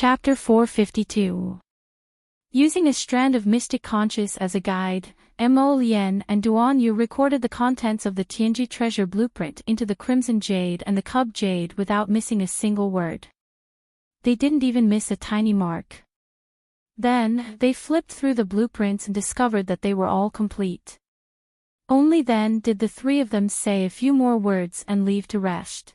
Chapter 452. Using a strand of mystic conscious as a guide, Mo Lien and Duan Yu recorded the contents of the Tianji treasure blueprint into the Crimson Jade and the Cub Jade without missing a single word. They didn't even miss a tiny mark. Then, they flipped through the blueprints and discovered that they were all complete. Only then did the three of them say a few more words and leave to rest.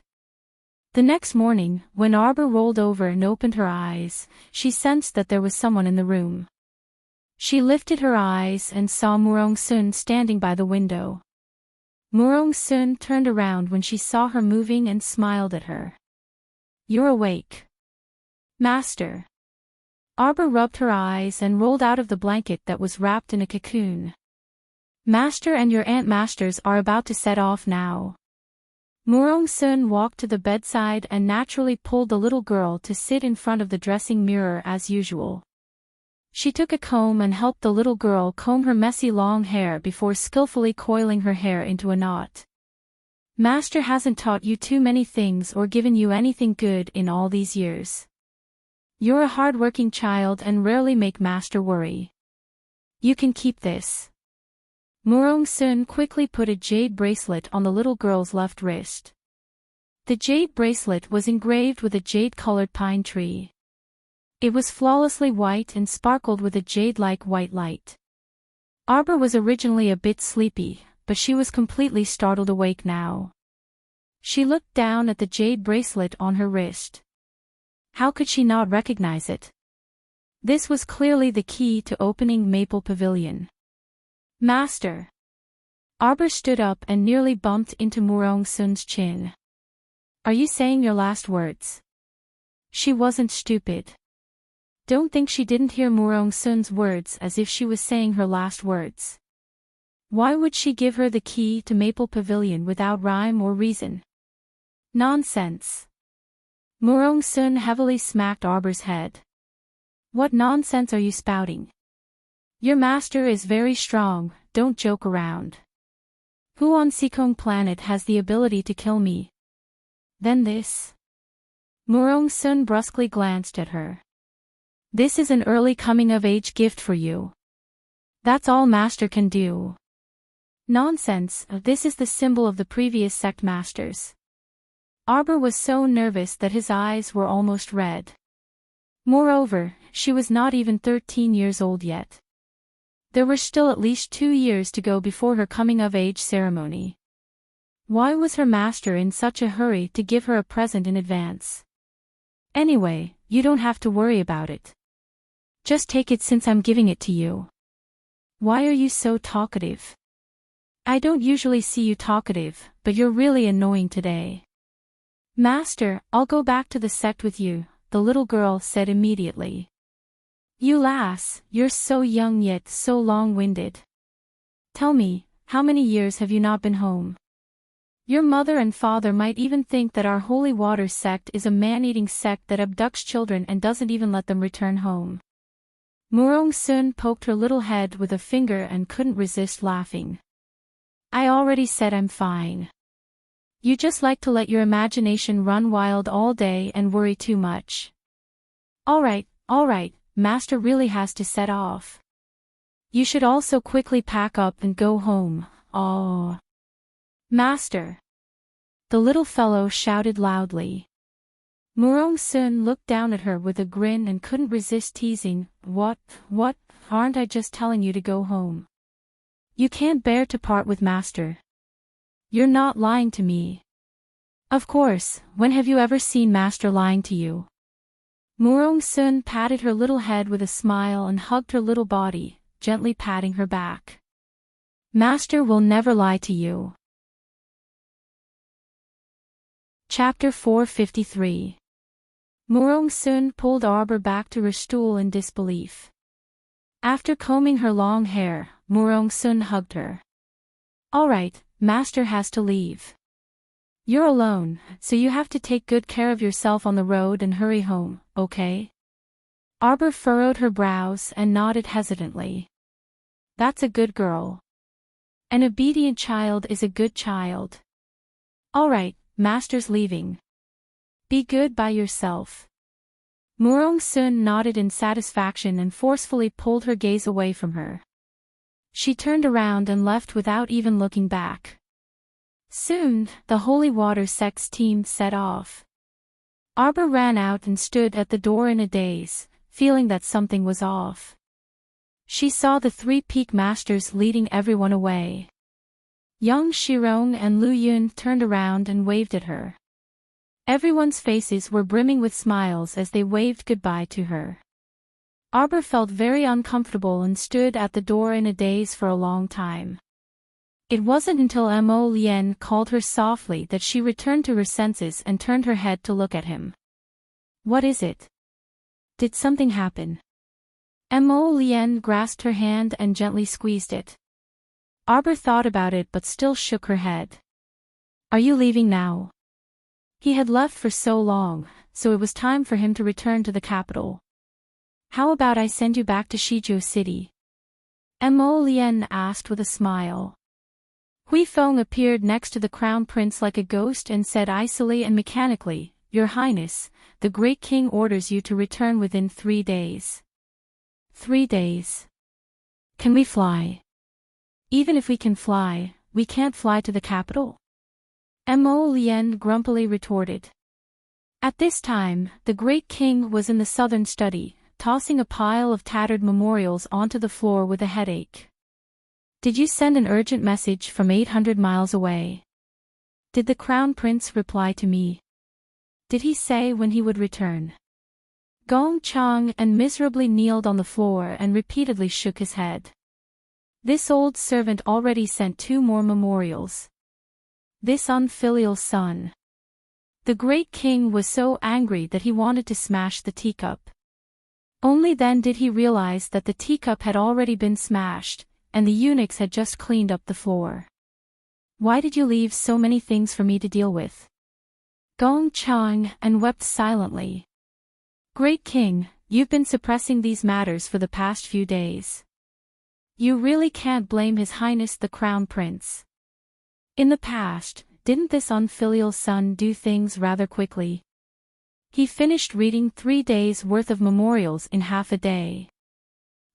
The next morning, when Arbor rolled over and opened her eyes, she sensed that there was someone in the room. She lifted her eyes and saw Murong Sun standing by the window. Murong Sun turned around when she saw her moving and smiled at her. "You're awake, Master." Arbor rubbed her eyes and rolled out of the blanket that was wrapped in a cocoon. "Master and your Aunt Masters are about to set off now." Murong Sun walked to the bedside and naturally pulled the little girl to sit in front of the dressing mirror as usual. She took a comb and helped the little girl comb her messy long hair before skillfully coiling her hair into a knot. "Master hasn't taught you too many things or given you anything good in all these years. You're a hard-working child and rarely make Master worry. You can keep this." Murong Sun quickly put a jade bracelet on the little girl's left wrist. The jade bracelet was engraved with a jade-colored pine tree. It was flawlessly white and sparkled with a jade-like white light. Arbor was originally a bit sleepy, but she was completely startled awake now. She looked down at the jade bracelet on her wrist. How could she not recognize it? This was clearly the key to opening Maple Pavilion. "Master." Arbor stood up and nearly bumped into Murong Sun's chin. "Are you saying your last words?" She wasn't stupid. Don't think she didn't hear Murong Sun's words as if she was saying her last words. Why would she give her the key to Maple Pavilion without rhyme or reason? Nonsense. Murong Sun heavily smacked Arbor's head. "What nonsense are you spouting? Your master is very strong, don't joke around. Who on Seikong planet has the ability to kill me? Then this?" Murong Sun brusquely glanced at her. "This is an early coming-of-age gift for you. That's all Master can do." "Nonsense, this is the symbol of the previous sect masters." Arbor was so nervous that his eyes were almost red. Moreover, she was not even 13 years old yet. There were still at least 2 years to go before her coming-of-age ceremony. Why was her master in such a hurry to give her a present in advance? "Anyway, you don't have to worry about it. Just take it since I'm giving it to you." "Why are you so talkative?" "I don't usually see you talkative, but you're really annoying today." "Master, I'll go back to the sect with you," the little girl said immediately. "You lass, you're so young yet so long-winded. Tell me, how many years have you not been home? Your mother and father might even think that our Holy Water sect is a man-eating sect that abducts children and doesn't even let them return home." Murong Sun poked her little head with a finger and couldn't resist laughing. "I already said I'm fine. You just like to let your imagination run wild all day and worry too much. All right, Master really has to set off. You should also quickly pack up and go home." "Oh, Master!" the little fellow shouted loudly. Murong Sun looked down at her with a grin and couldn't resist teasing. What, aren't I just telling you to go home? You can't bear to part with Master. You're not lying to me." "Of course, when have you ever seen Master lying to you?" Murong Sun patted her little head with a smile and hugged her little body, gently patting her back. "Master will never lie to you." Chapter 453. Murong Sun pulled Arbor back to her stool in disbelief. After combing her long hair, Murong Sun hugged her. "All right, Master has to leave. You're alone, so you have to take good care of yourself on the road and hurry home, okay?" Arbor furrowed her brows and nodded hesitantly. "That's a good girl. An obedient child is a good child. All right, Master's leaving. Be good by yourself." Murong Sun nodded in satisfaction and forcefully pulled her gaze away from her. She turned around and left without even looking back. Soon, the Holy Water Sect's team set off. Arbor ran out and stood at the door in a daze, feeling that something was off. She saw the three peak masters leading everyone away. Yang Shirong and Lu Yun turned around and waved at her. Everyone's faces were brimming with smiles as they waved goodbye to her. Arbor felt very uncomfortable and stood at the door in a daze for a long time. It wasn't until Mo Lien called her softly that she returned to her senses and turned her head to look at him. "What is it? Did something happen?" Mo Lien grasped her hand and gently squeezed it. Arbor thought about it but still shook her head. "Are you leaving now?" He had left for so long, so it was time for him to return to the capital. "How about I send you back to Shizhou City?" Mo Lien asked with a smile. Hui Feng appeared next to the crown prince like a ghost and said icily and mechanically, "Your Highness, the great king orders you to return within 3 days. 3 days. Can we fly?" "Even if we can fly, we can't fly to the capital," Mo Lien grumpily retorted. At this time, the great king was in the southern study, tossing a pile of tattered memorials onto the floor with a headache. "Did you send an urgent message from 800 miles away?" "Did the crown prince reply to me?" "Did he say when he would return?" Gong Chang and miserably kneeled on the floor and repeatedly shook his head. This old servant already sent 2 more memorials. This unfilial son. The great king was so angry that he wanted to smash the teacup. Only then did he realize that the teacup had already been smashed, and the eunuchs had just cleaned up the floor. "Why did you leave so many things for me to deal with?" Gong Chang and wept silently. "Great king, you've been suppressing these matters for the past few days. You really can't blame His Highness the Crown Prince. In the past, didn't this unfilial son do things rather quickly? He finished reading 3 days' worth of memorials in half a day.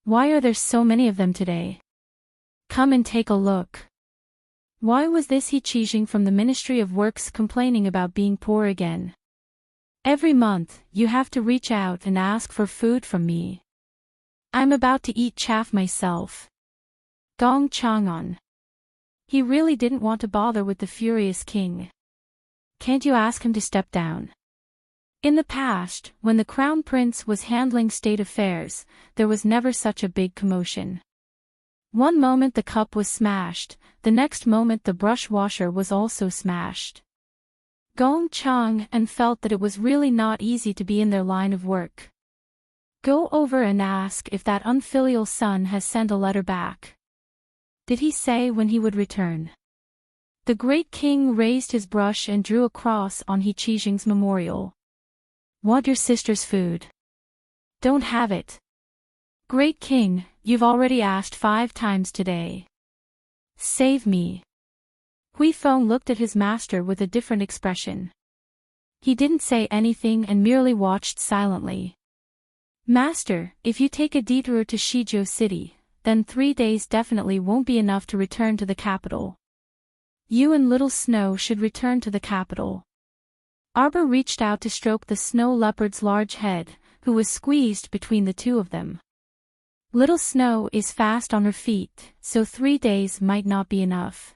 Why are there so many of them today? Come and take a look. Why was this He Qijing from the Ministry of Works complaining about being poor again? Every month, you have to reach out and ask for food from me. I'm about to eat chaff myself." Gong Chang'an. He really didn't want to bother with the furious king. "Can't you ask him to step down?" In the past, when the crown prince was handling state affairs, there was never such a big commotion. One moment the cup was smashed, the next moment the brush washer was also smashed. Gong Chang and felt that it was really not easy to be in their line of work. "Go over and ask if that unfilial son has sent a letter back. Did he say when he would return?" The great king raised his brush and drew a cross on He Qijing's memorial. "Want your sister's food? Don't have it. Great king, you've already asked 5 times today. Save me." Hui Feng looked at his master with a different expression. He didn't say anything and merely watched silently. "Master, if you take a detour to Shizhou City, then 3 days definitely won't be enough to return to the capital. You and Little Snow should return to the capital." Arbor reached out to stroke the snow leopard's large head, who was squeezed between the 2 of them. "Little Snow is fast on her feet, so 3 days might not be enough.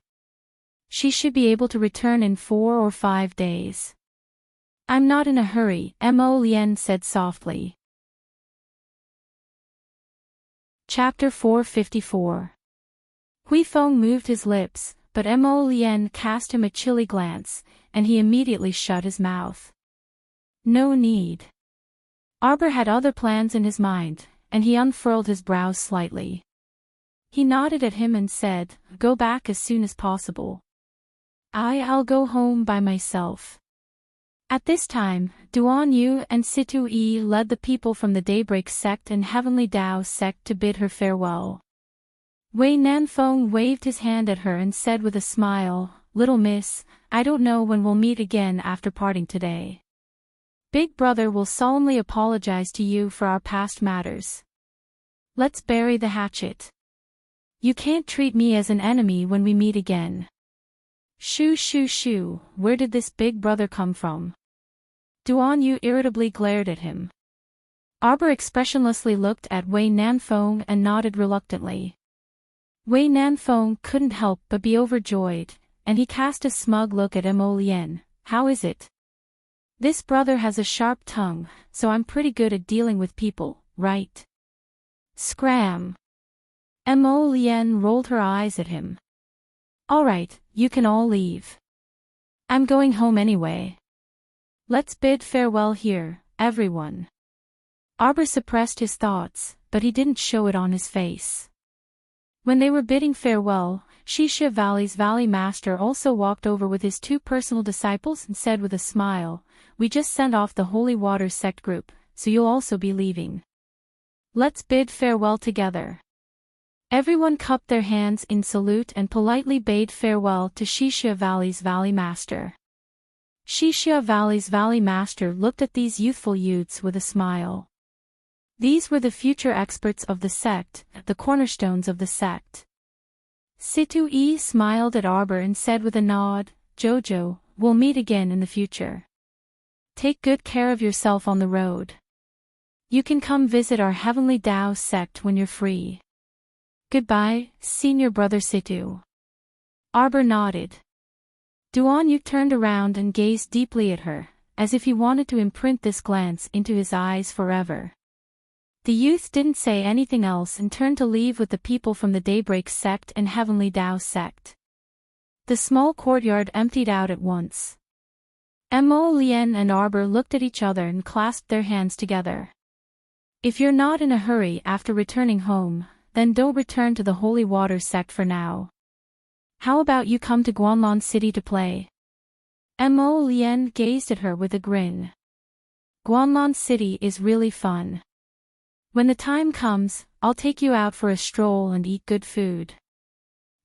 She should be able to return in 4 or 5 days. I'm not in a hurry," Mo Lien said softly. Chapter 454. Hui Feng moved his lips, but Mo Lien cast him a chilly glance, and he immediately shut his mouth. No need. Arbor had other plans in his mind, and he unfurled his brows slightly. He nodded at him and said, "Go back as soon as possible. I'll go home by myself." At this time, Duan Yu and Situ Yi led the people from the Daybreak sect and Heavenly Tao sect to bid her farewell. Wei Nanfeng waved his hand at her and said with a smile, "Little miss, I don't know when we'll meet again after parting today. Big Brother will solemnly apologize to you for our past matters. Let's bury the hatchet. You can't treat me as an enemy when we meet again. Shoo shoo shoo, where did this Big Brother come from? Duan Yu irritably glared at him. Arbor expressionlessly looked at Wei Nanfeng and nodded reluctantly. Wei Nanfeng couldn't help but be overjoyed, and he cast a smug look at Mo Lien. How is it? This brother has a sharp tongue, so I'm pretty good at dealing with people, right? Scram. Mo Lien rolled her eyes at him. Alright, you can all leave. I'm going home anyway. Let's bid farewell here, everyone. Arbor suppressed his thoughts, but he didn't show it on his face. When they were bidding farewell, Xixia Valley's Valley Master also walked over with his 2 personal disciples and said with a smile, "We just sent off the Holy Water sect group, so you'll also be leaving. Let's bid farewell together." Everyone cupped their hands in salute and politely bade farewell to Xixia Valley's Valley Master. Xixia Valley's Valley Master looked at these youthful youths with a smile. These were the future experts of the sect, the cornerstones of the sect. Situ Yi smiled at Arbor and said with a nod, "Jojo, we'll meet again in the future. Take good care of yourself on the road. You can come visit our Heavenly Dao sect when you're free. Goodbye, Senior Brother Situ." Arbor nodded. Duan Yu turned around and gazed deeply at her, as if he wanted to imprint this glance into his eyes forever. The youth didn't say anything else and turned to leave with the people from the Daybreak sect and Heavenly Dao sect. The small courtyard emptied out at once. Mo Lien and Arbor looked at each other and clasped their hands together. If you're not in a hurry after returning home, then don't return to the Holy Water sect for now. How about you come to Guanlon City to play? Mo Lien gazed at her with a grin. Guanlon City is really fun. When the time comes, I'll take you out for a stroll and eat good food.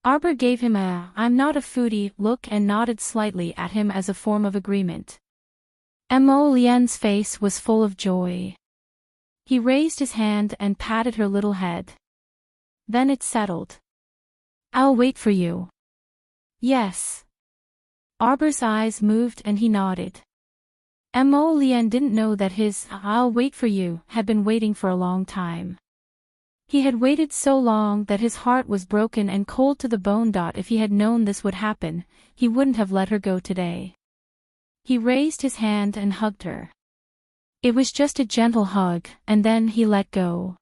Arbor gave him a "I'm not a foodie" look and nodded slightly at him as a form of agreement. Mo Lien's face was full of joy. He raised his hand and patted her little head. Then it settled. "I'll wait for you." "Yes." Arbor's eyes moved and he nodded. Mo Lien didn't know that his "I'll wait for you" had been waiting for a long time. He had waited so long that his heart was broken and cold to the bone. If he had known this would happen, he wouldn't have let her go today. He raised his hand and hugged her. It was just a gentle hug, and then he let go.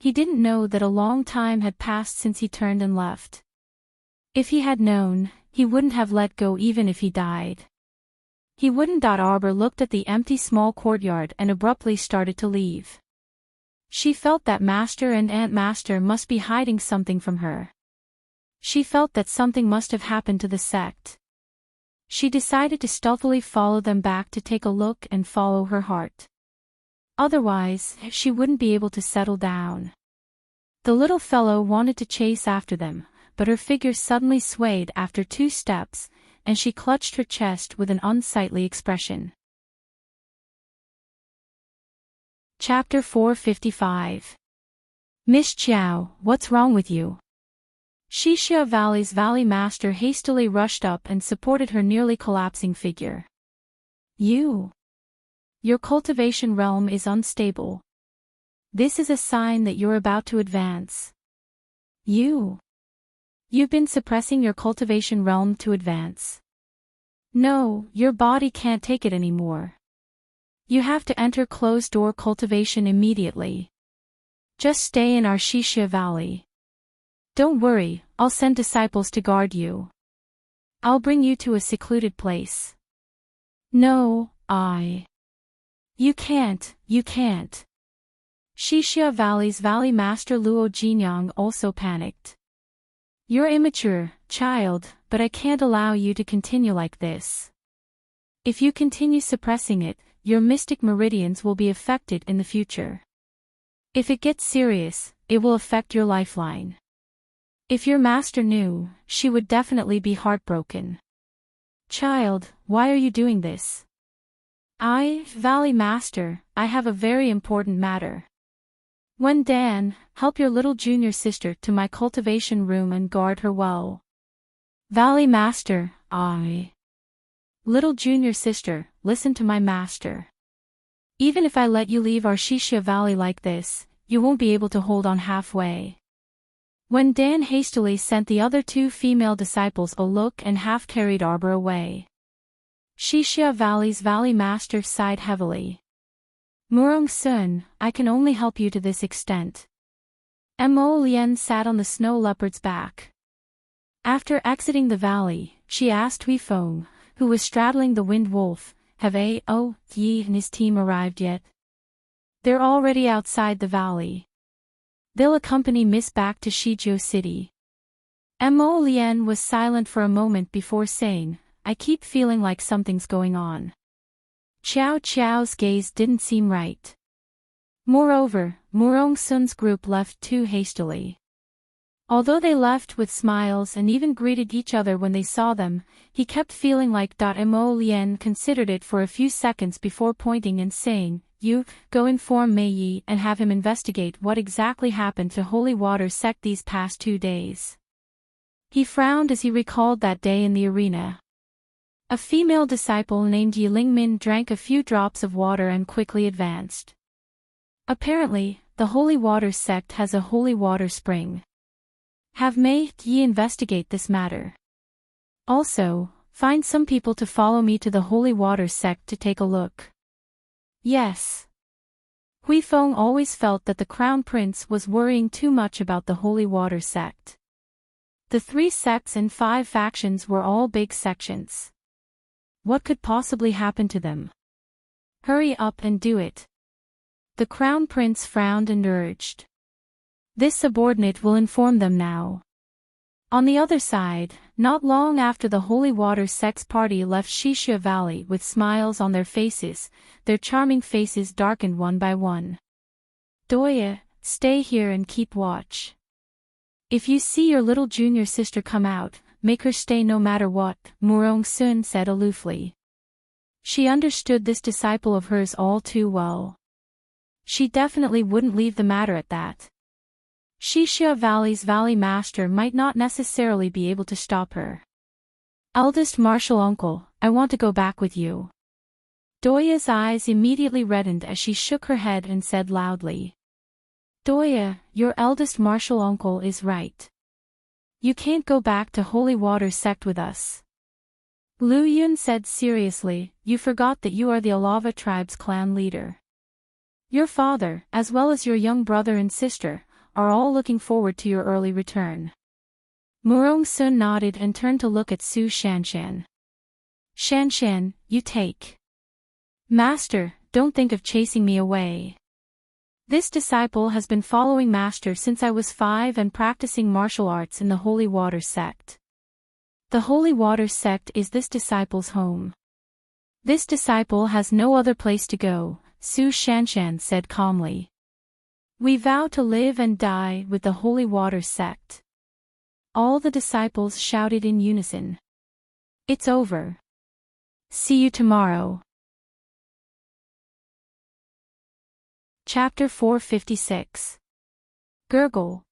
He didn't know that a long time had passed since he turned and left. If he had known, he wouldn't have let go even if he died. He wouldn't. Arbor looked at the empty small courtyard and abruptly started to leave. She felt that Master and Aunt Master must be hiding something from her. She felt that something must have happened to the sect. She decided to stealthily follow them back to take a look and follow her heart. Otherwise, she wouldn't be able to settle down. The little fellow wanted to chase after them, but her figure suddenly swayed after 2 steps, and she clutched her chest with an unsightly expression. Chapter 455. Miss Chiao, what's wrong with you? Xixia Valley's Valley Master hastily rushed up and supported her nearly collapsing figure. Your cultivation realm is unstable. This is a sign that you're about to advance. You've been suppressing your cultivation realm to advance. No, your body can't take it anymore. You have to enter closed-door cultivation immediately. Just stay in our Xixia Valley. Don't worry, I'll send disciples to guard you. I'll bring you to a secluded place. No, You can't. Xixia Valley's Valley Master Luo Jinyang also panicked. You're immature, child, but I can't allow you to continue like this. If you continue suppressing it, your mystic meridians will be affected in the future. If it gets serious, it will affect your lifeline. If your master knew, she would definitely be heartbroken. Child, why are you doing this? Valley Master, I have a very important matter. When Dan, help your little junior sister to my cultivation room and guard her well. Valley Master, Little junior sister, listen to my master. Even if I let you leave Arshisha Valley like this, you won't be able to hold on halfway. When Dan hastily sent the other two female disciples a look and half-carried Arbor away. Shishia Valley's Valley Master sighed heavily. Murong Sun, I can only help you to this extent. Mo Lien sat on the snow leopard's back. After exiting the valley, she asked Hui Feng, who was straddling the wind wolf, have Yi and his team arrived yet? They're already outside the valley. They'll accompany Miss back to Shijiu City. Mo Lien was silent for a moment before saying, I keep feeling like something's going on. Qiao Qiao's gaze didn't seem right. Moreover, Murong Sun's group left too hastily. Although they left with smiles and even greeted each other when they saw them, he kept feeling like Mo Lien considered it for a few seconds before pointing and saying, You, go inform Mei Yi and have him investigate what exactly happened to Holy Water Sect these past 2 days. He frowned as he recalled that day in the arena. A female disciple named Yi Lingmin drank a few drops of water and quickly advanced. Apparently, the Holy Water Sect has a holy water spring. Have Mei Yi investigate this matter. Also, find some people to follow me to the Holy Water Sect to take a look. Yes. Hui Feng always felt that the Crown Prince was worrying too much about the Holy Water Sect. The 3 sects and 5 factions were all big sections. What could possibly happen to them? Hurry up and do it. The Crown Prince frowned and urged. This subordinate will inform them now. On the other side, not long after the Holy Water Sect's party left Shishia Valley with smiles on their faces, their charming faces darkened one by one. Doya, stay here and keep watch. If you see your little junior sister come out, make her stay no matter what, Murong Sun said aloofly. She understood this disciple of hers all too well. She definitely wouldn't leave the matter at that. Shishia Valley's Valley Master might not necessarily be able to stop her. Eldest martial uncle, I want to go back with you. Doya's eyes immediately reddened as she shook her head and said loudly. Doya, your eldest martial uncle is right. You can't go back to Holy Water Sect with us. Lu Yun said seriously, you forgot that you are the Alava tribe's clan leader. Your father, as well as your young brother and sister, are all looking forward to your early return. Murong Sun nodded and turned to look at Su Shanshan. Shanshan, you take. Master, don't think of chasing me away. This disciple has been following Master since I was 5 and practicing martial arts in the Holy Water Sect. The Holy Water Sect is this disciple's home. This disciple has no other place to go, Su Shanshan said calmly. We vow to live and die with the Holy Water Sect. All the disciples shouted in unison. It's over. See you tomorrow. Chapter 456. Gurgle.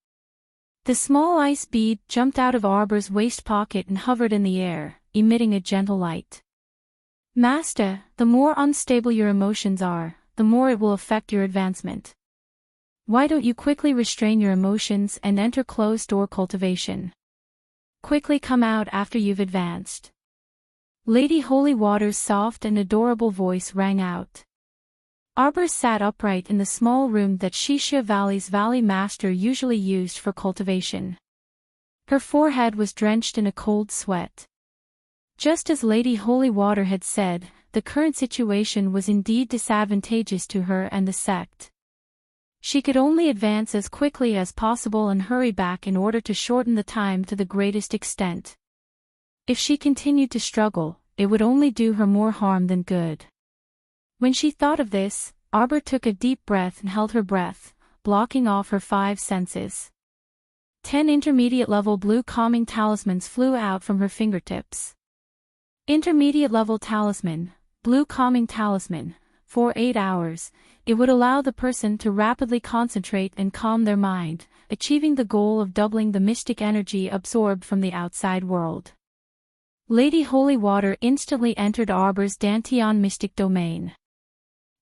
The small ice bead jumped out of Arbor's waist pocket and hovered in the air, emitting a gentle light. Master, the more unstable your emotions are, the more it will affect your advancement. Why don't you quickly restrain your emotions and enter closed-door cultivation? Quickly come out after you've advanced. Lady Holy Water's soft and adorable voice rang out. Arbor sat upright in the small room that Shishia Valley's Valley Master usually used for cultivation. Her forehead was drenched in a cold sweat. Just as Lady Holy Water had said, the current situation was indeed disadvantageous to her and the sect. She could only advance as quickly as possible and hurry back in order to shorten the time to the greatest extent. If she continued to struggle, it would only do her more harm than good. When she thought of this, Arbor took a deep breath and held her breath, blocking off her 5 senses. 10 intermediate-level blue calming talismans flew out from her fingertips. Intermediate-level talisman, Blue Calming Talisman. For 8 hours, it would allow the person to rapidly concentrate and calm their mind, achieving the goal of doubling the mystic energy absorbed from the outside world. Lady Holy Water instantly entered Arbor's Dantian mystic domain.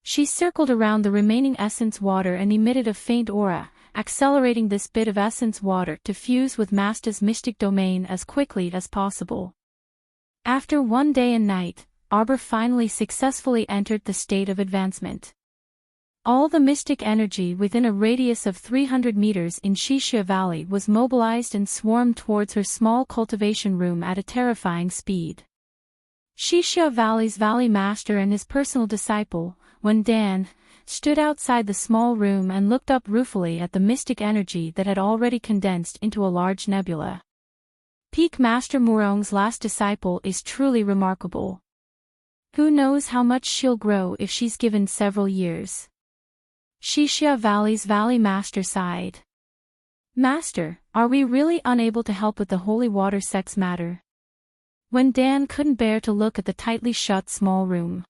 She circled around the remaining essence water and emitted a faint aura, accelerating this bit of essence water to fuse with Masta's mystic domain as quickly as possible. After 1 day and night, Arbor finally successfully entered the state of advancement. All the mystic energy within a radius of 300 meters in Shishia Valley was mobilized and swarmed towards her small cultivation room at a terrifying speed. Shishia Valley's Valley Master and his personal disciple, Wen Dan, stood outside the small room and looked up ruefully at the mystic energy that had already condensed into a large nebula. Peak Master Murong's last disciple is truly remarkable. Who knows how much she'll grow if she's given several years. Shishia Valley's Valley Master sighed. Master, are we really unable to help with the holy water sex matter? When Dan couldn't bear to look at the tightly shut small room.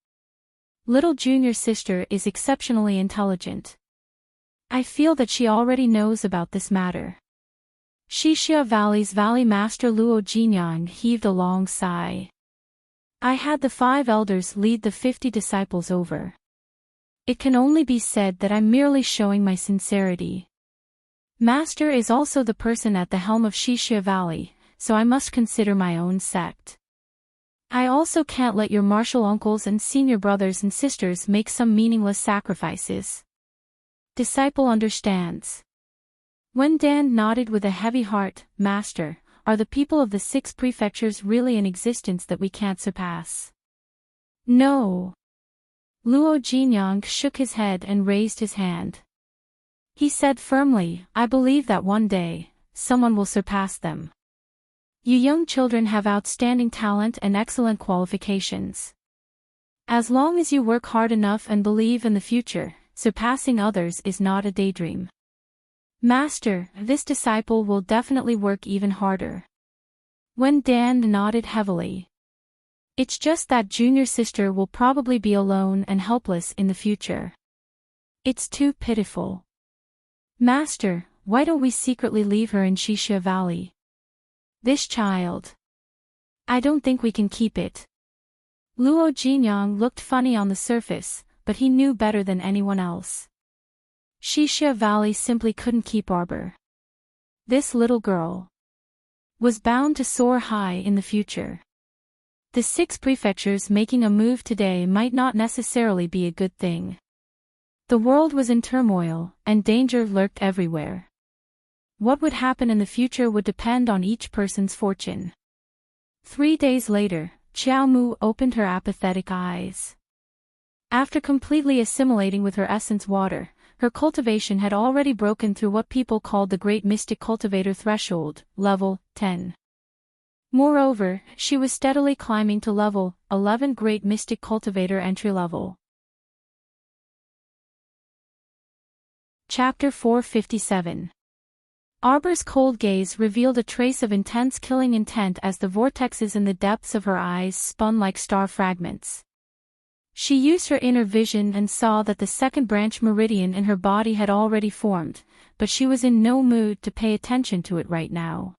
Little junior sister is exceptionally intelligent. I feel that she already knows about this matter. Shishia Valley's Valley Master Luo Jinyang heaved a long sigh. I had the 5 elders lead the 50 disciples over. It can only be said that I'm merely showing my sincerity. Master is also the person at the helm of Shishia Valley, so I must consider my own sect. I also can't let your martial uncles and senior brothers and sisters make some meaningless sacrifices. Disciple understands. When Dan nodded with a heavy heart, Master, are the people of the 6 prefectures really in existence that we can't surpass? No. Luo Jinyang shook his head and raised his hand. He said firmly, I believe that one day, someone will surpass them. You young children have outstanding talent and excellent qualifications. As long as you work hard enough and believe in the future, surpassing others is not a daydream. Master, this disciple will definitely work even harder. When Dan nodded heavily. It's just that junior sister will probably be alone and helpless in the future. It's too pitiful. Master, why don't we secretly leave her in Shishia Valley? This child. I don't think we can keep it. Luo Jinyang looked funny on the surface, but he knew better than anyone else. Shishia Valley simply couldn't keep Arbor. This little girl was bound to soar high in the future. The 6 prefectures making a move today might not necessarily be a good thing. The world was in turmoil, and danger lurked everywhere. What would happen in the future would depend on each person's fortune. 3 days later, Qiao Mu opened her apathetic eyes. After completely assimilating with her essence water, her cultivation had already broken through what people called the Great Mystic Cultivator threshold, level 10. Moreover, she was steadily climbing to level 11 Great Mystic Cultivator entry level. Chapter 457. Arbor's cold gaze revealed a trace of intense killing intent as the vortexes in the depths of her eyes spun like star fragments. She used her inner vision and saw that the second branch meridian in her body had already formed, but she was in no mood to pay attention to it right now.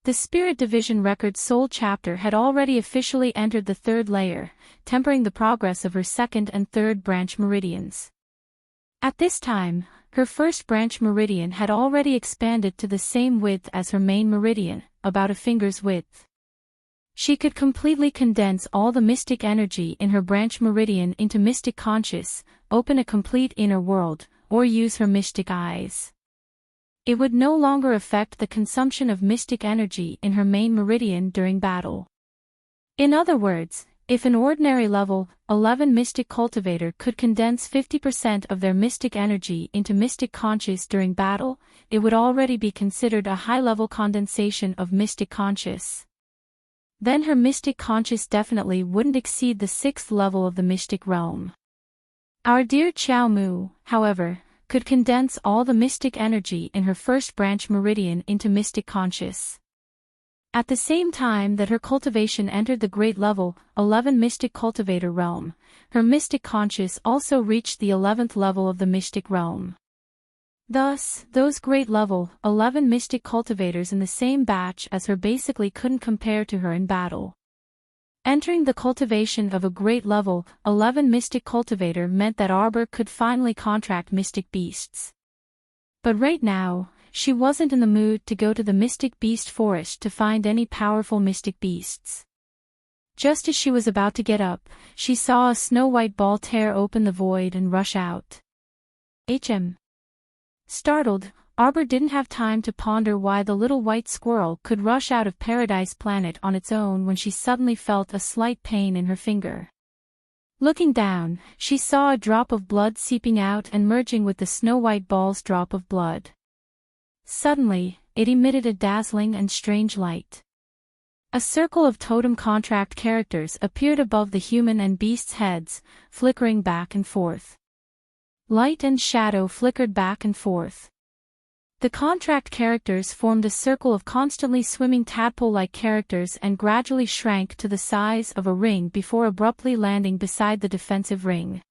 The Spirit Division Record Soul chapter had already officially entered the 3rd layer, tempering the progress of her 2nd and 3rd branch meridians. At this time, her 1st branch meridian had already expanded to the same width as her main meridian, about a finger's width. She could completely condense all the mystic energy in her branch meridian into mystic conscious, open a complete inner world, or use her mystic eyes. It would no longer affect the consumption of mystic energy in her main meridian during battle. In other words, if an ordinary level 11 mystic cultivator could condense 50% of their mystic energy into mystic conscious during battle, it would already be considered a high-level condensation of mystic conscious. Then her mystic conscious definitely wouldn't exceed the 6th level of the mystic realm. Our dear Qiao Mu, however, could condense all the mystic energy in her 1st branch meridian into mystic conscious. At the same time that her cultivation entered the great level 11 mystic cultivator realm, her mystic conscious also reached the 11th level of the mystic realm. Thus, those great level 11 mystic cultivators in the same batch as her basically couldn't compare to her in battle. Entering the cultivation of a great level 11 mystic cultivator meant that Arbor could finally contract mystic beasts. But right now, she wasn't in the mood to go to the mystic beast forest to find any powerful mystic beasts. Just as she was about to get up, she saw a snow-white ball tear open the void and rush out. Startled, Arbor didn't have time to ponder why the little white squirrel could rush out of Paradise Planet on its own when she suddenly felt a slight pain in her finger. Looking down, she saw a drop of blood seeping out and merging with the snow-white ball's drop of blood. Suddenly, it emitted a dazzling and strange light. A circle of totem contract characters appeared above the human and beast's heads, flickering back and forth. Light and shadow flickered back and forth. The contract characters formed a circle of constantly swimming tadpole-like characters and gradually shrank to the size of a ring before abruptly landing beside the defensive ring.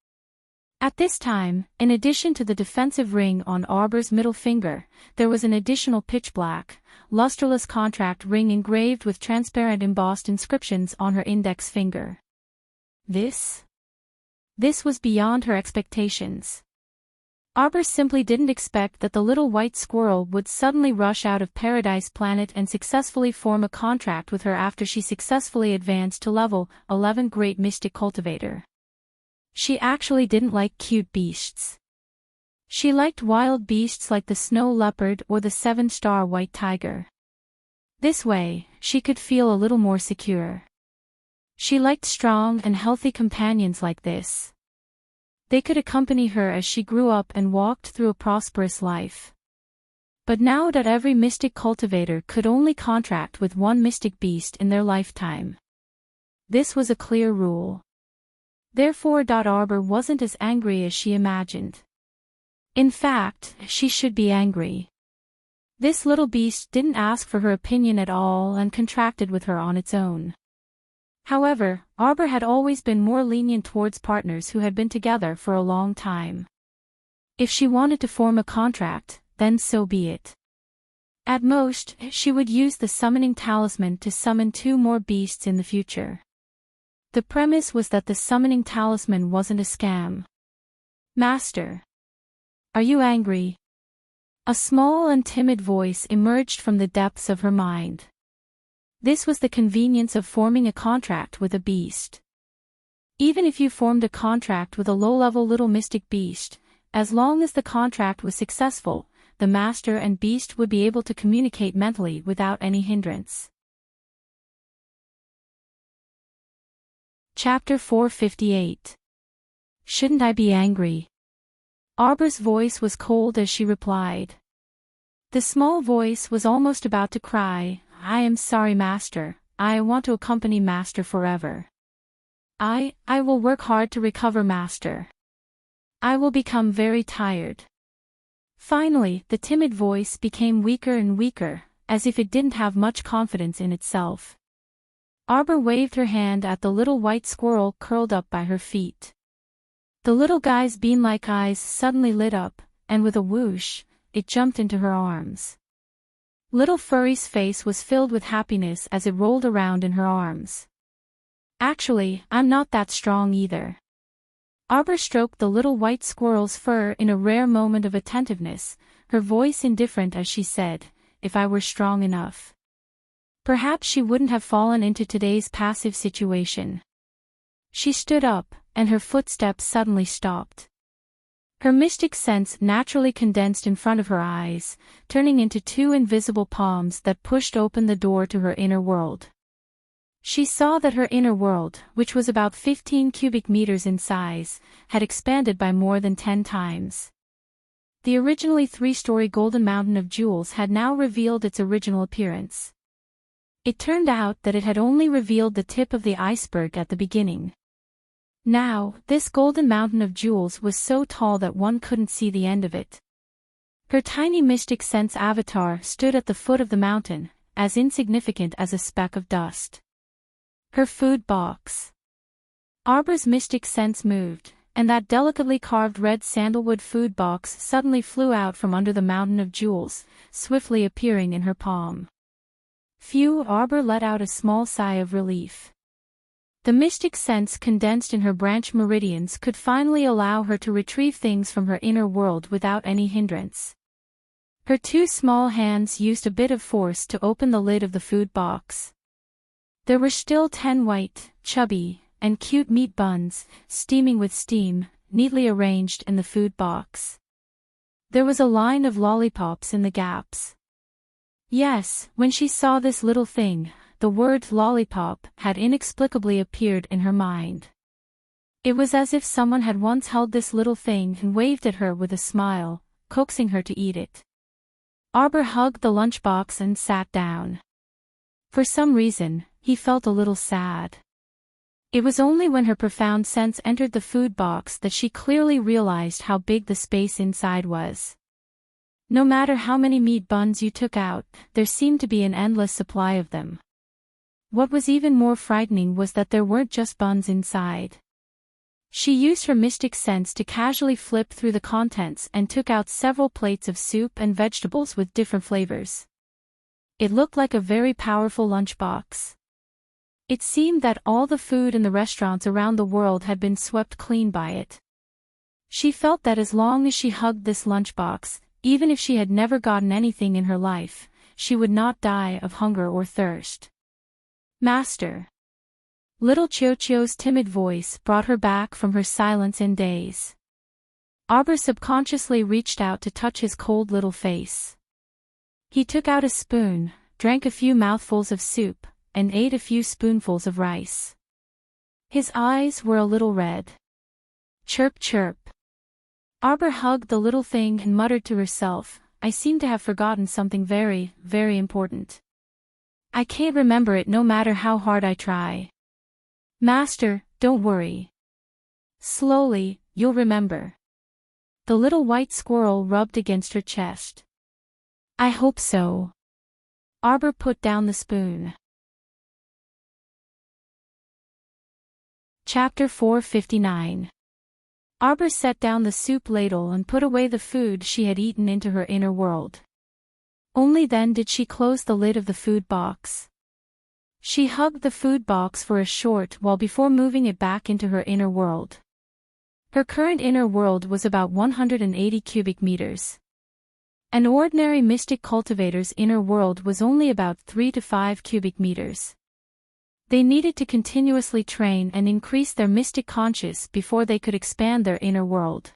At this time, in addition to the defensive ring on Arbor's middle finger, there was an additional pitch-black, lusterless contract ring engraved with transparent embossed inscriptions on her index finger. This was beyond her expectations. Arbor simply didn't expect that the little white squirrel would suddenly rush out of Paradise Planet and successfully form a contract with her after she successfully advanced to level 11 Great Mystic Cultivator. She actually didn't like cute beasts. She liked wild beasts like the snow leopard or the 7-star white tiger. This way, she could feel a little more secure. She liked strong and healthy companions like this. They could accompany her as she grew up and walked through a prosperous life. But now that every mystic cultivator could only contract with one mystic beast in their lifetime. This was a clear rule. Therefore, Arbor wasn't as angry as she imagined. In fact, she should be angry. This little beast didn't ask for her opinion at all and contracted with her on its own. However, Arbor had always been more lenient towards partners who had been together for a long time. If she wanted to form a contract, then so be it. At most, she would use the summoning talisman to summon 2 more beasts in the future. The premise was that the summoning talisman wasn't a scam. Master. Are you angry? A small and timid voice emerged from the depths of her mind. This was the convenience of forming a contract with a beast. Even if you formed a contract with a low-level little mystic beast, as long as the contract was successful, the master and beast would be able to communicate mentally without any hindrance. Chapter 458. Shouldn't I be angry? Arbor's voice was cold as she replied. The small voice was almost about to cry, I am sorry, Master, I want to accompany Master forever. I will work hard to recover, Master. I will become very tired. Finally, the timid voice became weaker and weaker, as if it didn't have much confidence in itself. Arbor waved her hand at the little white squirrel curled up by her feet. The little guy's bean-like eyes suddenly lit up, and with a whoosh, it jumped into her arms. Little Furry's face was filled with happiness as it rolled around in her arms. Actually, I'm not that strong either. Arbor stroked the little white squirrel's fur in a rare moment of attentiveness, her voice indifferent as she said, if I were strong enough. Perhaps she wouldn't have fallen into today's passive situation. She stood up, and her footsteps suddenly stopped. Her mystic sense naturally condensed in front of her eyes, turning into 2 invisible palms that pushed open the door to her inner world. She saw that her inner world, which was about 15 cubic meters in size, had expanded by more than 10 times. The originally 3-story golden mountain of jewels had now revealed its original appearance. It turned out that it had only revealed the tip of the iceberg at the beginning. Now, this golden mountain of jewels was so tall that one couldn't see the end of it. Her tiny mystic sense avatar stood at the foot of the mountain, as insignificant as a speck of dust. Her food box. Arbor's mystic sense moved, and that delicately carved red sandalwood food box suddenly flew out from under the mountain of jewels, swiftly appearing in her palm. Phew! Arbor let out a small sigh of relief. The mystic sense condensed in her branch meridians could finally allow her to retrieve things from her inner world without any hindrance. Her two small hands used a bit of force to open the lid of the food box. There were still 10 white, chubby, and cute meat buns, steaming with steam, neatly arranged in the food box. There was a line of lollipops in the gaps. Yes, when she saw this little thing, the word lollipop had inexplicably appeared in her mind. It was as if someone had once held this little thing and waved at her with a smile, coaxing her to eat it. Arbor hugged the lunchbox and sat down. For some reason, he felt a little sad. It was only when her profound sense entered the food box that she clearly realized how big the space inside was. No matter how many meat buns you took out, there seemed to be an endless supply of them. What was even more frightening was that there weren't just buns inside. She used her mystic sense to casually flip through the contents and took out several plates of soup and vegetables with different flavors. It looked like a very powerful lunchbox. It seemed that all the food in the restaurants around the world had been swept clean by it. She felt that as long as she hugged this lunchbox, even if she had never gotten anything in her life, she would not die of hunger or thirst. Master. Little Chio's timid voice brought her back from her silence and daze. Arbor subconsciously reached out to touch his cold little face. He took out a spoon, drank a few mouthfuls of soup, and ate a few spoonfuls of rice. His eyes were a little red. Chirp chirp. Arbor hugged the little thing and muttered to herself, I seem to have forgotten something very, very important. I can't remember it no matter how hard I try. Master, don't worry. Slowly, you'll remember. The little white squirrel rubbed against her chest. I hope so. Arbor put down the spoon. Chapter 459. Arbor set down the soup ladle and put away the food she had eaten into her inner world. Only then did she close the lid of the food box. She hugged the food box for a short while before moving it back into her inner world. Her current inner world was about 180 cubic meters. An ordinary mystic cultivator's inner world was only about 3 to 5 cubic meters. They needed to continuously train and increase their mystic conscious before they could expand their inner world.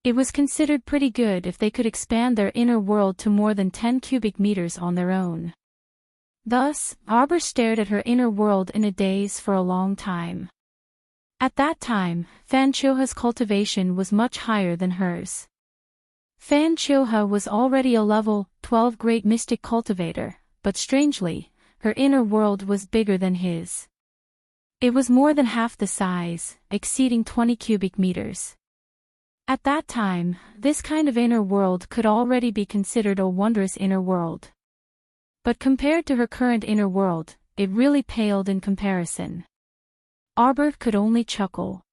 It was considered pretty good if they could expand their inner world to more than 10 cubic meters on their own. Thus, Arbor stared at her inner world in a daze for a long time. At that time, Fanchoha's cultivation was much higher than hers. Fanchoha was already a level 12 great mystic cultivator, but strangely, her inner world was bigger than his. It was more than half the size, exceeding 20 cubic meters. At that time, this kind of inner world could already be considered a wondrous inner world. But compared to her current inner world, it really paled in comparison. Arbor could only chuckle.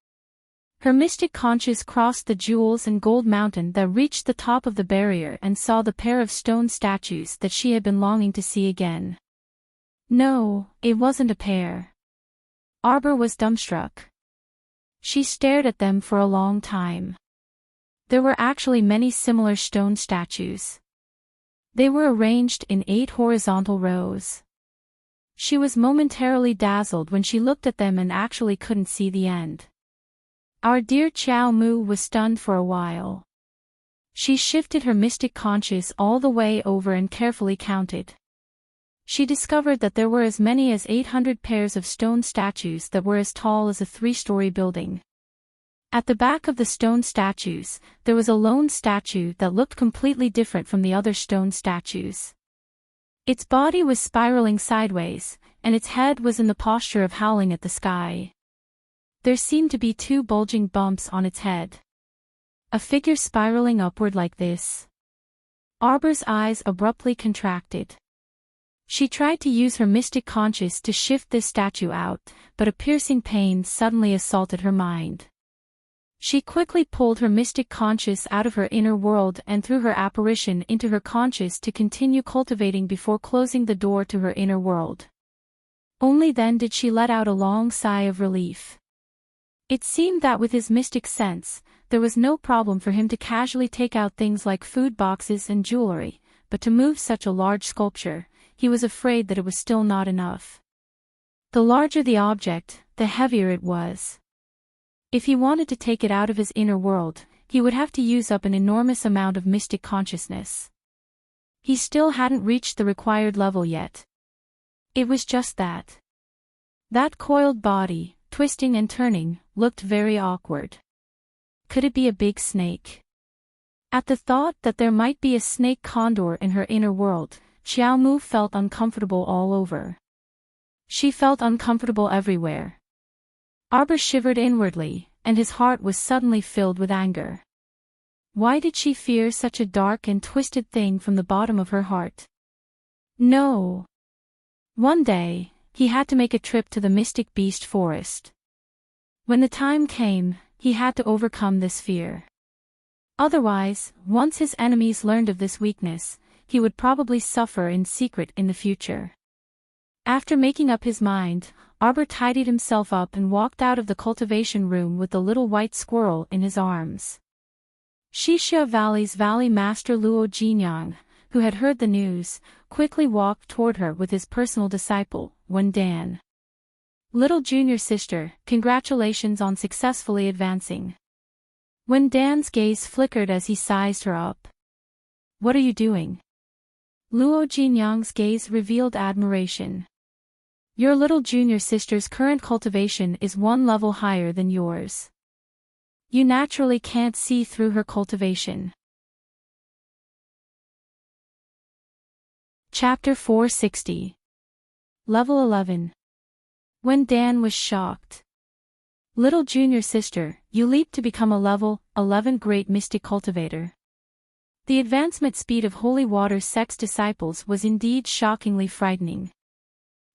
Her mystic conscious crossed the jewels and gold mountain that reached the top of the barrier and saw the pair of stone statues that she had been longing to see again. No, it wasn't a pair. Arbor was dumbstruck. She stared at them for a long time. There were actually many similar stone statues. They were arranged in 8 horizontal rows. She was momentarily dazzled when she looked at them and actually couldn't see the end. Our dear Chow Mu was stunned for a while. She shifted her mystic conscious all the way over and carefully counted. She discovered that there were as many as 800 pairs of stone statues that were as tall as a 3-story building. At the back of the stone statues, there was a lone statue that looked completely different from the other stone statues. Its body was spiraling sideways, and its head was in the posture of howling at the sky. There seemed to be 2 bulging bumps on its head. A figure spiraling upward like this. Arbor's eyes abruptly contracted. She tried to use her mystic conscience to shift this statue out, but a piercing pain suddenly assaulted her mind. She quickly pulled her mystic conscience out of her inner world and threw her apparition into her conscience to continue cultivating before closing the door to her inner world. Only then did she let out a long sigh of relief. It seemed that with his mystic sense, there was no problem for him to casually take out things like food boxes and jewelry, but to move such a large sculpture, he was afraid that it was still not enough. The larger the object, the heavier it was. If he wanted to take it out of his inner world, he would have to use up an enormous amount of mystic consciousness. He still hadn't reached the required level yet. It was just that. That coiled body, twisting and turning, looked very awkward. Could it be a big snake? At the thought that there might be a snake condor in her inner world, Xiao Mu felt uncomfortable all over. She felt uncomfortable everywhere. Arbor shivered inwardly, and his heart was suddenly filled with anger. Why did she fear such a dark and twisted thing from the bottom of her heart? No. One day, he had to make a trip to the Mystic Beast Forest. When the time came, he had to overcome this fear. Otherwise, once his enemies learned of this weakness, he would probably suffer in secret in the future. After making up his mind, Arbor tidied himself up and walked out of the cultivation room with the little white squirrel in his arms. Xixia Valley's Valley Master Luo Jinyang, who had heard the news, quickly walked toward her with his personal disciple, Wen Dan. Little junior sister, congratulations on successfully advancing. Wen Dan's gaze flickered as he sized her up. What are you doing? Luo Jinyang's gaze revealed admiration. Your little junior sister's current cultivation is one level higher than yours. You naturally can't see through her cultivation. Chapter 460. Level 11. When Dan was shocked. Little junior sister, you leaped to become a level 11 great mystic cultivator. The advancement speed of Holy Water Sect's disciples was indeed shockingly frightening.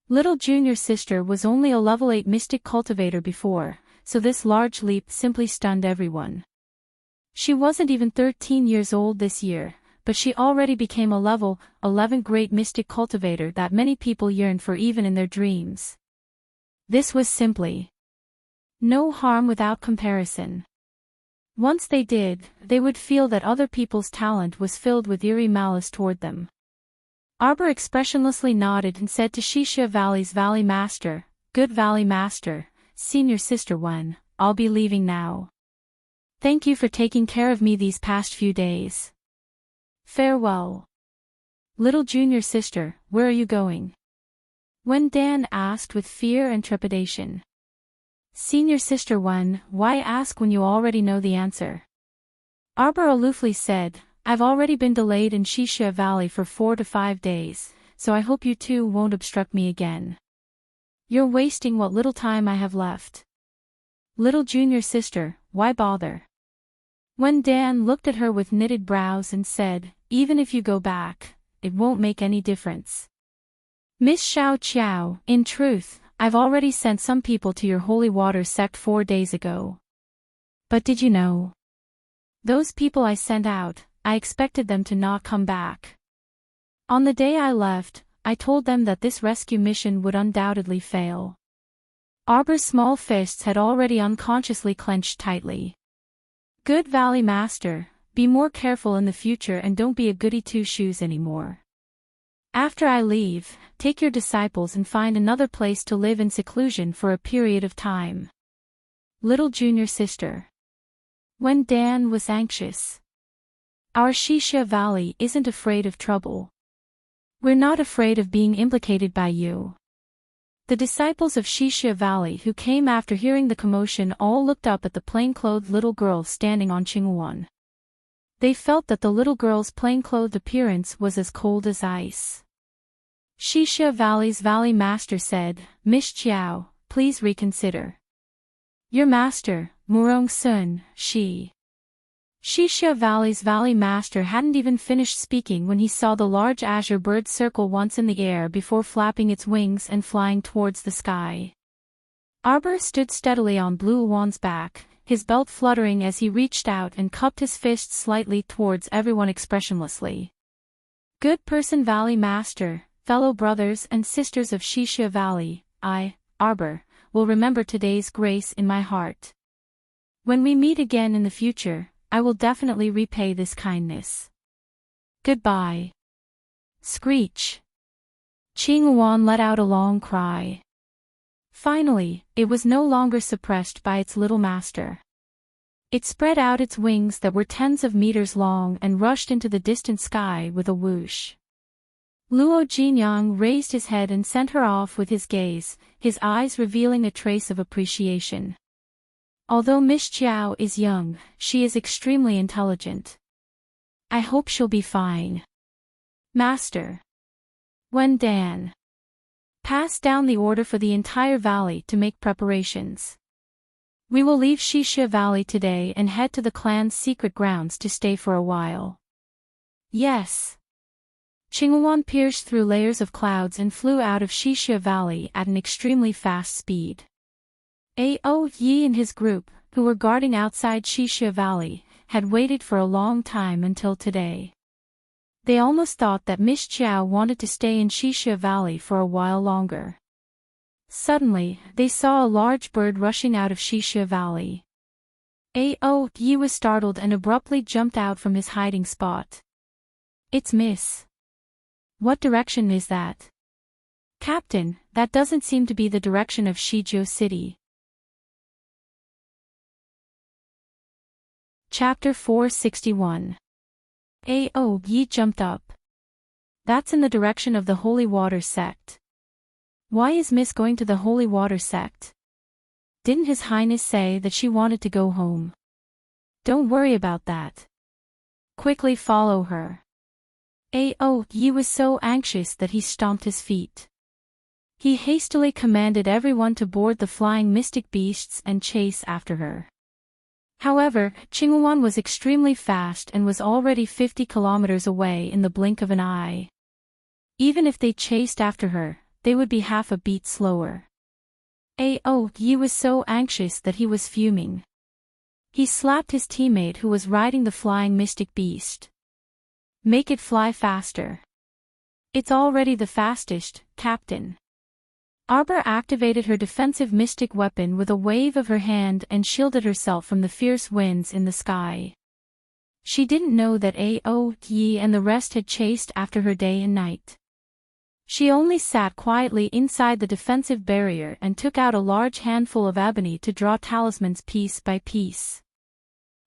Little junior sister was only a level 8 mystic cultivator before, so this large leap simply stunned everyone. She wasn't even 13 years old this year, but she already became a level 11 great mystic cultivator that many people yearn for even in their dreams. This was simply no harm without comparison. Once they did, they would feel that other people's talent was filled with eerie malice toward them. Arbor expressionlessly nodded and said to Xixia Valley's Valley Master, Good Valley Master, Senior Sister Wen, I'll be leaving now. Thank you for taking care of me these past few days. Farewell. Little junior sister, where are you going? Wen Dan asked with fear and trepidation. Senior Sister Wen, why ask when you already know the answer? Arbor aloofly said, I've already been delayed in Xixia Valley for 4 to 5 days, so I hope you two won't obstruct me again. You're wasting what little time I have left. Little junior sister, why bother? Wen Dan looked at her with knitted brows and said, Even if you go back, it won't make any difference. Miss Xiao Qiao, in truth, I've already sent some people to your holy water sect 4 days ago. But did you know? Those people I sent out, I expected them to not come back. On the day I left, I told them that this rescue mission would undoubtedly fail. Arbor's small fists had already unconsciously clenched tightly. Good Valley Master, be more careful in the future and don't be a goody two-shoes anymore. After I leave, take your disciples and find another place to live in seclusion for a period of time. Little junior sister. When Dan was anxious. Our Xixia Valley isn't afraid of trouble. We're not afraid of being implicated by you. The disciples of Xixia Valley who came after hearing the commotion all looked up at the plainclothed little girl standing on Qinghuan. They felt that the little girl's plainclothed appearance was as cold as ice. Xixia Valley's Valley Master said, Miss Qiao, please reconsider. Your master, Murong Sun, she. Xixia Valley's Valley Master hadn't even finished speaking when he saw the large azure bird circle once in the air before flapping its wings and flying towards the sky. Arbor stood steadily on Blue Wan's back, his belt fluttering as he reached out and cupped his fists slightly towards everyone expressionlessly. Good person Valley Master, fellow brothers and sisters of Xixia Valley, I, Arbor, will remember today's grace in my heart. When we meet again in the future, I will definitely repay this kindness. Goodbye. Screech. Qinghuan let out a long cry. Finally, it was no longer suppressed by its little master. It spread out its wings that were tens of meters long and rushed into the distant sky with a whoosh. Luo Jinyang raised his head and sent her off with his gaze, his eyes revealing a trace of appreciation. Although Miss Chiao is young, she is extremely intelligent. I hope she'll be fine. Master. Wen Dan. Pass down the order for the entire valley to make preparations. We will leave Xixia Valley today and head to the clan's secret grounds to stay for a while. Yes. Qinghuan pierced through layers of clouds and flew out of Xixia Valley at an extremely fast speed. Ao Yi and his group, who were guarding outside Xixia Valley, had waited for a long time until today. They almost thought that Miss Chiao wanted to stay in Xixia Valley for a while longer. Suddenly, they saw a large bird rushing out of Xixia Valley. Ao Yi was startled and abruptly jumped out from his hiding spot. It's Miss. What direction is that? Captain, that doesn't seem to be the direction of Shijiu City. Chapter 461. Ao Yi jumped up. That's in the direction of the Holy Water Sect. Why is Miss going to the Holy Water Sect? Didn't His Highness say that she wanted to go home? Don't worry about that. Quickly follow her. Ao Yi was so anxious that he stomped his feet. He hastily commanded everyone to board the flying mystic beasts and chase after her. However, Qinghuan was extremely fast and was already 50 kilometers away in the blink of an eye. Even if they chased after her, they would be half a beat slower. Ao Yi was so anxious that he was fuming. He slapped his teammate who was riding the flying mystic beast. Make it fly faster. It's already the fastest, Captain. Arbor activated her defensive mystic weapon with a wave of her hand and shielded herself from the fierce winds in the sky. She didn't know that Ao Yi and the rest had chased after her day and night. She only sat quietly inside the defensive barrier and took out a large handful of ebony to draw talismans piece by piece.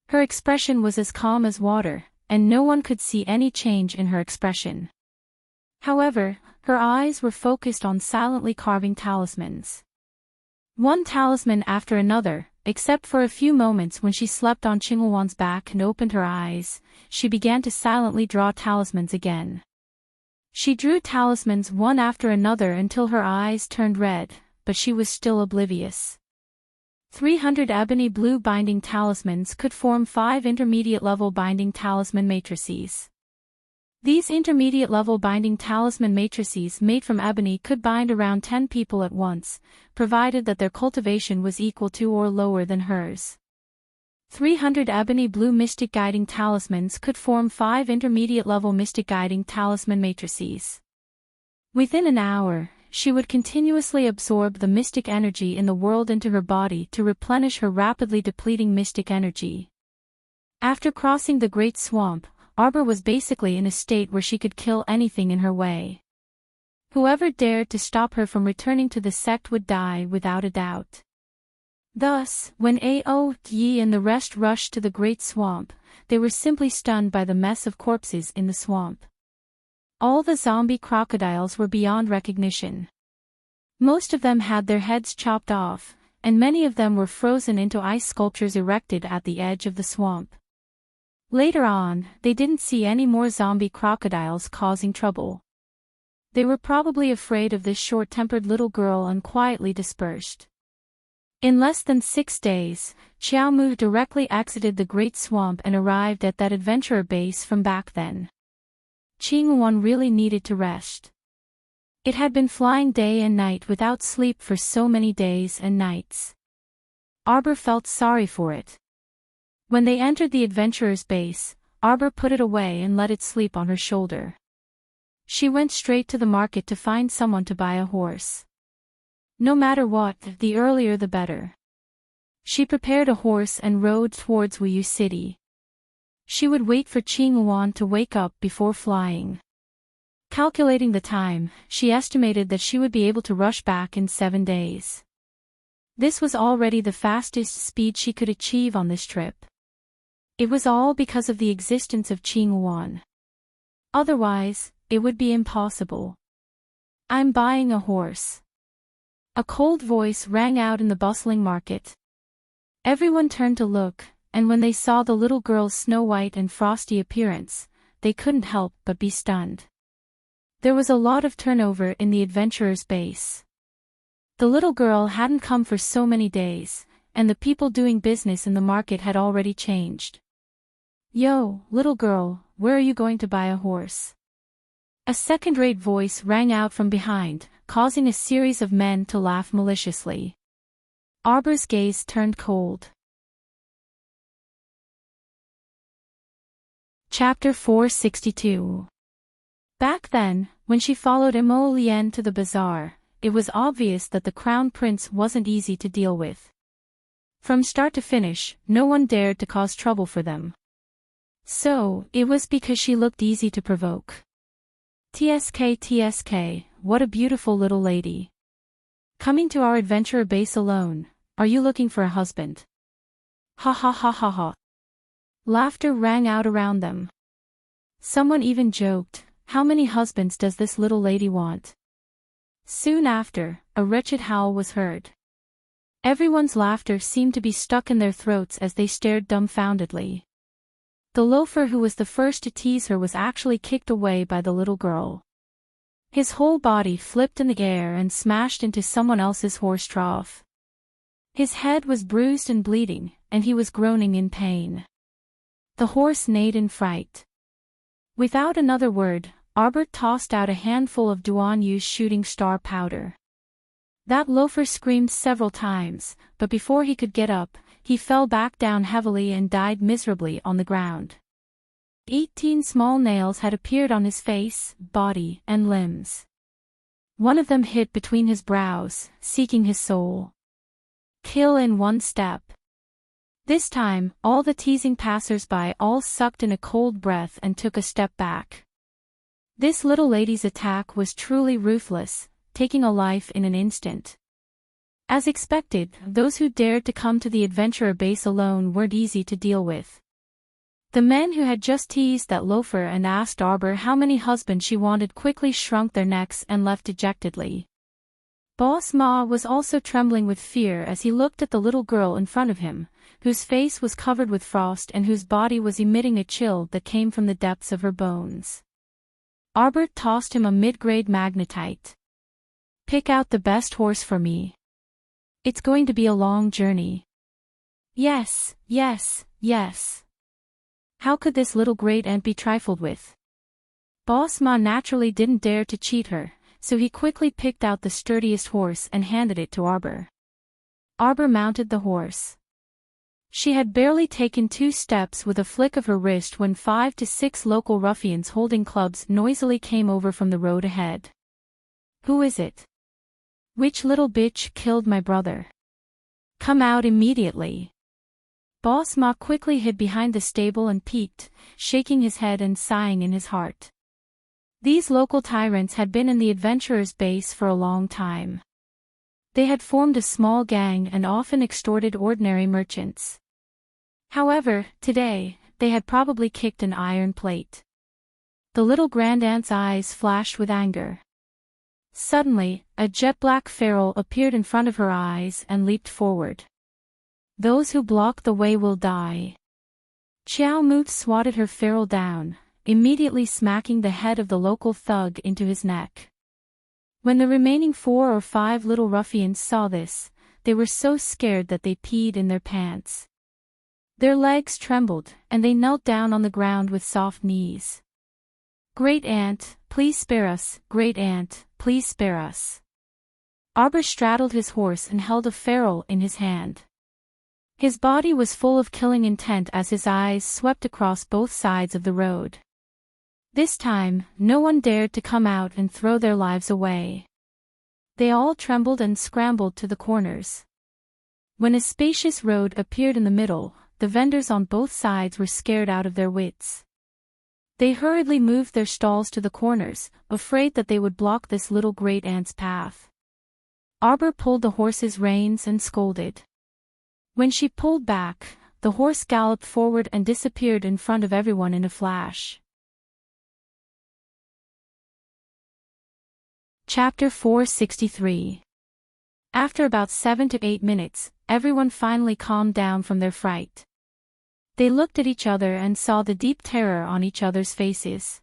Her expression was as calm as water, and no one could see any change in her expression. However, her eyes were focused on silently carving talismans. One talisman after another, except for a few moments when she slept on Qinghuan's back and opened her eyes, she began to silently draw talismans again. She drew talismans one after another until her eyes turned red, but she was still oblivious. 300 ebony blue binding talismans could form 5 intermediate-level binding talisman matrices. These intermediate-level binding talisman matrices made from ebony could bind around 10 people at once, provided that their cultivation was equal to or lower than hers. 300 ebony blue mystic guiding talismans could form 5 intermediate-level mystic guiding talisman matrices. Within an hour, she would continuously absorb the mystic energy in the world into her body to replenish her rapidly depleting mystic energy. After crossing the Great Swamp, Arbor was basically in a state where she could kill anything in her way. Whoever dared to stop her from returning to the sect would die without a doubt. Thus, when Ao Yi and the rest rushed to the Great Swamp, they were simply stunned by the mess of corpses in the swamp. All the zombie crocodiles were beyond recognition. Most of them had their heads chopped off, and many of them were frozen into ice sculptures erected at the edge of the swamp. Later on, they didn't see any more zombie crocodiles causing trouble. They were probably afraid of this short-tempered little girl and quietly dispersed. In less than 6 days, Xiao Mu directly exited the Great Swamp and arrived at that adventurer base from back then. Qing Wan really needed to rest. It had been flying day and night without sleep for so many days and nights. Arbor felt sorry for it. When they entered the adventurer's base, Arbor put it away and let it sleep on her shoulder. She went straight to the market to find someone to buy a horse. No matter what, the earlier the better. She prepared a horse and rode towards Wuyu City. She would wait for Qing Wan to wake up before flying. Calculating the time, she estimated that she would be able to rush back in 7 days. This was already the fastest speed she could achieve on this trip. It was all because of the existence of Qing Wan. Otherwise, it would be impossible. "I'm buying a horse." A cold voice rang out in the bustling market. Everyone turned to look, and when they saw the little girl's snow-white and frosty appearance, they couldn't help but be stunned. There was a lot of turnover in the adventurer's base. The little girl hadn't come for so many days, and the people doing business in the market had already changed. "Yo, little girl, where are you going to buy a horse?" A second-rate voice rang out from behind, causing a series of men to laugh maliciously. Arbor's gaze turned cold. Chapter 462. Back then, when she followed Mo Lian to the bazaar, it was obvious that the crown prince wasn't easy to deal with. From start to finish, no one dared to cause trouble for them. So, it was because she looked easy to provoke. TSK, what a beautiful little lady. Coming to our adventurer base alone, are you looking for a husband? Ha ha ha ha ha. Laughter rang out around them. Someone even joked, "How many husbands does this little lady want?" Soon after, a wretched howl was heard. Everyone's laughter seemed to be stuck in their throats as they stared dumbfoundedly. The loafer who was the first to tease her was actually kicked away by the little girl. His whole body flipped in the air and smashed into someone else's horse trough. His head was bruised and bleeding, and he was groaning in pain. The horse neighed in fright. Without another word, Arbor tossed out a handful of Duan Yu's shooting star powder. That loafer screamed several times, but before he could get up, he fell back down heavily and died miserably on the ground. 18 small nails had appeared on his face, body, and limbs. One of them hit between his brows, seeking his soul. Kill in 1 step. This time, all the teasing passers-by all sucked in a cold breath and took a step back. This little lady's attack was truly ruthless, taking a life in an instant. As expected, those who dared to come to the adventurer base alone weren't easy to deal with. The men who had just teased that loafer and asked Arbor how many husbands she wanted quickly shrunk their necks and left dejectedly. Boss Ma was also trembling with fear as he looked at the little girl in front of him, whose face was covered with frost and whose body was emitting a chill that came from the depths of her bones. Arbor tossed him a mid-grade magnetite. "Pick out the best horse for me. It's going to be a long journey." Yes, yes, yes. How could this little great ant be trifled with? Boss Ma naturally didn't dare to cheat her, so he quickly picked out the sturdiest horse and handed it to Arbor. Arbor mounted the horse. She had barely taken 2 steps with a flick of her wrist when 5 to 6 local ruffians holding clubs noisily came over from the road ahead. "Who is it? Which little bitch killed my brother? Come out immediately." Boss Ma quickly hid behind the stable and peeked, shaking his head and sighing in his heart. These local tyrants had been in the adventurer's base for a long time. They had formed a small gang and often extorted ordinary merchants. However, today, they had probably kicked an iron plate. The little grandaunt's eyes flashed with anger. Suddenly, a jet-black ferrule appeared in front of her eyes and leaped forward. "Those who block the way will die." Xiao Mu swatted her ferrule down, immediately smacking the head of the local thug into his neck. When the remaining 4 or 5 little ruffians saw this, they were so scared that they peed in their pants. Their legs trembled, and they knelt down on the ground with soft knees. "Great Aunt, please spare us, Great Aunt, please spare us." Arbor straddled his horse and held a ferule in his hand. His body was full of killing intent as his eyes swept across both sides of the road. This time, no one dared to come out and throw their lives away. They all trembled and scrambled to the corners. When a spacious road appeared in the middle, the vendors on both sides were scared out of their wits. They hurriedly moved their stalls to the corners, afraid that they would block this little Great Aunt's path. Arbor pulled the horse's reins and scolded. When she pulled back, the horse galloped forward and disappeared in front of everyone in a flash. Chapter 463. After about 7 to 8 minutes, everyone finally calmed down from their fright. They looked at each other and saw the deep terror on each other's faces.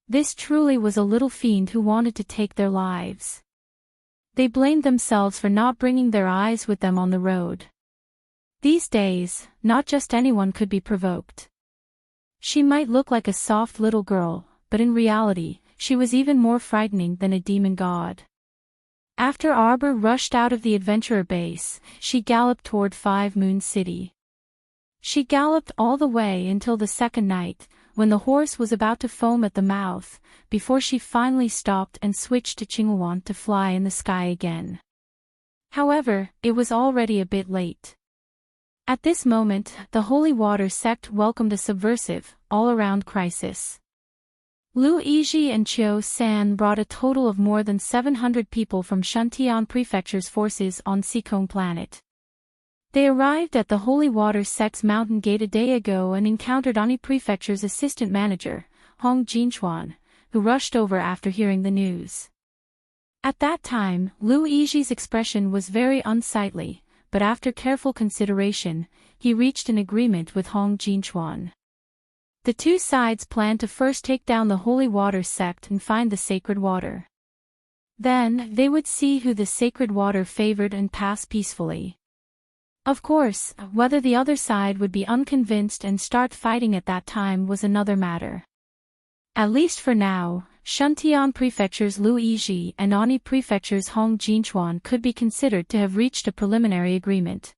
This truly was a little fiend who wanted to take their lives. They blamed themselves for not bringing their eyes with them on the road. These days, not just anyone could be provoked. She might look like a soft little girl, but in reality, she was even more frightening than a demon god. After Arbor rushed out of the adventurer base, she galloped toward Five Moon City. She galloped all the way until the second night, when the horse was about to foam at the mouth, before she finally stopped and switched to Chingawon to fly in the sky again. However, it was already a bit late. At this moment, the Holy Water sect welcomed a subversive, all-around crisis. Lu Yizhi and Qiu San brought a total of more than 700 people from Shantian Prefecture's forces on Sikong Planet. They arrived at the Holy Water sect's mountain gate a day ago and encountered Ani Prefecture's assistant manager, Hong Jinchuan, who rushed over after hearing the news. At that time, Lu Yizhi's expression was very unsightly, but after careful consideration, he reached an agreement with Hong Jinchuan. The two sides planned to first take down the Holy Water sect and find the sacred water. Then, they would see who the sacred water favored and pass peacefully. Of course, whether the other side would be unconvinced and start fighting at that time was another matter. At least for now, Shantian Prefecture's Lu Yizhi and Ani Prefecture's Hong Jinchuan could be considered to have reached a preliminary agreement.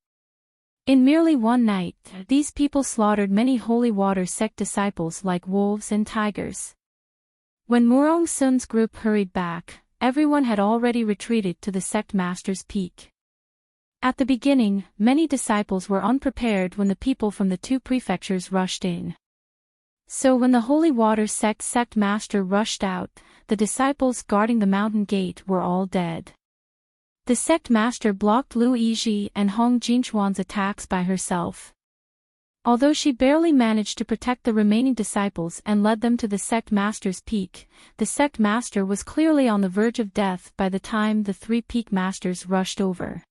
In merely one night, these people slaughtered many Holy Water sect disciples like wolves and tigers. When Murong Sun's group hurried back, everyone had already retreated to the sect master's peak. At the beginning, many disciples were unprepared when the people from the two prefectures rushed in. So when the Holy Water sect master rushed out, the disciples guarding the mountain gate were all dead. The sect master blocked Lu Yizhi and Hong Jinchuan's attacks by herself. Although she barely managed to protect the remaining disciples and led them to the sect master's peak, the sect master was clearly on the verge of death by the time the three peak masters rushed over.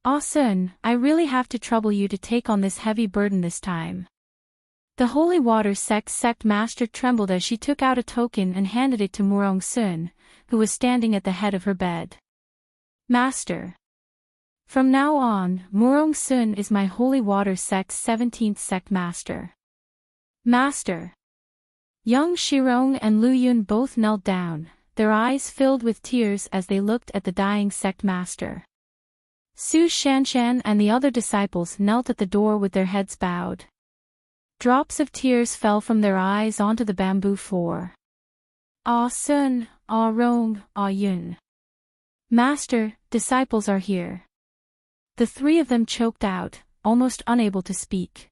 "Ah Sun, I really have to trouble you to take on this heavy burden this time." The Holy Water sect master trembled as she took out a token and handed it to Murong Sun, who was standing at the head of her bed. "Master. From now on, Murong Sun is my Holy Water sect's 17th sect master." "Master." Young Shirong and Lu Yun both knelt down, their eyes filled with tears as they looked at the dying sect master. Su Shanshan and the other disciples knelt at the door with their heads bowed. Drops of tears fell from their eyes onto the bamboo floor. "Ah Sun, Ah Rong, Ah Yun. Master, disciples are here." The three of them choked out, almost unable to speak.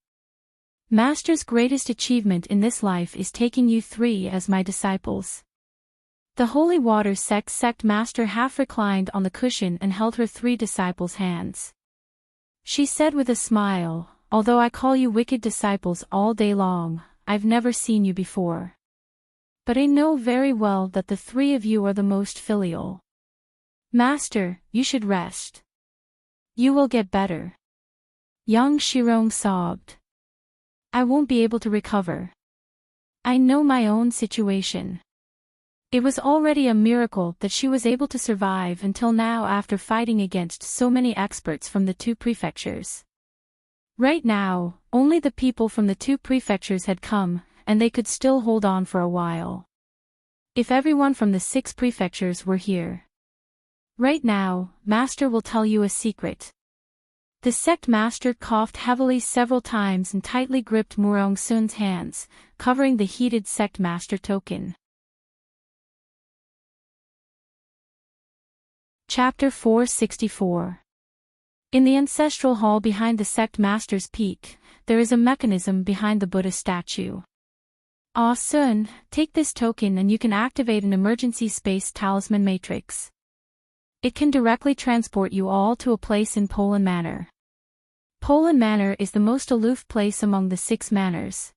"Master's greatest achievement in this life is taking you three as my disciples." The Holy Water sect master half reclined on the cushion and held her three disciples' hands. She said with a smile, "Although I call you wicked disciples all day long, I've never seen you before. But I know very well that the three of you are the most filial. Master, you should rest. You will get better." Young Shirong sobbed. "I won't be able to recover. I know my own situation. It was already a miracle that she was able to survive until now after fighting against so many experts from the 2 prefectures. Right now, only the people from the 2 prefectures had come, and they could still hold on for a while. If everyone from the 6 prefectures were here. Right now, Master will tell you a secret. The sect master coughed heavily several times and tightly gripped Murong Sun's hands, covering the heated sect master token. Chapter 464. In the ancestral hall behind the sect master's peak, there is a mechanism behind the Buddha statue. Ah Sun, take this token and you can activate an emergency space talisman matrix. It can directly transport you all to a place in Polan Manor. Polan Manor is the most aloof place among the 6 manors.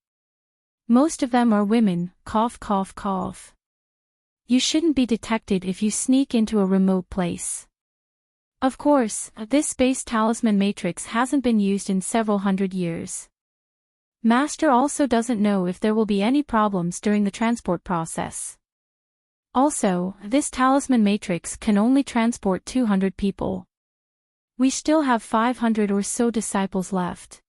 Most of them are women, cough cough cough. You shouldn't be detected if you sneak into a remote place. Of course, this space talisman matrix hasn't been used in several hundred years. Master also doesn't know if there will be any problems during the transport process. Also, this talisman matrix can only transport 200 people. We still have 500 or so disciples left.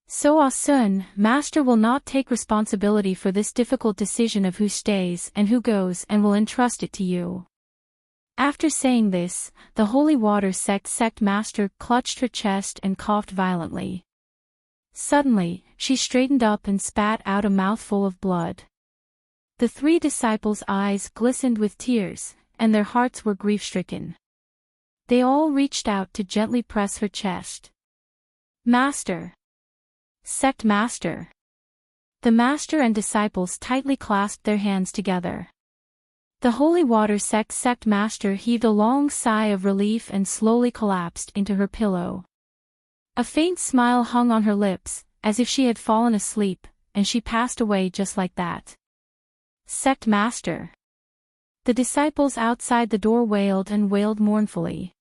So Ah Sun, Master will not take responsibility for this difficult decision of who stays and who goes and will entrust it to you. After saying this, the Holy Water sect master clutched her chest and coughed violently. Suddenly, she straightened up and spat out a mouthful of blood. The 3 disciples' eyes glistened with tears, and their hearts were grief-stricken. They all reached out to gently press her chest. Master! Sect master! The master and disciples tightly clasped their hands together. The Holy Water sect master heaved a long sigh of relief and slowly collapsed into her pillow. A faint smile hung on her lips, as if she had fallen asleep, and she passed away just like that. Sect master! The disciples outside the door wailed and wailed mournfully.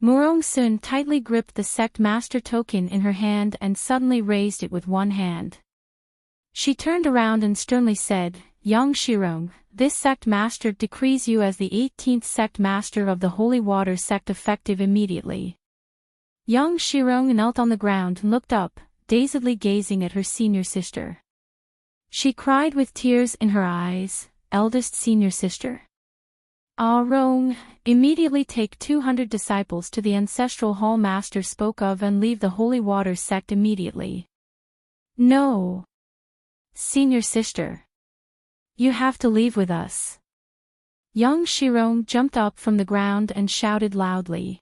Murong Sun tightly gripped the sect master token in her hand and suddenly raised it with one hand. She turned around and sternly said, Yang Shirong, this sect master decrees you as the 18th sect master of the Holy Water sect effective immediately. Yang Shirong knelt on the ground and looked up, dazedly gazing at her senior sister. She cried with tears in her eyes, eldest senior sister. Ah Rong, immediately take 200 disciples to the ancestral hall master spoke of and leave the Holy Water sect immediately. No. Senior sister. You have to leave with us. Young Shirong jumped up from the ground and shouted loudly.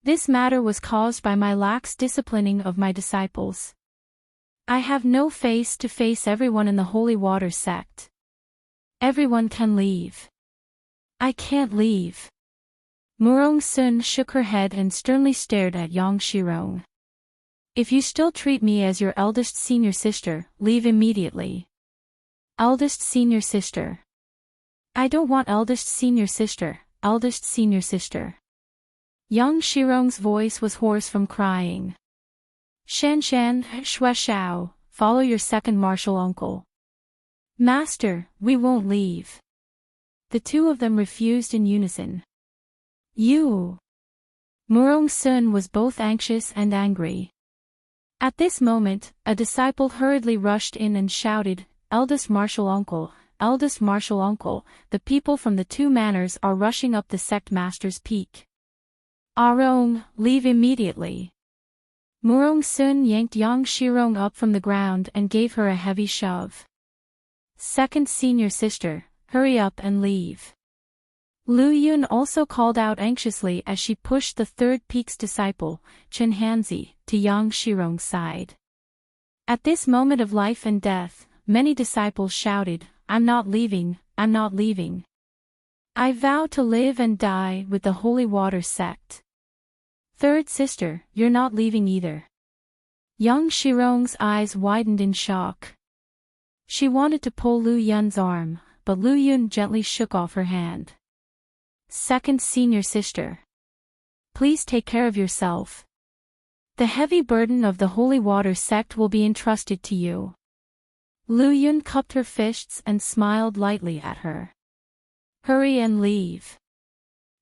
This matter was caused by my lax disciplining of my disciples. I have no face to face everyone in the Holy Water sect. Everyone can leave. I can't leave. Murong Sun shook her head and sternly stared at Yang Shirong. If you still treat me as your eldest senior sister, leave immediately. Eldest senior sister. I don't want eldest senior sister, eldest senior sister. Yang Shirong's voice was hoarse from crying. Shan Shan, Shui Shao, follow your second martial uncle. Master, we won't leave. The 2 of them refused in unison. You! Murong Sun was both anxious and angry. At this moment, a disciple hurriedly rushed in and shouted, Eldest martial uncle, the people from the 2 manors are rushing up the sect master's peak. Arong, leave immediately. Murong Sun yanked Yang Shirong up from the ground and gave her a heavy shove. Second senior sister, hurry up and leave. Lu Yun also called out anxiously as she pushed the 3rd peak's disciple, Chen Hanzi, to Yang Shirong's side. At this moment of life and death, many disciples shouted, I'm not leaving, I'm not leaving. I vow to live and die with the Holy Water sect. 3rd sister, you're not leaving either. Yang Shirong's eyes widened in shock. She wanted to pull Lu Yun's arm, but Lu Yun gently shook off her hand. Second senior sister. Please take care of yourself. The heavy burden of the Holy Water sect will be entrusted to you. Lu Yun cupped her fists and smiled lightly at her. Hurry and leave.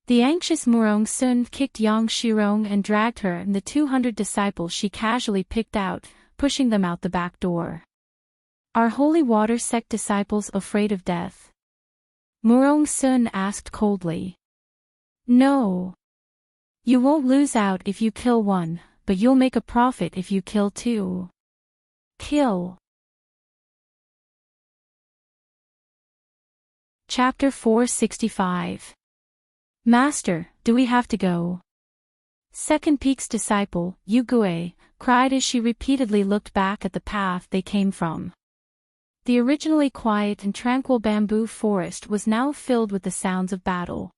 The anxious Murong Sun kicked Yang Shirong and dragged her and the 200 disciples she casually picked out, pushing them out the back door. Are holy water sect disciples afraid of death? Murong Sun asked coldly. No. You won't lose out if you kill one, but you'll make a profit if you kill two. Kill. Chapter 465. Master, do we have to go? Second Peak's disciple, Yugue, cried as she repeatedly looked back at the path they came from. The originally quiet and tranquil bamboo forest was now filled with the sounds of battle.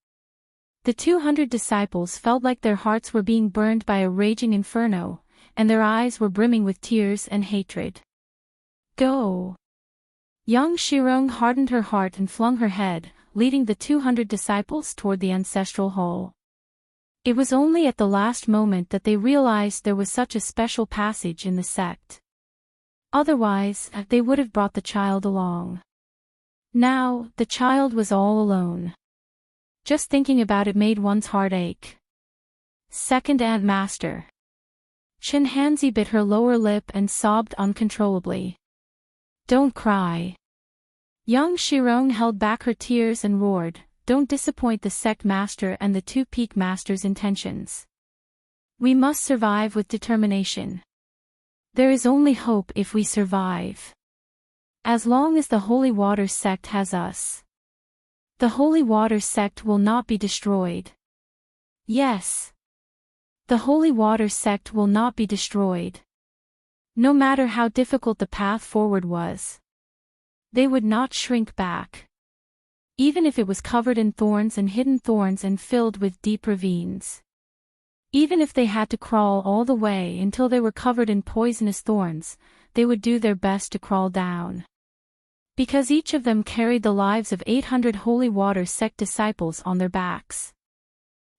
The 200 disciples felt like their hearts were being burned by a raging inferno, and their eyes were brimming with tears and hatred. Go! Yang Shirong hardened her heart and flung her head, leading the 200 disciples toward the ancestral hall. It was only at the last moment that they realized there was such a special passage in the sect. Otherwise, they would have brought the child along. Now, the child was all alone. Just thinking about it made one's heart ache. Second Aunt Master. Chen Hanzi bit her lower lip and sobbed uncontrollably. Don't cry. Yang Shirong held back her tears and roared, don't disappoint the sect master and the 2 Peak Master's intentions. We must survive with determination. There is only hope if we survive. As long as the Holy Water sect has us. The Holy Water sect will not be destroyed. Yes. The Holy Water sect will not be destroyed. No matter how difficult the path forward was. They would not shrink back. Even if it was covered in thorns and hidden thorns and filled with deep ravines. Even if they had to crawl all the way until they were covered in poisonous thorns, they would do their best to crawl down. Because each of them carried the lives of 800 Holy Water sect disciples on their backs.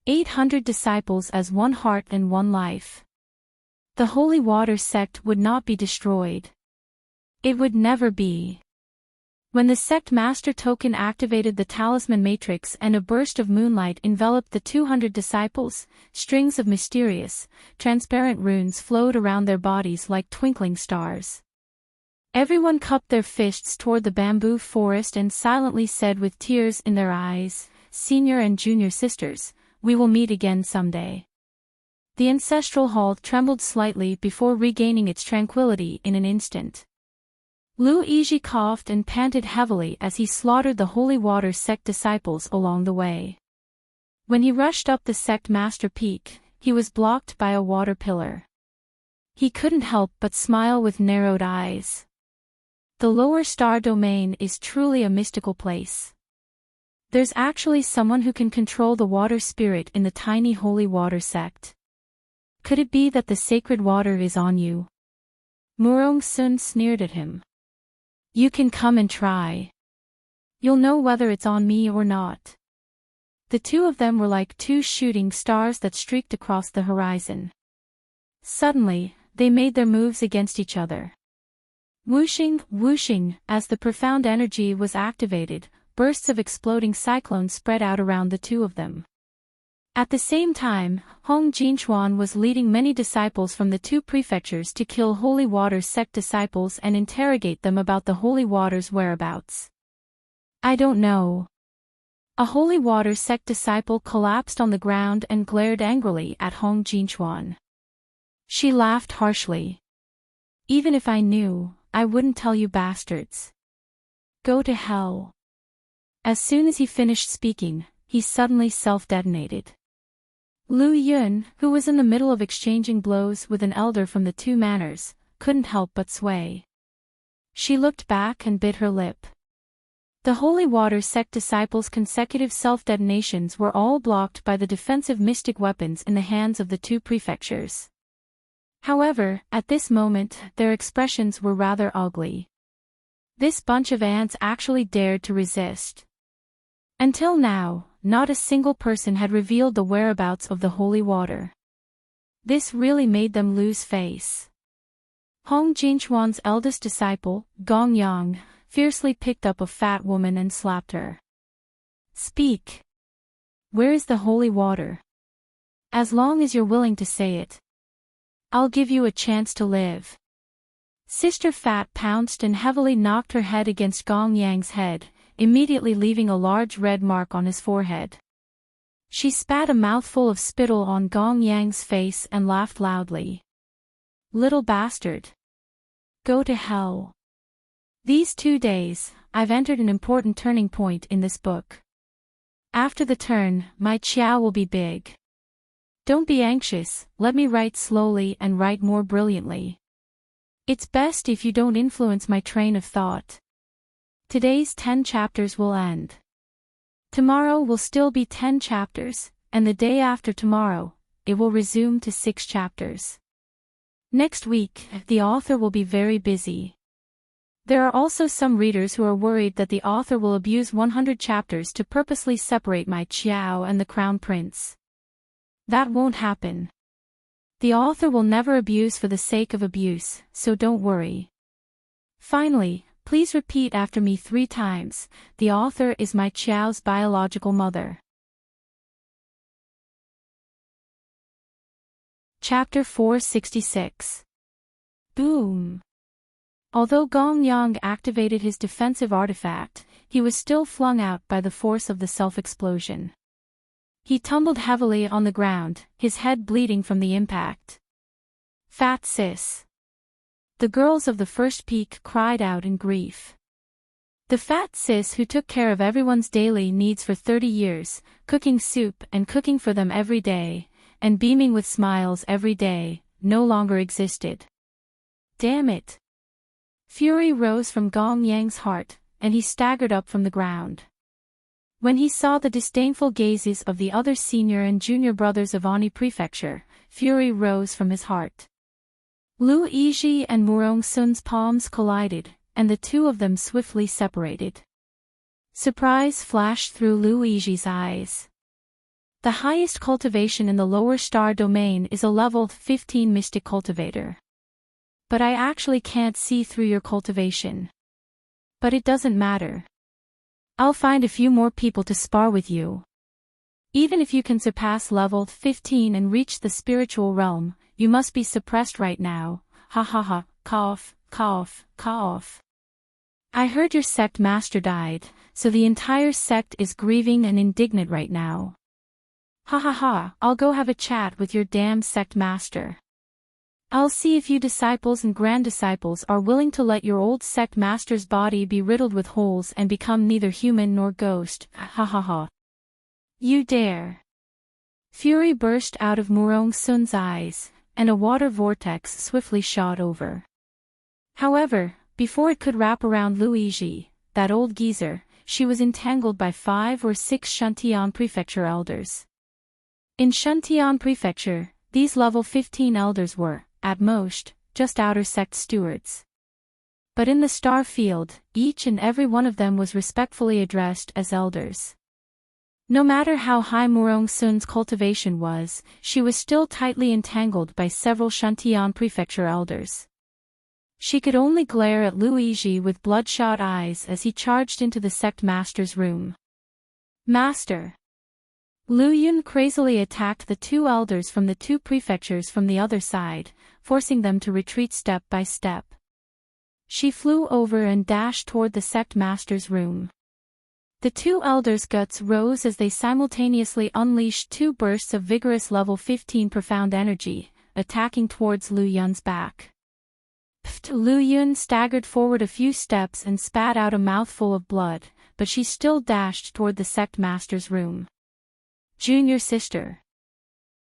800 disciples as one heart and one life. The Holy Water sect would not be destroyed. It would never be. When the sect master token activated the talisman matrix and a burst of moonlight enveloped the 200 disciples, strings of mysterious, transparent runes flowed around their bodies like twinkling stars. Everyone cupped their fists toward the bamboo forest and silently said with tears in their eyes, Senior and junior sisters, we will meet again someday. The ancestral hall trembled slightly before regaining its tranquility in an instant. Lu Yizhi coughed and panted heavily as he slaughtered the Holy Water sect disciples along the way. When he rushed up the sect master peak, he was blocked by a water pillar. He couldn't help but smile with narrowed eyes. The lower star domain is truly a mystical place. There's actually someone who can control the water spirit in the tiny Holy Water sect. Could it be that the sacred water is on you? Murong Sun sneered at him. You can come and try. You'll know whether it's on me or not. The two of them were like two shooting stars that streaked across the horizon. Suddenly, they made their moves against each other. Whooshing, whooshing, as the profound energy was activated, bursts of exploding cyclones spread out around the two of them. At the same time, Hong Jinchuan was leading many disciples from the 2 prefectures to kill Holy Water sect disciples and interrogate them about the Holy Water's whereabouts. I don't know. A Holy Water sect disciple collapsed on the ground and glared angrily at Hong Jinchuan. She laughed harshly. Even if I knew, I wouldn't tell you bastards. Go to hell. As soon as he finished speaking, he suddenly self-detonated. Lu Yun, who was in the middle of exchanging blows with an elder from the 2 manors, couldn't help but sway. She looked back and bit her lip. The Holy Water sect disciples' consecutive self-detonations were all blocked by the defensive mystic weapons in the hands of the 2 prefectures. However, at this moment, their expressions were rather ugly. This bunch of ants actually dared to resist. Until now, not a single person had revealed the whereabouts of the holy water. This really made them lose face. Hong Jinchuan's eldest disciple, Gong Yang, fiercely picked up a fat woman and slapped her. Speak. Where is the holy water? As long as you're willing to say it, I'll give you a chance to live. Sister Fat pounced and heavily knocked her head against Gong Yang's head, immediately leaving a large red mark on his forehead. She spat a mouthful of spittle on Gong Yang's face and laughed loudly. Little bastard. Go to hell. These 2 days, I've entered an important turning point in this book. After the turn, my qiao will be big. Don't be anxious, let me write slowly and write more brilliantly. It's best if you don't influence my train of thought. Today's 10 chapters will end. Tomorrow will still be 10 chapters, and the day after tomorrow, it will resume to 6 chapters. Next week, the author will be very busy. There are also some readers who are worried that the author will abuse 100 chapters to purposely separate my Qiao and the Crown Prince. That won't happen. The author will never abuse for the sake of abuse, so don't worry. Finally, please repeat after me 3 times, the author is my Qiao's biological mother. Chapter 466. Boom. Although Gong Yang activated his defensive artifact, he was still flung out by the force of the self-explosion. He tumbled heavily on the ground, his head bleeding from the impact. Fat sis. The girls of the first peak cried out in grief. The fat sis who took care of everyone's daily needs for 30 years, cooking soup and cooking for them every day, and beaming with smiles every day, no longer existed. Damn it. Fury rose from Gong Yang's heart, and he staggered up from the ground. When he saw the disdainful gazes of the other senior and junior brothers of Ani Prefecture, fury rose from his heart. Lu Yizhi and Murong Sun's palms collided, and the two of them swiftly separated. Surprise flashed through Lu Yizhi's eyes. The highest cultivation in the lower star domain is a level 15 mystic cultivator. But I actually can't see through your cultivation. But it doesn't matter. I'll find a few more people to spar with you. Even if you can surpass level 15 and reach the spiritual realm, you must be suppressed right now. Ha ha ha, cough, cough, cough. I heard your sect master died, so the entire sect is grieving and indignant right now. Ha ha ha, I'll go have a chat with your damn sect master. I'll see if you disciples and grand disciples are willing to let your old sect master's body be riddled with holes and become neither human nor ghost. Ha ha ha. You dare. Fury burst out of Murong Sun's eyes, and a water vortex swiftly shot over. However, before it could wrap around Lu Yizhi, that old geezer, she was entangled by 5 or 6 Shantian Prefecture elders. In Shantian Prefecture, these level 15 elders were, at most, just outer sect stewards. But in the star field, each and every one of them was respectfully addressed as elders. No matter how high Murong Sun's cultivation was, she was still tightly entangled by several Shantian Prefecture elders. She could only glare at Lu Yizhi with bloodshot eyes as he charged into the sect master's room. Master! Lu Yun crazily attacked the 2 elders from the 2 prefectures from the other side, forcing them to retreat step by step. She flew over and dashed toward the sect master's room. The 2 elders' guts rose as they simultaneously unleashed 2 bursts of vigorous level 15 profound energy, attacking towards Lu Yun's back. Pft! Lu Yun staggered forward a few steps and spat out a mouthful of blood, but she still dashed toward the sect master's room. Junior sister.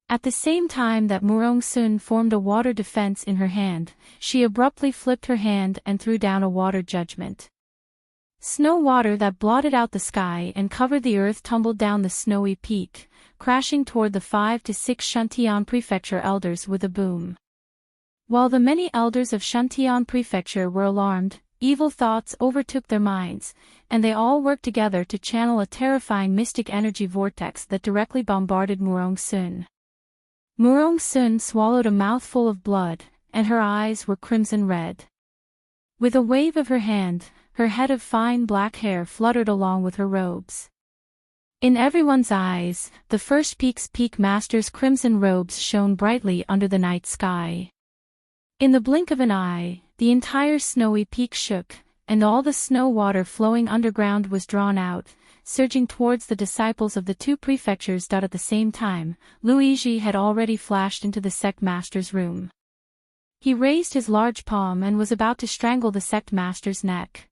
At the same time that Murong Sun formed a water defense in her hand, she abruptly flipped her hand and threw down a water judgment. Snow water that blotted out the sky and covered the earth tumbled down the snowy peak, crashing toward the 5 to 6 Shantian Prefecture elders with a boom. While the many elders of Shantian Prefecture were alarmed, evil thoughts overtook their minds, and they all worked together to channel a terrifying mystic energy vortex that directly bombarded Murong Sun. Murong Sun swallowed a mouthful of blood, and her eyes were crimson red. With a wave of her hand, her head of fine black hair fluttered along with her robes. In everyone's eyes, the first peak's peak master's crimson robes shone brightly under the night sky. In the blink of an eye, the entire snowy peak shook, and all the snow water flowing underground was drawn out, surging towards the disciples of the two prefectures. At the same time, Luigi had already flashed into the sect master's room. He raised his large palm and was about to strangle the sect master's neck.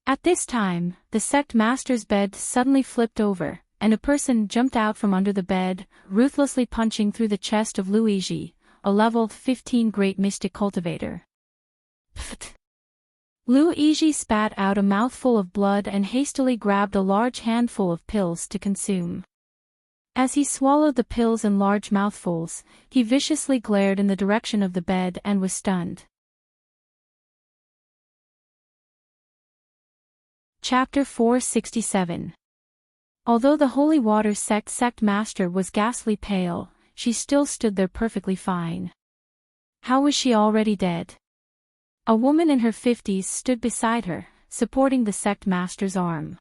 At this time, the sect master's bed suddenly flipped over, and a person jumped out from under the bed, ruthlessly punching through the chest of Luigi, a level 15 great mystic cultivator. Pfft! Luigi spat out a mouthful of blood and hastily grabbed a large handful of pills to consume. As he swallowed the pills in large mouthfuls, he viciously glared in the direction of the bed and was stunned. Chapter 467. Although the Holy Water sect master was ghastly pale, she still stood there perfectly fine. How was she already dead? A woman in her 50s stood beside her, supporting the sect master's arm.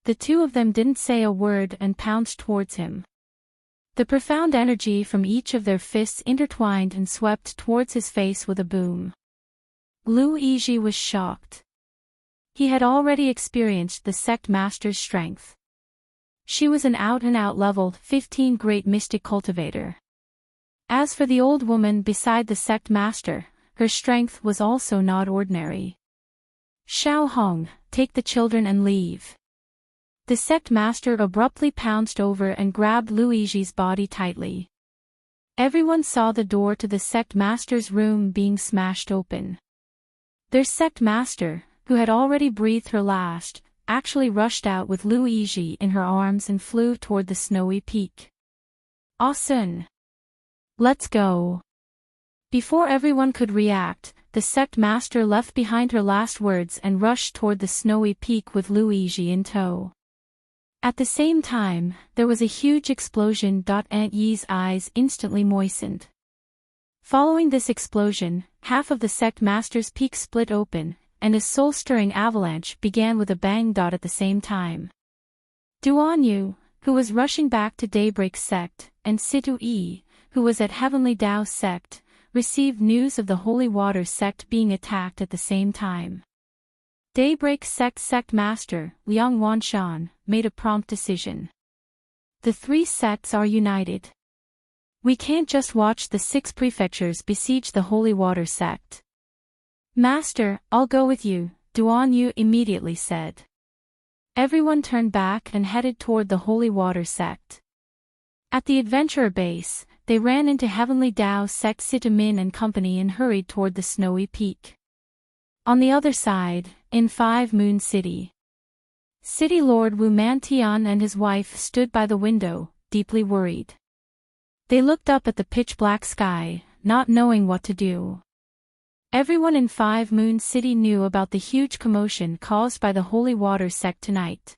The two of them didn't say a word and pounced towards him. The profound energy from each of their fists intertwined and swept towards his face with a boom. Luigi was shocked. He had already experienced the sect master's strength. She was an out-and-out level 15 great mystic cultivator. As for the old woman beside the sect master, her strength was also not ordinary. Xiao Hong, take the children and leave. The sect master abruptly pounced over and grabbed Luigi's body tightly. Everyone saw the door to the sect master's room being smashed open. Their sect master, who had already breathed her last, actually rushed out with Luigi in her arms and flew toward the snowy peak. Awesome! Let's go! Before everyone could react, the sect master left behind her last words and rushed toward the snowy peak with Luigi in tow. At the same time, there was a huge explosion. Aunt Yi's eyes instantly moistened. Following this explosion, half of the sect master's peak split open, and a soul-stirring avalanche began with a bang. At the same time, Duan Yu, who was rushing back to Daybreak sect, and Situ Yi, who was at Heavenly Tao sect, received news of the Holy Water sect being attacked at the same time. Daybreak sect master, Liang Wanshan, made a prompt decision. The three sects are united. We can't just watch the 6 prefectures besiege the Holy Water sect. Master, I'll go with you, Duan Yu immediately said. Everyone turned back and headed toward the Holy Water sect. At the adventurer base, they ran into Heavenly Tao sect Sitamin and company and hurried toward the snowy peak. On the other side, in 5 Moon City, City Lord Wu Mantian and his wife stood by the window, deeply worried. They looked up at the pitch-black sky, not knowing what to do. Everyone in 5 Moon City knew about the huge commotion caused by the Holy Water sect tonight.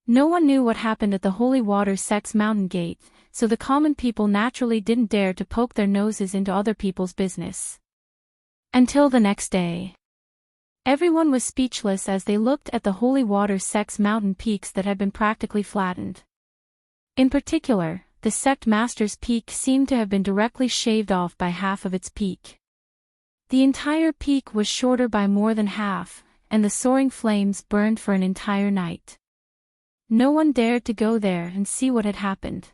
No one knew what happened at the Holy Water sect's mountain gate, so the common people naturally didn't dare to poke their noses into other people's business. Until the next day. Everyone was speechless as they looked at the Holy Water sect's mountain peaks that had been practically flattened. In particular, the sect master's peak seemed to have been directly shaved off by half of its peak. The entire peak was shorter by more than half, and the soaring flames burned for an entire night. No one dared to go there and see what had happened.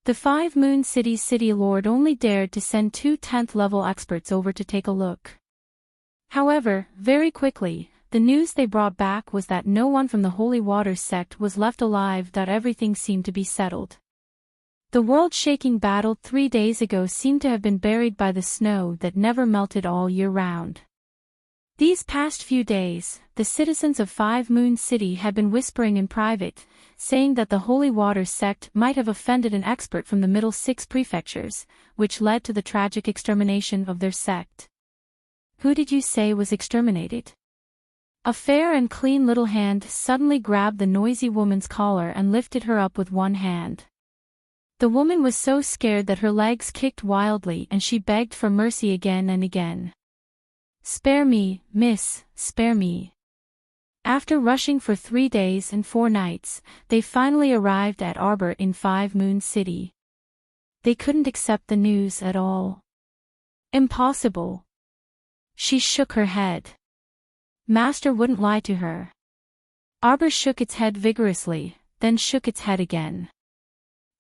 The 5 Moon City's city lord only dared to send 2 10th-level experts over to take a look. However, very quickly, the news they brought back was that no one from the Holy Water sect was left alive. Everything seemed to be settled. The world-shaking battle 3 days ago seemed to have been buried by the snow that never melted all year round. These past few days, the citizens of 5 Moon City had been whispering in private, saying that the Holy Water sect might have offended an expert from the middle 6 prefectures, which led to the tragic extermination of their sect. Who did you say was exterminated? A fair and clean little hand suddenly grabbed the noisy woman's collar and lifted her up with one hand. The woman was so scared that her legs kicked wildly and she begged for mercy again and again. Spare me, miss, spare me. After rushing for 3 days and 4 nights, they finally arrived at Arbor in 5 Moon City. They couldn't accept the news at all. Impossible. She shook her head. Master wouldn't lie to her. Arbor shook its head vigorously, then shook its head again.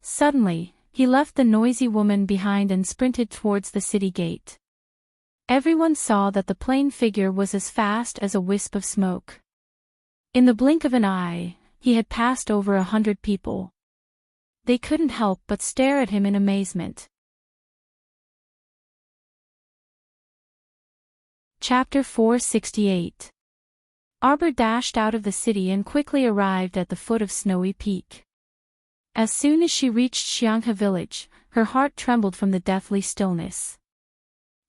Suddenly, he left the noisy woman behind and sprinted towards the city gate. Everyone saw that the plain figure was as fast as a wisp of smoke. In the blink of an eye, he had passed over 100 people. They couldn't help but stare at him in amazement. Chapter 468. Arbor dashed out of the city and quickly arrived at the foot of Snowy Peak. As soon as she reached Xianghe village, her heart trembled from the deathly stillness.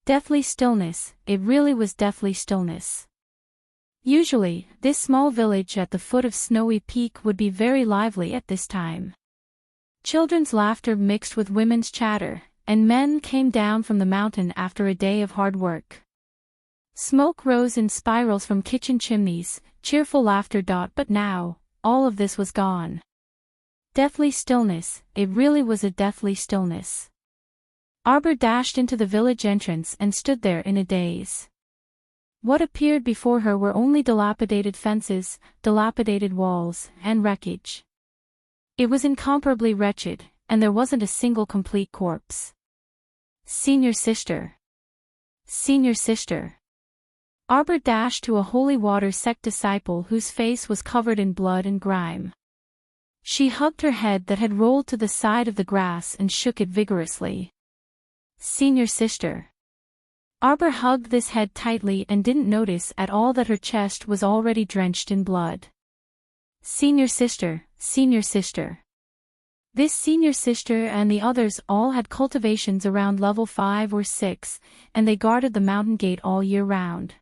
Deathly stillness, it really was deathly stillness. Usually, this small village at the foot of Snowy Peak would be very lively at this time. Children's laughter mixed with women's chatter, and men came down from the mountain after a day of hard work. Smoke rose in spirals from kitchen chimneys, cheerful laughter. But now, all of this was gone. Deathly stillness, it really was a deathly stillness. Arbor dashed into the village entrance and stood there in a daze. What appeared before her were only dilapidated fences, dilapidated walls, and wreckage. It was incomparably wretched, and there wasn't a single complete corpse. Senior sister. Senior sister. Arbor dashed to a holy water sect disciple whose face was covered in blood and grime. She hugged her head that had rolled to the side of the grass and shook it vigorously. Senior sister. Arbor hugged this head tightly and didn't notice at all that her chest was already drenched in blood. Senior sister, senior sister. This senior sister and the others all had cultivations around level 5 or 6, and they guarded the mountain gate all year round.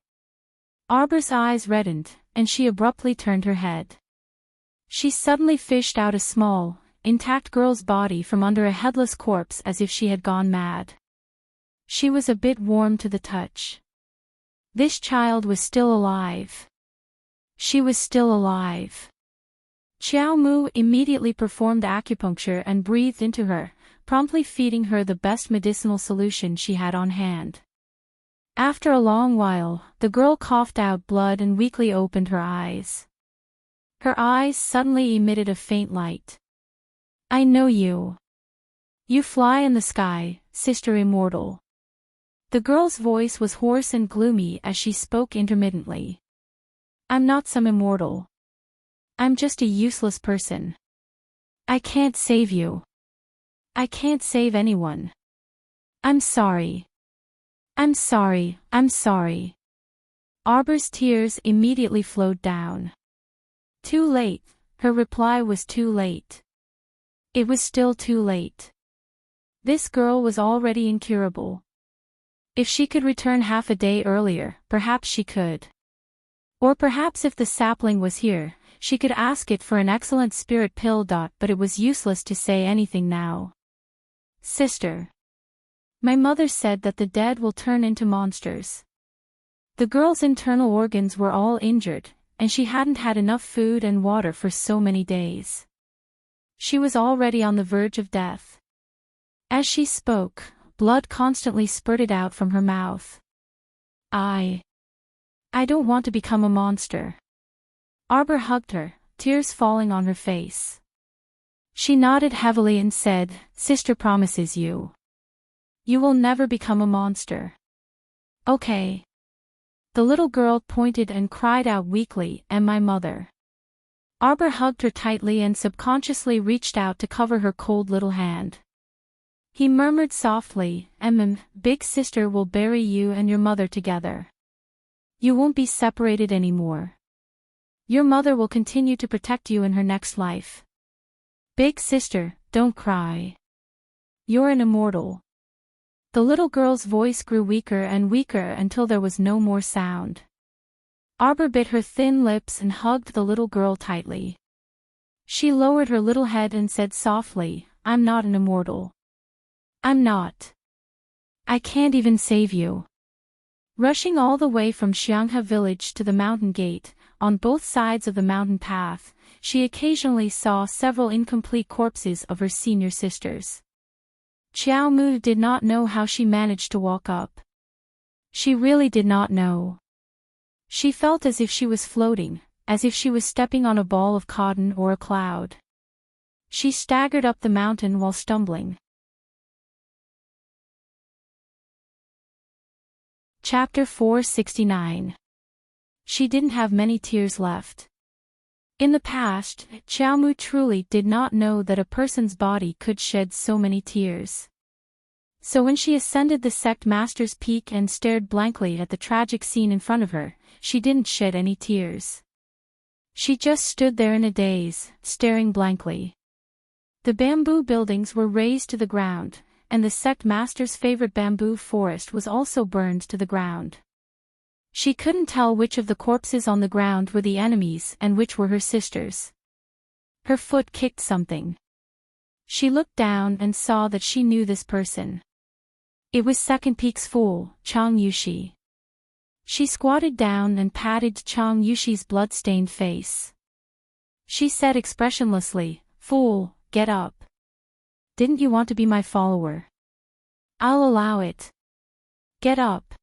Arbor's eyes reddened, and she abruptly turned her head. She suddenly fished out a small, intact girl's body from under a headless corpse as if she had gone mad. She was a bit warm to the touch. This child was still alive. She was still alive. Xiao Mu immediately performed acupuncture and breathed into her, promptly feeding her the best medicinal solution she had on hand. After a long while, the girl coughed out blood and weakly opened her eyes. Her eyes suddenly emitted a faint light. I know you. You fly in the sky, Sister Immortal. The girl's voice was hoarse and gloomy as she spoke intermittently. I'm not some immortal. I'm just a useless person. I can't save you. I can't save anyone. I'm sorry. I'm sorry, I'm sorry. Arbor's tears immediately flowed down. Too late, her reply was too late. It was still too late. This girl was already incurable. If she could return half a day earlier, perhaps she could. Or perhaps if the sapling was here, she could ask it for an excellent spirit pill. But it was useless to say anything now. Sister. My mother said that the dead will turn into monsters. The girl's internal organs were all injured, and she hadn't had enough food and water for so many days. She was already on the verge of death. As she spoke, blood constantly spurted out from her mouth. I don't want to become a monster. Arbor hugged her, tears falling on her face. She nodded heavily and said, Sister promises you. You will never become a monster. Okay. The little girl pointed and cried out weakly, and my mother. Arbor hugged her tightly and subconsciously reached out to cover her cold little hand. He murmured softly, Big Sister will bury you and your mother together. You won't be separated anymore. Your mother will continue to protect you in her next life. Big Sister, don't cry. You're an immortal. The little girl's voice grew weaker and weaker until there was no more sound. Arbor bit her thin lips and hugged the little girl tightly. She lowered her little head and said softly, I'm not an immortal. I'm not. I can't even save you. Rushing all the way from Xianghe village to the mountain gate, on both sides of the mountain path, she occasionally saw several incomplete corpses of her senior sisters. Xiao Mu did not know how she managed to walk up. She really did not know. She felt as if she was floating, as if she was stepping on a ball of cotton or a cloud. She staggered up the mountain while stumbling. Chapter 469. She didn't have many tears left. In the past, Xiaomu truly did not know that a person's body could shed so many tears. So when she ascended the sect master's peak and stared blankly at the tragic scene in front of her, she didn't shed any tears. She just stood there in a daze, staring blankly. The bamboo buildings were razed to the ground, and the sect master's favorite bamboo forest was also burned to the ground. She couldn't tell which of the corpses on the ground were the enemies and which were her sisters. Her foot kicked something. She looked down and saw that she knew this person. It was Second Peak's fool, Chang Yushi. She squatted down and patted Chang Yushi's blood-stained face. She said expressionlessly, "Fool, get up. Didn't you want to be my follower? I'll allow it. Get up."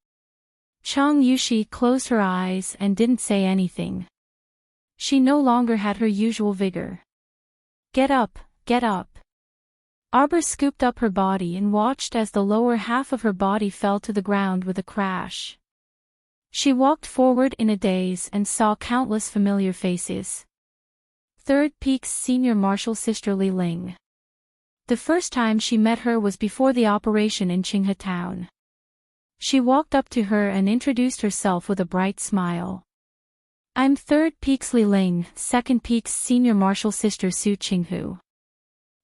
Chang Yushi closed her eyes and didn't say anything. She no longer had her usual vigor. "Get up, get up." Arbor scooped up her body and watched as the lower half of her body fell to the ground with a crash. She walked forward in a daze and saw countless familiar faces. Third Peak's senior martial sister Li Ling. The first time she met her was before the operation in Qinghe Town. She walked up to her and introduced herself with a bright smile. "I'm Third Peak's Li Ling, Second Peak's senior martial sister Su Qinghu."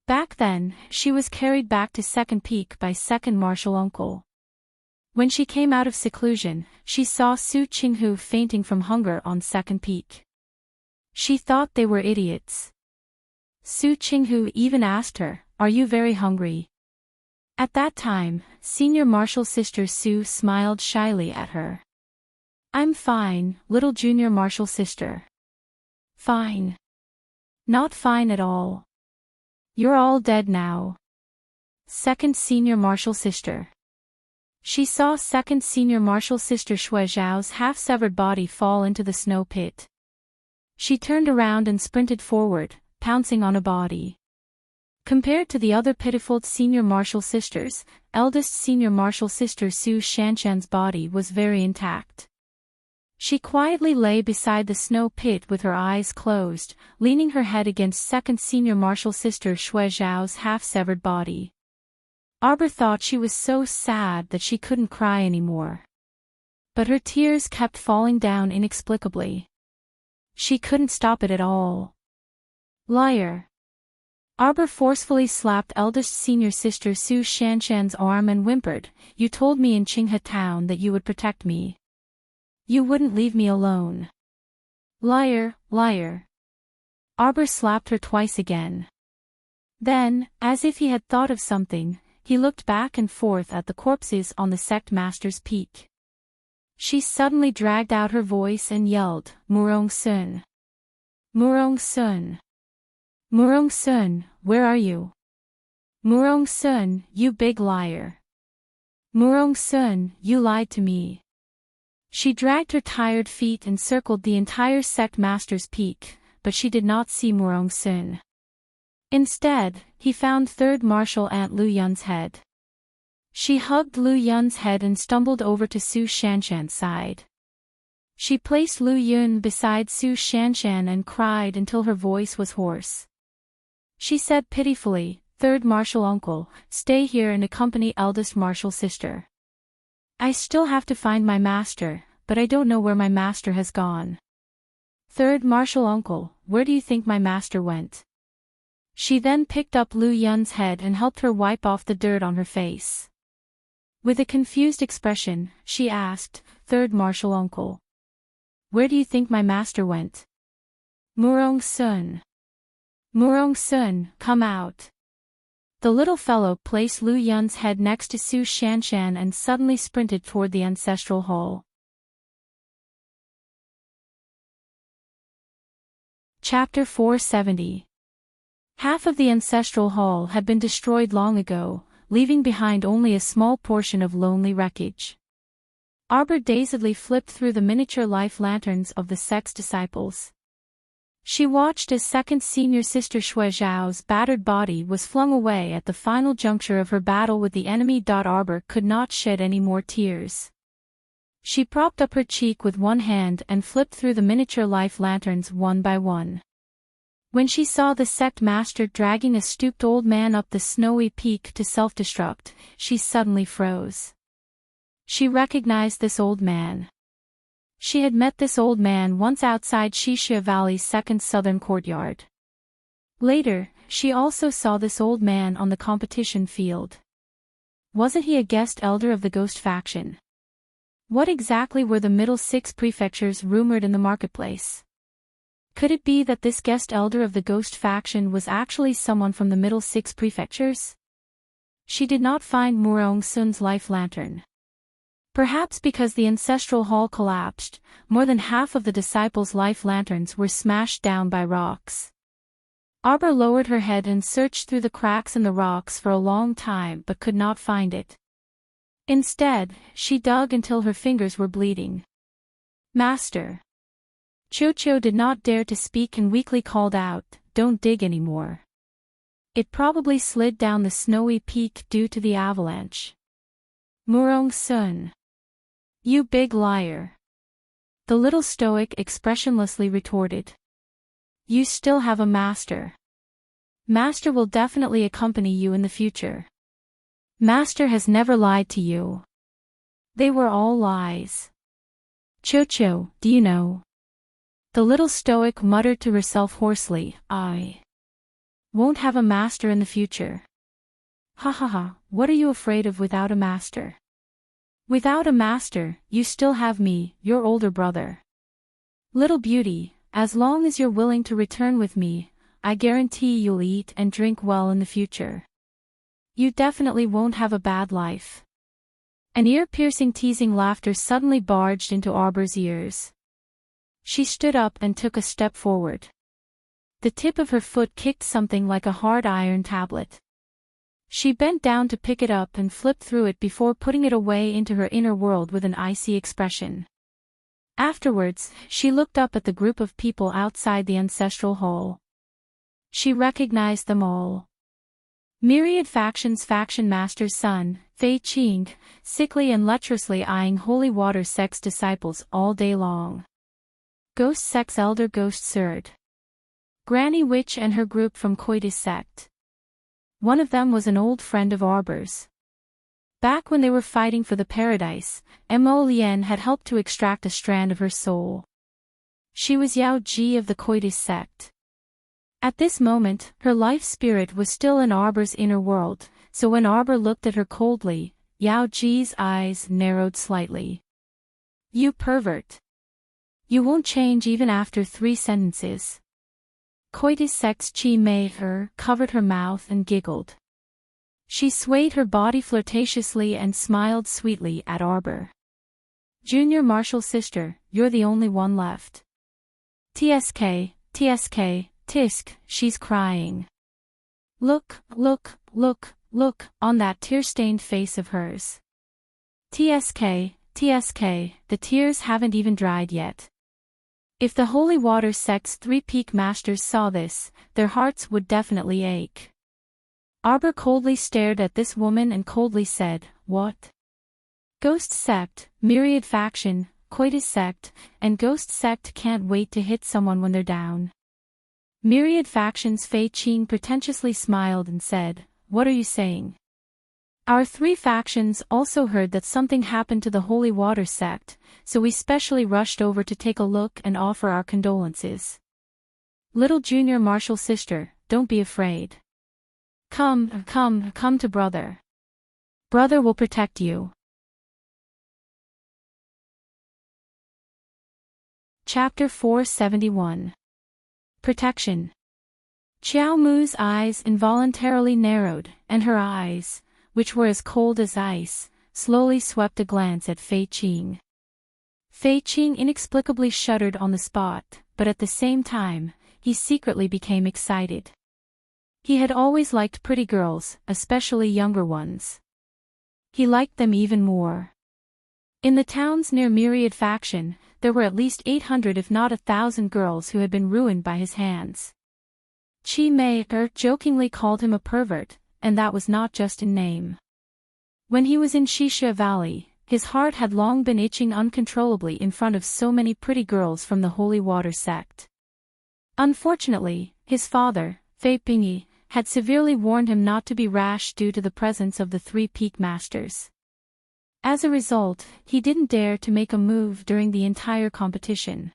Back then, she was carried back to Second Peak by Second Martial Uncle. When she came out of seclusion, she saw Su Qinghu fainting from hunger on Second Peak. She thought they were idiots. Su Qinghu even asked her, "Are you very hungry?" At that time, senior martial sister Su smiled shyly at her. "I'm fine, little junior martial sister." "Fine. Not fine at all. You're all dead now." Second senior martial sister. She saw second senior martial sister Shui Zhao's half-severed body fall into the snow pit. She turned around and sprinted forward, pouncing on a body. Compared to the other pitiful senior martial sisters, eldest senior martial sister Su Shanshan's body was very intact. She quietly lay beside the snow pit with her eyes closed, leaning her head against second senior martial sister Shui Zhao's half-severed body. Arbor thought she was so sad that she couldn't cry anymore. But her tears kept falling down inexplicably. She couldn't stop it at all. "Liar." Arbor forcefully slapped eldest senior sister Su Shanshan's arm and whimpered, "You told me in Qinghe Town that you would protect me. You wouldn't leave me alone. Liar, liar." Arbor slapped her twice again. Then, as if he had thought of something, he looked back and forth at the corpses on the sect master's peak. She suddenly dragged out her voice and yelled, "Murong Sun! Murong Sun! Murong Sun, where are you? Murong Sun, you big liar! Murong Sun, you lied to me." She dragged her tired feet and circled the entire sect master's peak, but she did not see Murong Sun. Instead, he found third martial Aunt Lu Yun's head. She hugged Lu Yun's head and stumbled over to Su Shanshan's side. She placed Lu Yun beside Su Shanshan and cried until her voice was hoarse. She said pitifully, "Third martial uncle, stay here and accompany eldest martial sister. I still have to find my master, but I don't know where my master has gone. Third martial uncle, where do you think my master went?" She then picked up Lu Yun's head and helped her wipe off the dirt on her face. With a confused expression, she asked, "Third martial uncle, where do you think my master went?" "Murong Sun. Murong Sun, come out." The little fellow placed Lu Yun's head next to Su Shanshan and suddenly sprinted toward the ancestral hall. Chapter 470. Half of the ancestral hall had been destroyed long ago, leaving behind only a small portion of lonely wreckage. Arbor dazedly flipped through the miniature life lanterns of the sect's disciples. She watched as second senior sister Shui Zhao's battered body was flung away at the final juncture of her battle with the enemy. Arbor could not shed any more tears. She propped up her cheek with one hand and flipped through the miniature life lanterns one by one. When she saw the sect master dragging a stooped old man up the snowy peak to self-destruct, she suddenly froze. She recognized this old man. She had met this old man once outside Shixia Valley's second southern courtyard. Later, she also saw this old man on the competition field. Wasn't he a guest elder of the Ghost faction? What exactly were the Middle Six prefectures rumored in the marketplace? Could it be that this guest elder of the Ghost faction was actually someone from the Middle Six prefectures? She did not find Murong Sun's life lantern. Perhaps because the ancestral hall collapsed, more than half of the disciples' life lanterns were smashed down by rocks. Arbor lowered her head and searched through the cracks in the rocks for a long time but could not find it. Instead, she dug until her fingers were bleeding. Master. Cho did not dare to speak and weakly called out, "Don't dig anymore." It probably slid down the snowy peak due to the avalanche. Murong Sun. You big liar. The little stoic expressionlessly retorted. You still have a master. Master will definitely accompany you in the future. Master has never lied to you. They were all lies. Cho, do you know? The little stoic muttered to herself hoarsely, I won't have a master in the future. Ha ha ha, what are you afraid of without a master? Without a master, you still have me, your older brother. Little beauty, as long as you're willing to return with me, I guarantee you'll eat and drink well in the future. You definitely won't have a bad life. An ear-piercing teasing laughter suddenly barged into Arbor's ears. She stood up and took a step forward. The tip of her foot kicked something like a hard iron tablet. She bent down to pick it up and flipped through it before putting it away into her inner world with an icy expression. Afterwards, she looked up at the group of people outside the ancestral hall. She recognized them all. Myriad Faction's faction master's son, Fei Qing, sickly and lecherously eyeing Holy Water Sect's disciples all day long. Ghost Sect's elder Ghost Surd. Granny Witch and her group from Coitus Sect. One of them was an old friend of Arbor's. Back when they were fighting for the paradise, Mo Lian had helped to extract a strand of her soul. She was Yao Ji of the Coitus Sect. At this moment, her life spirit was still in Arbor's inner world, so when Arbor looked at her coldly, Yao Ji's eyes narrowed slightly. You pervert. You won't change even after 3 sentences. Coitus Sect's Chi Mei covered her mouth and giggled. She swayed her body flirtatiously and smiled sweetly at Arbor. Junior Marshal Sister, you're the only one left. TSK, Tisk, she's crying. Look on that tear-stained face of hers. TSK, the tears haven't even dried yet. If the Holy Water Sect's 3 peak masters saw this, their hearts would definitely ache. Arbor coldly stared at this woman and coldly said, what? Ghost Sect, Myriad Faction, Coitus Sect, and Ghost Sect can't wait to hit someone when they're down. Myriad Faction's Fei Qing pretentiously smiled and said, what are you saying? Our 3 factions also heard that something happened to the Holy Water Sect, so we specially rushed over to take a look and offer our condolences. Little Junior Marshal Sister, don't be afraid. Come to brother. Brother will protect you. Chapter 471. Protection. Xiao Mu's eyes involuntarily narrowed, and her eyes, which were as cold as ice, slowly swept a glance at Fei Qing. Fei Qing inexplicably shuddered on the spot, but at the same time, he secretly became excited. He had always liked pretty girls, especially younger ones. He liked them even more. In the town's near myriad faction, there were at least 800 if not 1,000 girls who had been ruined by his hands. Chi Mei-er jokingly called him a pervert, and that was not just in name. When he was in Shisha Valley, his heart had long been itching uncontrollably in front of so many pretty girls from the Holy Water sect. Unfortunately, his father, Fei Pingyi, had severely warned him not to be rash due to the presence of the 3 peak masters. As a result, he didn't dare to make a move during the entire competition.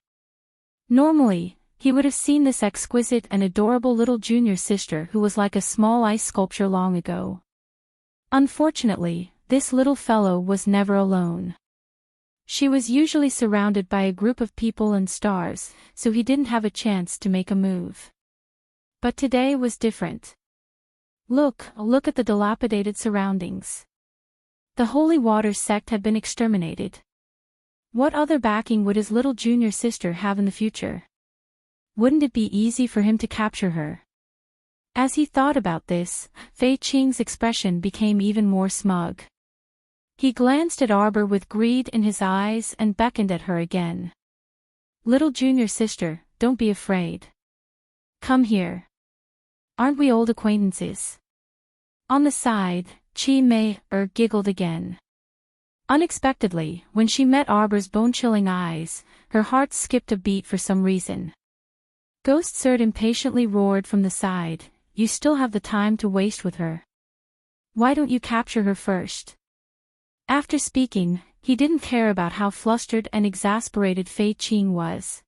Normally, he would have seen this exquisite and adorable little junior sister who was like a small ice sculpture long ago. Unfortunately, this little fellow was never alone. She was usually surrounded by a group of people and stars, so he didn't have a chance to make a move. But today was different. Look at the dilapidated surroundings. The Holy Water sect had been exterminated. What other backing would his little junior sister have in the future? Wouldn't it be easy for him to capture her? As he thought about this, Fei Qing's expression became even more smug. He glanced at Arbor with greed in his eyes and beckoned at her again. Little junior sister, don't be afraid. Come here. Aren't we old acquaintances? On the side, Chi Mei-er giggled again. Unexpectedly, when she met Arbor's bone-chilling eyes, her heart skipped a beat for some reason. Ghost Surt impatiently roared from the side, you still have the time to waste with her. Why don't you capture her first? After speaking, he didn't care about how flustered and exasperated Fei Qing was.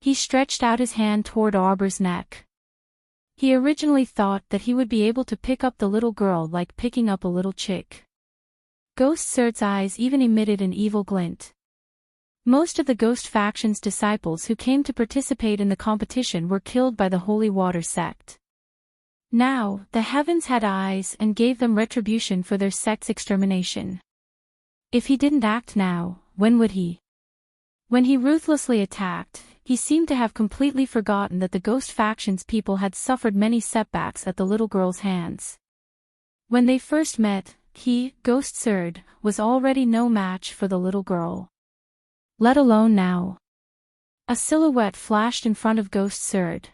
He stretched out his hand toward Arbor's neck. He originally thought that he would be able to pick up the little girl like picking up a little chick. Ghost Surt's eyes even emitted an evil glint. Most of the Ghost faction's disciples who came to participate in the competition were killed by the Holy Water sect. Now, the heavens had eyes and gave them retribution for their sect's extermination. If he didn't act now, when would he? When he ruthlessly attacked, he seemed to have completely forgotten that the Ghost faction's people had suffered many setbacks at the little girl's hands. When they first met, he, Ghost Surt, was already no match for the little girl. Let alone now. A silhouette flashed in front of Ghost Surt.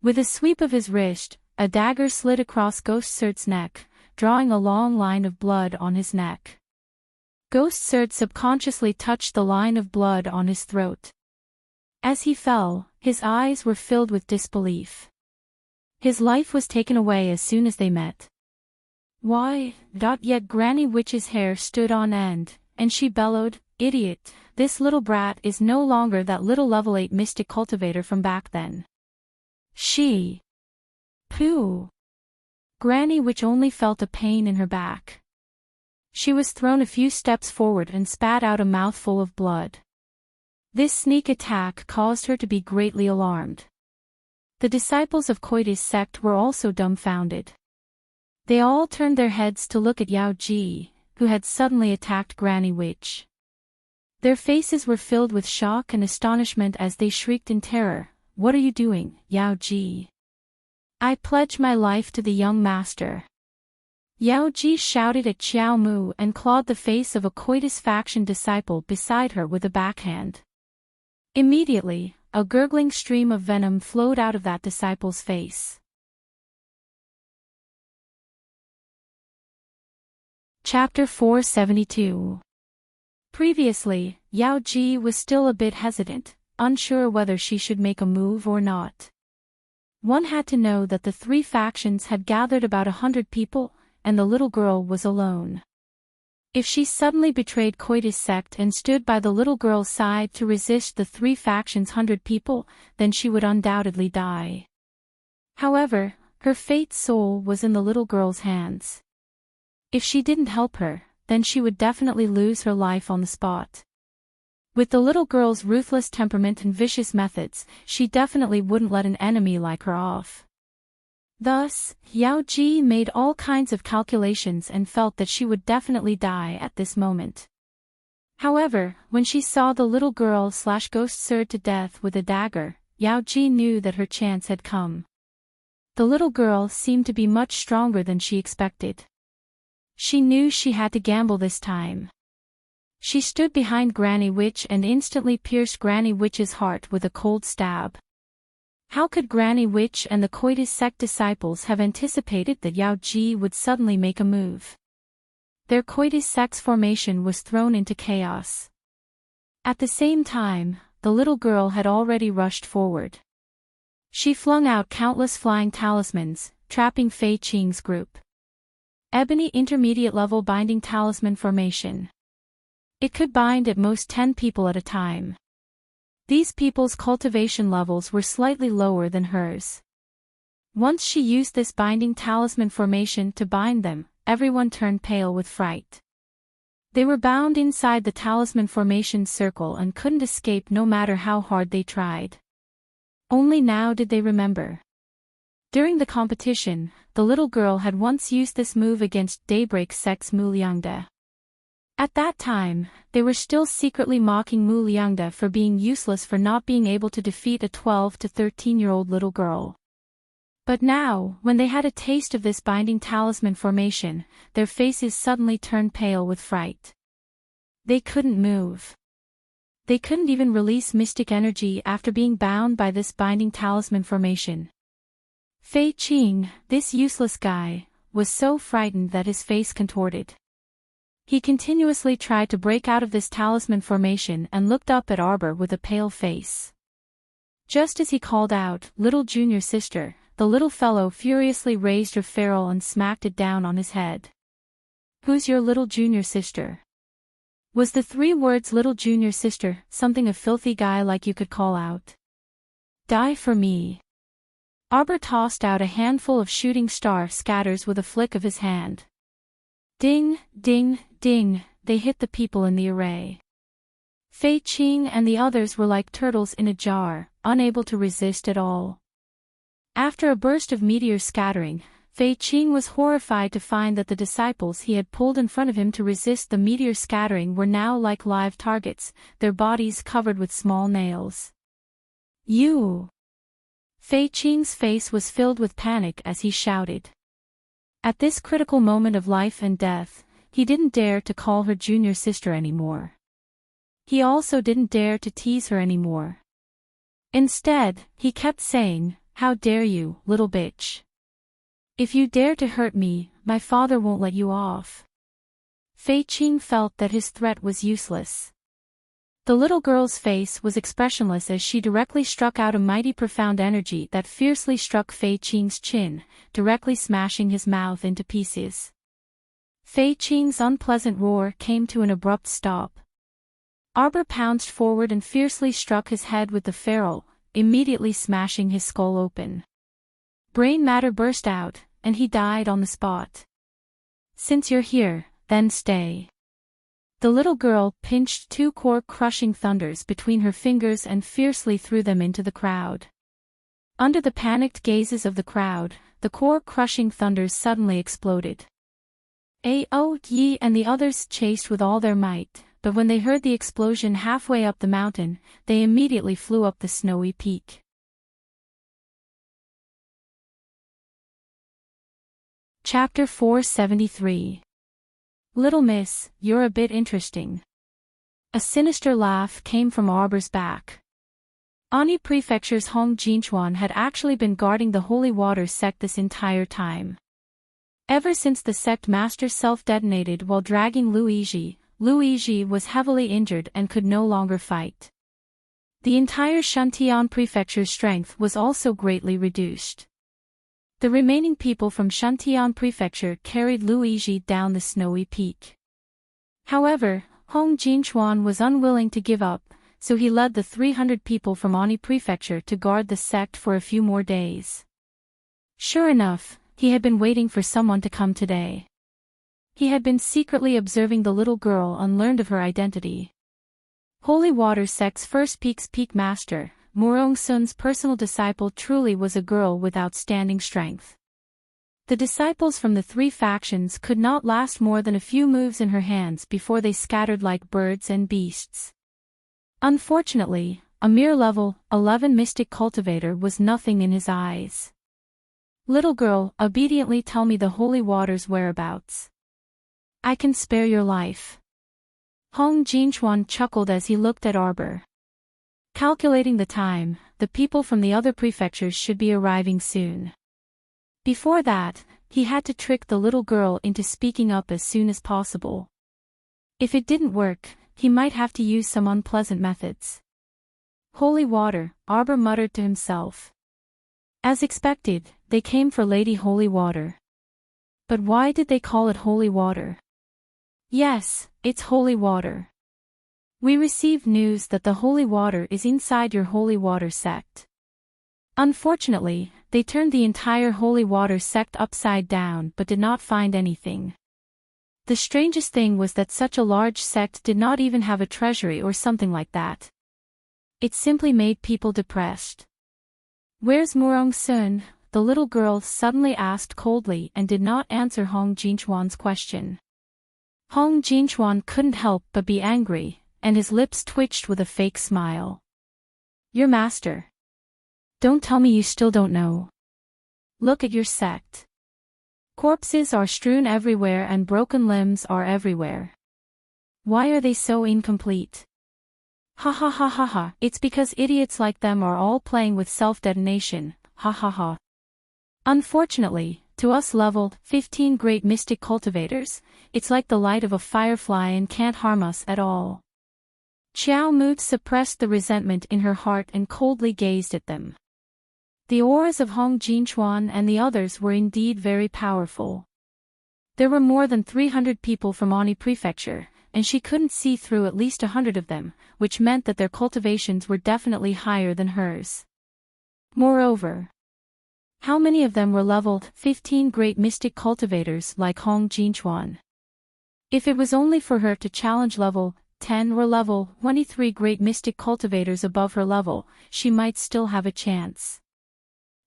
With a sweep of his wrist, a dagger slid across Ghost Surt's neck, drawing a long line of blood on his neck. Ghost Surt subconsciously touched the line of blood on his throat. As he fell, his eyes were filled with disbelief. His life was taken away as soon as they met. Why? Yet Granny Witch's hair stood on end, and she bellowed, idiot, this little brat is no longer that little level 8 mystic cultivator from back then. She. Pooh. Granny Witch only felt a pain in her back. She was thrown a few steps forward and spat out a mouthful of blood. This sneak attack caused her to be greatly alarmed. The disciples of Koitis sect were also dumbfounded. They all turned their heads to look at Yao Ji, who had suddenly attacked Granny Witch. Their faces were filled with shock and astonishment as they shrieked in terror, "What are you doing, Yao Ji? I pledge my life to the young master." Yao Ji shouted at Xiao Mu and clawed the face of a Koitis faction disciple beside her with a backhand. Immediately, a gurgling stream of venom flowed out of that disciple's face. Chapter 472. Previously, Yao Ji was still a bit hesitant, unsure whether she should make a move or not. One had to know that the 3 factions had gathered about 100 people, and the little girl was alone. If she suddenly betrayed Koitis sect and stood by the little girl's side to resist the 3 factions' 100 people, then she would undoubtedly die. However, her fate's soul was in the little girl's hands. If she didn't help her, then she would definitely lose her life on the spot. With the little girl's ruthless temperament and vicious methods, she definitely wouldn't let an enemy like her off. Thus, Yao Ji made all kinds of calculations and felt that she would definitely die at this moment. However, when she saw the little girl slash Ghost Surt to death with a dagger, Yao Ji knew that her chance had come. The little girl seemed to be much stronger than she expected. She knew she had to gamble this time. She stood behind Granny Witch and instantly pierced Granny Witch's heart with a cold stab. How could Granny Witch and the Coitus sect disciples have anticipated that Yao Ji would suddenly make a move? Their Coitus sect's formation was thrown into chaos. At the same time, the little girl had already rushed forward. She flung out countless flying talismans, trapping Fei Qing's group. Ebony intermediate level binding talisman formation. It could bind at most 10 people at a time. These people's cultivation levels were slightly lower than hers. Once she used this binding talisman formation to bind them, everyone turned pale with fright. They were bound inside the talisman formation circle and couldn't escape no matter how hard they tried. Only now did they remember. During the competition, the little girl had once used this move against Daybreak Sect's Mu Liangde. At that time, they were still secretly mocking Mu Liangde for being useless for not being able to defeat a 12 to 13-year-old little girl. But now, when they had a taste of this binding talisman formation, their faces suddenly turned pale with fright. They couldn't move. They couldn't even release mystic energy after being bound by this binding talisman formation. Fei Qing, this useless guy, was so frightened that his face contorted. He continuously tried to break out of this talisman formation and looked up at Arbor with a pale face. Just as he called out, "Little junior sister," the little fellow furiously raised her ferrule and smacked it down on his head. "Who's your little junior sister?" Was the 3 words "little junior sister" something a filthy guy like you could call out? "Die for me." Arbor tossed out a handful of shooting star scatters with a flick of his hand. Ding, ding, ding, they hit the people in the array. Fei Qing and the others were like turtles in a jar, unable to resist at all. After a burst of meteor scattering, Fei Qing was horrified to find that the disciples he had pulled in front of him to resist the meteor scattering were now like live targets, their bodies covered with small nails. "You!" Fei Qing's face was filled with panic as he shouted. At this critical moment of life and death, he didn't dare to call her junior sister anymore. He also didn't dare to tease her anymore. Instead, he kept saying, "How dare you, little bitch? If you dare to hurt me, my father won't let you off." Fei Qing felt that his threat was useless. The little girl's face was expressionless as she directly struck out a mighty profound energy that fiercely struck Fei Qing's chin, directly smashing his mouth into pieces. Fei Qing's unpleasant roar came to an abrupt stop. Arbor pounced forward and fiercely struck his head with the ferrule, immediately smashing his skull open. Brain matter burst out, and he died on the spot. "Since you're here, then stay." The little girl pinched 2 core-crushing thunders between her fingers and fiercely threw them into the crowd. Under the panicked gazes of the crowd, the core-crushing thunders suddenly exploded. Ao Yi and the others chased with all their might, but when they heard the explosion halfway up the mountain, they immediately flew up the snowy peak. Chapter 473. "Little miss, you're a bit interesting." A sinister laugh came from Arbor's back. Ani Prefecture's Hong Jinchuan had actually been guarding the Holy Water sect this entire time. Ever since the sect master self-detonated while dragging Lu Yizhi was heavily injured and could no longer fight. The entire Shantian Prefecture's strength was also greatly reduced. The remaining people from Shantian Prefecture carried Lu Yizhi down the snowy peak. However, Hong Jinchuan was unwilling to give up, so he led the 300 people from Ani Prefecture to guard the sect for a few more days. Sure enough, he had been waiting for someone to come today. He had been secretly observing the little girl and learned of her identity. Holy Water sect's first peak master, Murong Sun's personal disciple, truly was a girl with outstanding strength. The disciples from the 3 factions could not last more than a few moves in her hands before they scattered like birds and beasts. Unfortunately, a mere level 11 mystic cultivator was nothing in his eyes. Little girl, obediently tell me the holy water's whereabouts. I can spare your life. Hong Jinchuan chuckled as he looked at Arbor. Calculating the time, the people from the other prefectures should be arriving soon. Before that, he had to trick the little girl into speaking up as soon as possible. If it didn't work, he might have to use some unpleasant methods. Holy water, Arbor muttered to himself. As expected, they came for Lady Holy Water. But why did they call it holy water? Yes, it's holy water. We received news that the holy water is inside your holy water sect. Unfortunately, they turned the entire holy water sect upside down but did not find anything. The strangest thing was that such a large sect did not even have a treasury or something like that. It simply made people depressed. Where's Murong Sun? The little girl suddenly asked coldly and did not answer Hong Jinchuan's question. Hong Jinchuan couldn't help but be angry, and his lips twitched with a fake smile. Your master. Don't tell me you still don't know. Look at your sect. Corpses are strewn everywhere and broken limbs are everywhere. Why are they so incomplete? Ha ha ha ha ha, it's because idiots like them are all playing with self-detonation, ha ha ha. Unfortunately, to us leveled 15 great mystic cultivators, it's like the light of a firefly and can't harm us at all. Xiao Mu suppressed the resentment in her heart and coldly gazed at them. The auras of Hong Jinchuan and the others were indeed very powerful. There were more than 300 people from Ani Prefecture, and she couldn't see through at least 100 of them, which meant that their cultivations were definitely higher than hers. Moreover, how many of them were leveled 15 great mystic cultivators like Hong Jinchuan? If it was only for her to challenge level 10 or level 23 great mystic cultivators above her level, she might still have a chance.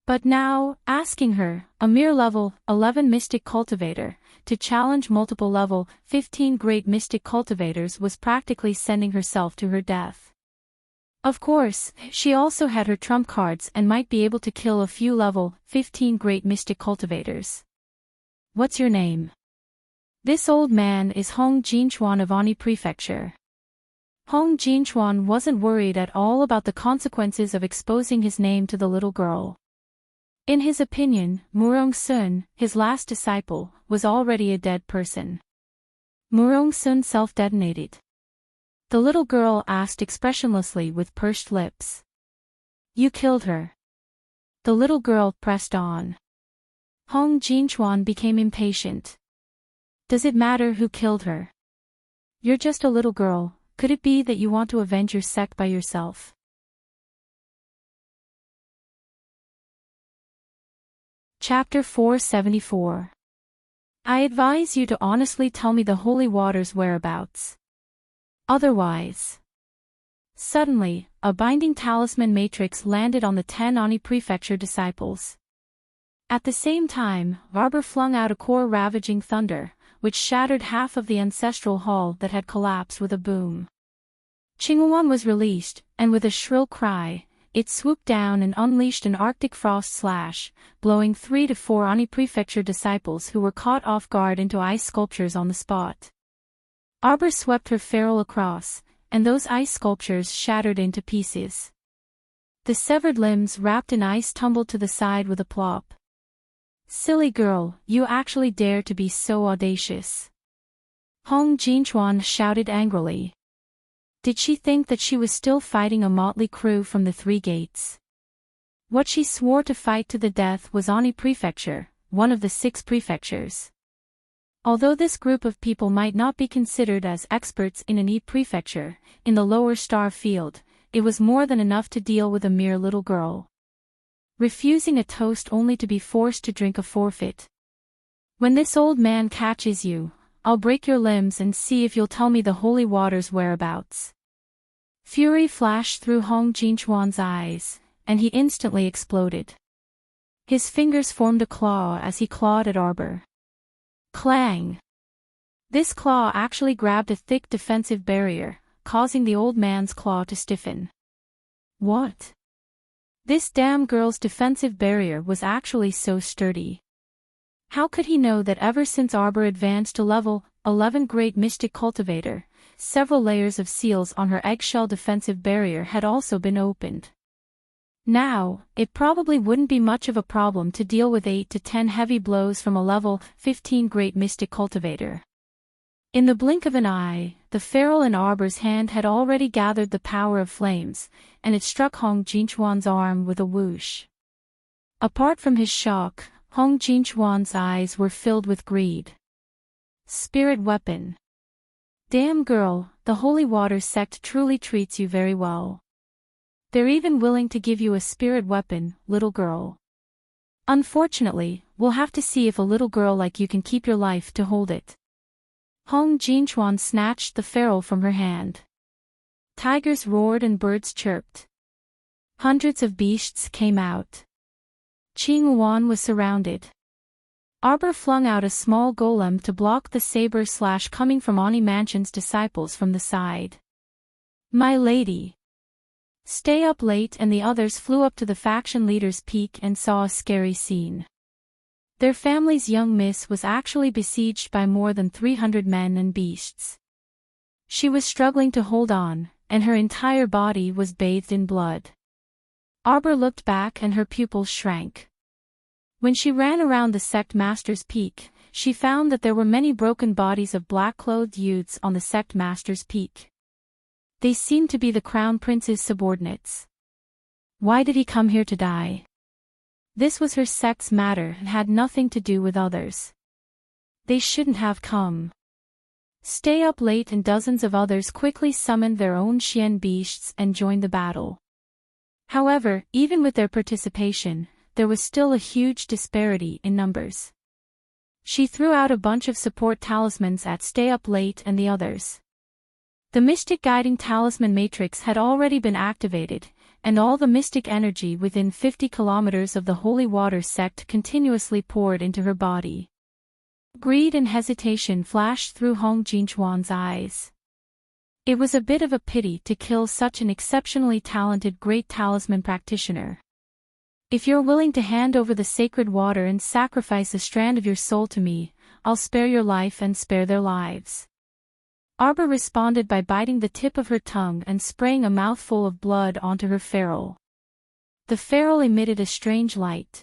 But now, asking her, a mere level 11 mystic cultivator, to challenge multiple level 15 great mystic cultivators was practically sending herself to her death. Of course, she also had her trump cards and might be able to kill a few level 15 great mystic cultivators. What's your name? This old man is Hong Jinchuan of Ani Prefecture. Hong Jinchuan wasn't worried at all about the consequences of exposing his name to the little girl. In his opinion, Murong Sun, his last disciple, was already a dead person. Murong Sun self-detonated. The little girl asked expressionlessly with pursed lips. You killed her. The little girl pressed on. Hong Jinchuan became impatient. Does it matter who killed her? You're just a little girl, could it be that you want to avenge your sect by yourself? Chapter 474. I advise you to honestly tell me the holy water's whereabouts. Otherwise. Suddenly, a binding talisman matrix landed on the 10 Ani Prefecture disciples. At the same time, Arbor flung out a core-ravaging thunder, which shattered half of the ancestral hall that had collapsed with a boom. Qinghuan was released, and with a shrill cry, it swooped down and unleashed an Arctic frost slash, blowing 3 to 4 Ani Prefecture disciples who were caught off guard into ice sculptures on the spot. Arbor swept her ferrule across, and those ice sculptures shattered into pieces. The severed limbs wrapped in ice tumbled to the side with a plop. Silly girl, you actually dare to be so audacious. Hong Jinchuan shouted angrily. Did she think that she was still fighting a motley crew from the Three Gates? What she swore to fight to the death was Ani Prefecture, one of the 6 prefectures. Although this group of people might not be considered as experts in Ani Prefecture, in the lower star field, it was more than enough to deal with a mere little girl. Refusing a toast only to be forced to drink a forfeit. When this old man catches you, I'll break your limbs and see if you'll tell me the holy water's whereabouts. Fury flashed through Hong Jinchuan's eyes, and he instantly exploded. His fingers formed a claw as he clawed at Arbor. Clang! This claw actually grabbed a thick defensive barrier, causing the old man's claw to stiffen. What? This damn girl's defensive barrier was actually so sturdy. How could he know that ever since Arbor advanced to level 11 Great Mystic Cultivator, several layers of seals on her eggshell defensive barrier had also been opened? Now, it probably wouldn't be much of a problem to deal with 8 to 10 heavy blows from a level 15 Great Mystic Cultivator. In the blink of an eye, the ferrule in Arbor's hand had already gathered the power of flames, and it struck Hong Jinchuan's arm with a whoosh. Apart from his shock, Hong Jinchuan's eyes were filled with greed. Spirit weapon. Damn girl, the Holy Water sect truly treats you very well. They're even willing to give you a spirit weapon, little girl. Unfortunately, we'll have to see if a little girl like you can keep your life to hold it. Hong Jinchuan snatched the ferrule from her hand. Tigers roared and birds chirped. Hundreds of beasts came out. Qing Wan was surrounded. Arbor flung out a small golem to block the saber slash coming from Ani Mansion's disciples from the side. My lady. Stay up late and the others flew up to the faction leader's peak and saw a scary scene. Their family's young miss was actually besieged by more than 300 men and beasts. She was struggling to hold on, and her entire body was bathed in blood. Arbor looked back and her pupils shrank. When she ran around the sect master's peak, she found that there were many broken bodies of black-clothed youths on the sect master's peak. They seemed to be the crown prince's subordinates. Why did he come here to die? This was her sect's matter and had nothing to do with others. They shouldn't have come. Stay up late and dozens of others quickly summoned their own Xian beasts and joined the battle. However, even with their participation, there was still a huge disparity in numbers. She threw out a bunch of support talismans at Stay Up Late and the others. The Mystic Guiding Talisman Matrix had already been activated, and all the mystic energy within 50 kilometers of the Holy Water sect continuously poured into her body. Greed and hesitation flashed through Hong Jinchuan's eyes. It was a bit of a pity to kill such an exceptionally talented great talisman practitioner. If you're willing to hand over the sacred water and sacrifice a strand of your soul to me, I'll spare your life and spare their lives. Arbor responded by biting the tip of her tongue and spraying a mouthful of blood onto her ferrule. The ferrule emitted a strange light.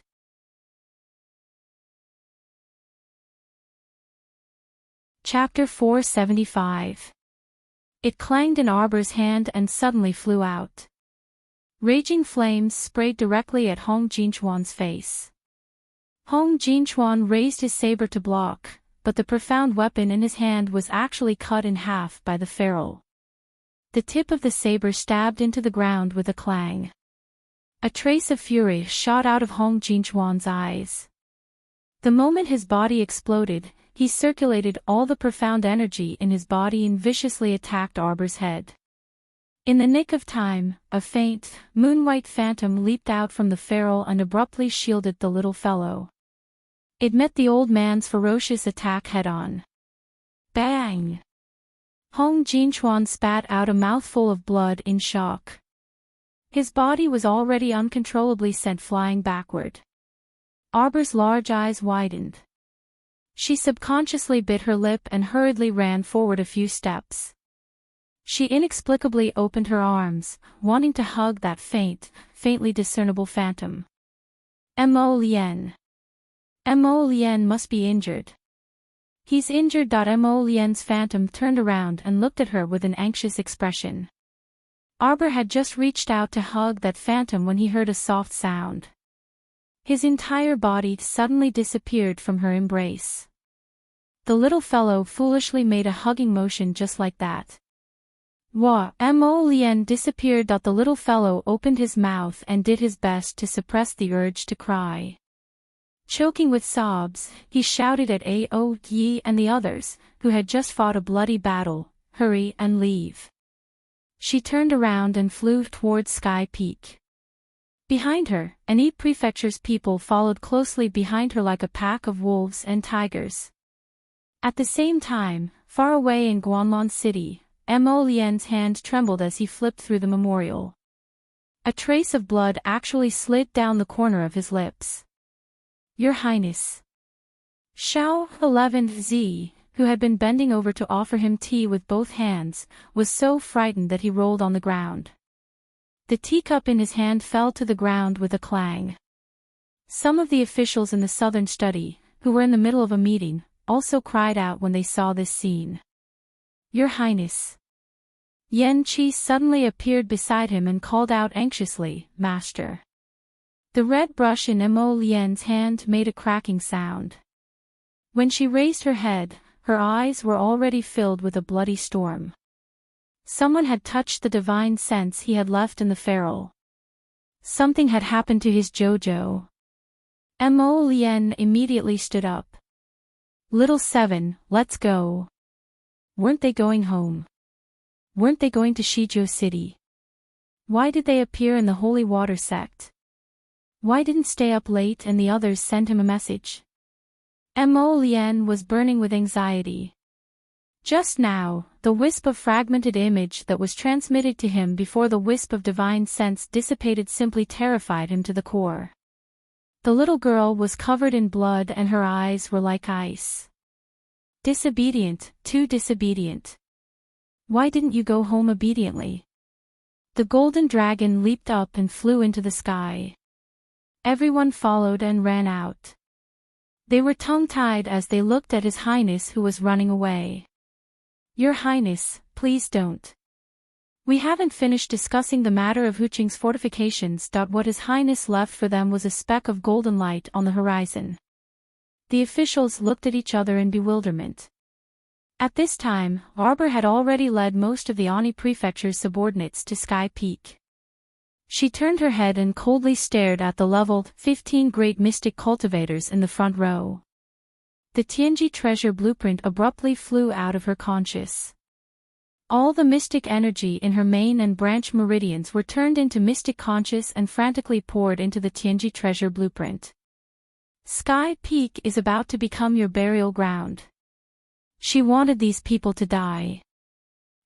Chapter 475. It clanged in Arbor's hand and suddenly flew out. Raging flames sprayed directly at Hong Jinchuan's face. Hong Jinchuan raised his saber to block, but the profound weapon in his hand was actually cut in half by the ferrule. The tip of the saber stabbed into the ground with a clang. A trace of fury shot out of Hong Jinchuan's eyes. The moment his body exploded, he circulated all the profound energy in his body and viciously attacked Arbor's head. In the nick of time, a faint, moon-white phantom leaped out from the ferrule and abruptly shielded the little fellow. It met the old man's ferocious attack head-on. Bang! Hong Jinchuan spat out a mouthful of blood in shock. His body was already uncontrollably sent flying backward. Arbor's large eyes widened. She subconsciously bit her lip and hurriedly ran forward a few steps. She inexplicably opened her arms, wanting to hug that faintly discernible phantom. Mo Lien. Mo Lien must be injured. He's injured. Mo Lien's phantom turned around and looked at her with an anxious expression. Arbor had just reached out to hug that phantom when he heard a soft sound. His entire body suddenly disappeared from her embrace. The little fellow foolishly made a hugging motion just like that. Mo Lien disappeared. The little fellow opened his mouth and did his best to suppress the urge to cry. Choking with sobs, he shouted at Ao Yi and the others, who had just fought a bloody battle, "Hurry and leave." She turned around and flew towards Sky Peak. Behind her, Ani Prefecture's people followed closely behind her like a pack of wolves and tigers. At the same time, far away in Guanlon City, Mo Lien's hand trembled as he flipped through the memorial. A trace of blood actually slid down the corner of his lips. Your Highness. Xiao 11Z, who had been bending over to offer him tea with both hands, was so frightened that he rolled on the ground. The teacup in his hand fell to the ground with a clang. Some of the officials in the southern study, who were in the middle of a meeting, also cried out when they saw this scene. Your Highness. Yan Qi suddenly appeared beside him and called out anxiously, Master. The red brush in Mo Lian's hand made a cracking sound. When she raised her head, her eyes were already filled with a bloody storm. Someone had touched the divine sense he had left in the feral. Something had happened to his Jojo. Mo Lian immediately stood up. Little Seven, let's go. Weren't they going home? Weren't they going to Shizhou City? Why did they appear in the Holy Water sect? Why didn't stay up late and the others send him a message? Mo Lian was burning with anxiety. Just now, the wisp of fragmented image that was transmitted to him before the wisp of divine sense dissipated simply terrified him to the core. The little girl was covered in blood and her eyes were like ice. Disobedient, too disobedient. Why didn't you go home obediently? The golden dragon leaped up and flew into the sky. Everyone followed and ran out. They were tongue-tied as they looked at His Highness who was running away. Your Highness, please don't. We haven't finished discussing the matter of Huqing's fortifications. What His Highness left for them was a speck of golden light on the horizon. The officials looked at each other in bewilderment. At this time, Arbor had already led most of the Ani Prefecture's subordinates to Sky Peak. She turned her head and coldly stared at the leveled 15 great mystic cultivators in the front row. The Tianji treasure blueprint abruptly flew out of her conscious. All the mystic energy in her main and branch meridians were turned into mystic conscious and frantically poured into the Tianji treasure blueprint. Sky Peak is about to become your burial ground. She wanted these people to die.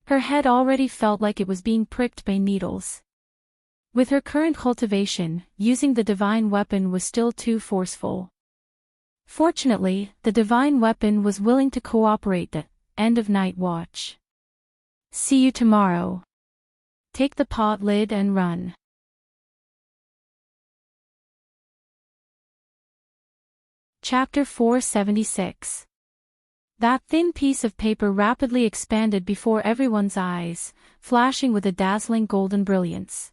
Her head already felt like it was being pricked by needles. With her current cultivation, using the divine weapon was still too forceful. Fortunately, the divine weapon was willing to cooperate. The end of night watch. See you tomorrow. Take the pot lid and run. Chapter 476. That thin piece of paper rapidly expanded before everyone's eyes, flashing with a dazzling golden brilliance.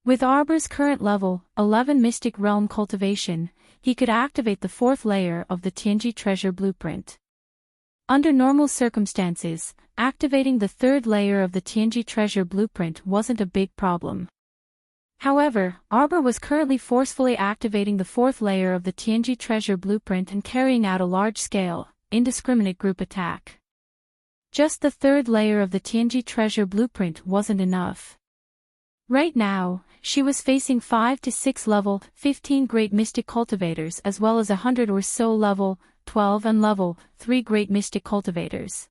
With Arbor's current level 11 Mystic Realm cultivation, he could activate the fourth layer of the Tianji treasure blueprint. Under normal circumstances, activating the third layer of the Tianji treasure blueprint wasn't a big problem. However, Arbor was currently forcefully activating the fourth layer of the Tianji treasure blueprint and carrying out a large-scale, indiscriminate group attack. Just the third layer of the Tianji treasure blueprint wasn't enough. Right now, she was facing 5 to 6 level 15 great mystic cultivators as well as 100 or so level 12 and level 3 great mystic cultivators.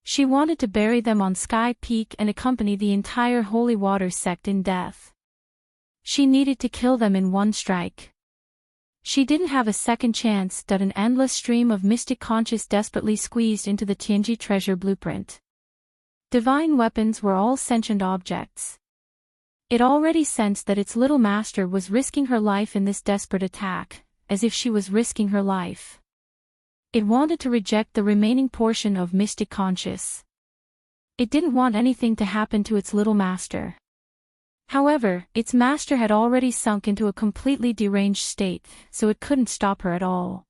She wanted to bury them on Sky Peak and accompany the entire Holy Water sect in death. She needed to kill them in one strike. She didn't have a second chance. An endless stream of mystic conscious desperately squeezed into the Tianji treasure blueprint. Divine weapons were all sentient objects. It already sensed that its little master was risking her life in this desperate attack, as if she was risking her life. It wanted to reject the remaining portion of mystic conscious. It didn't want anything to happen to its little master. However, its master had already sunk into a completely deranged state, so it couldn't stop her at all.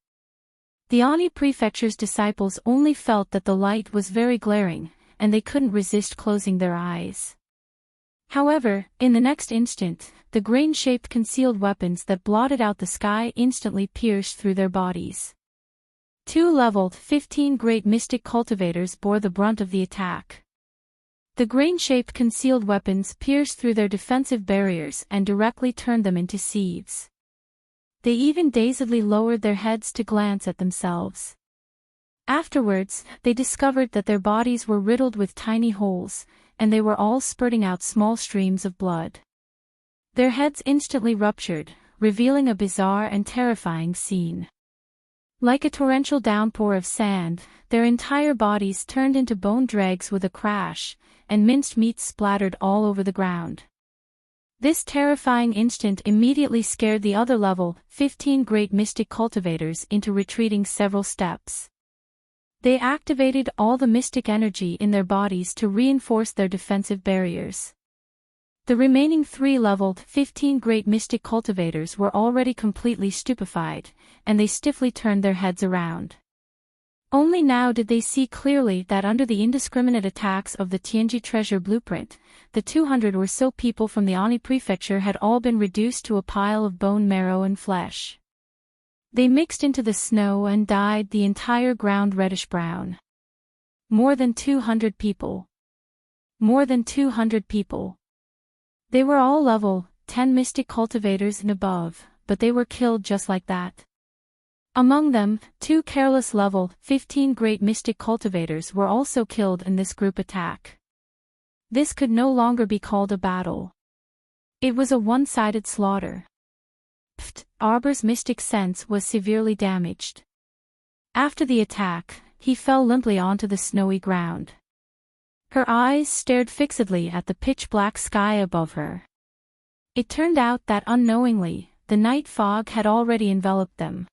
The Ani Prefecture's disciples only felt that the light was very glaring, and they couldn't resist closing their eyes. However, in the next instant, the grain-shaped concealed weapons that blotted out the sky instantly pierced through their bodies. 2 leveled 15 great mystic cultivators bore the brunt of the attack. The grain-shaped concealed weapons pierced through their defensive barriers and directly turned them into sieves. They even dazedly lowered their heads to glance at themselves. Afterwards, they discovered that their bodies were riddled with tiny holes, and they were all spurting out small streams of blood. Their heads instantly ruptured, revealing a bizarre and terrifying scene. Like a torrential downpour of sand, their entire bodies turned into bone dregs with a crash, and minced meat splattered all over the ground. This terrifying instant immediately scared the other level 15 great mystic cultivators into retreating several steps. They activated all the mystic energy in their bodies to reinforce their defensive barriers. The remaining 3 leveled 15 great mystic cultivators were already completely stupefied, and they stiffly turned their heads around. Only now did they see clearly that under the indiscriminate attacks of the Tianji treasure blueprint, the 200 or so people from the Ani prefecture had all been reduced to a pile of bone marrow and flesh. They mixed into the snow and dyed the entire ground reddish-brown. More than 200 people. More than 200 people. They were all level 10 mystic cultivators and above, but they were killed just like that. Among them, 2 careless level 15 great mystic cultivators were also killed in this group attack. This could no longer be called a battle. It was a one-sided slaughter. Arbor's mystic sense was severely damaged. After the attack, he fell limply onto the snowy ground. Her eyes stared fixedly at the pitch-black sky above her. It turned out that unknowingly, the night fog had already enveloped them.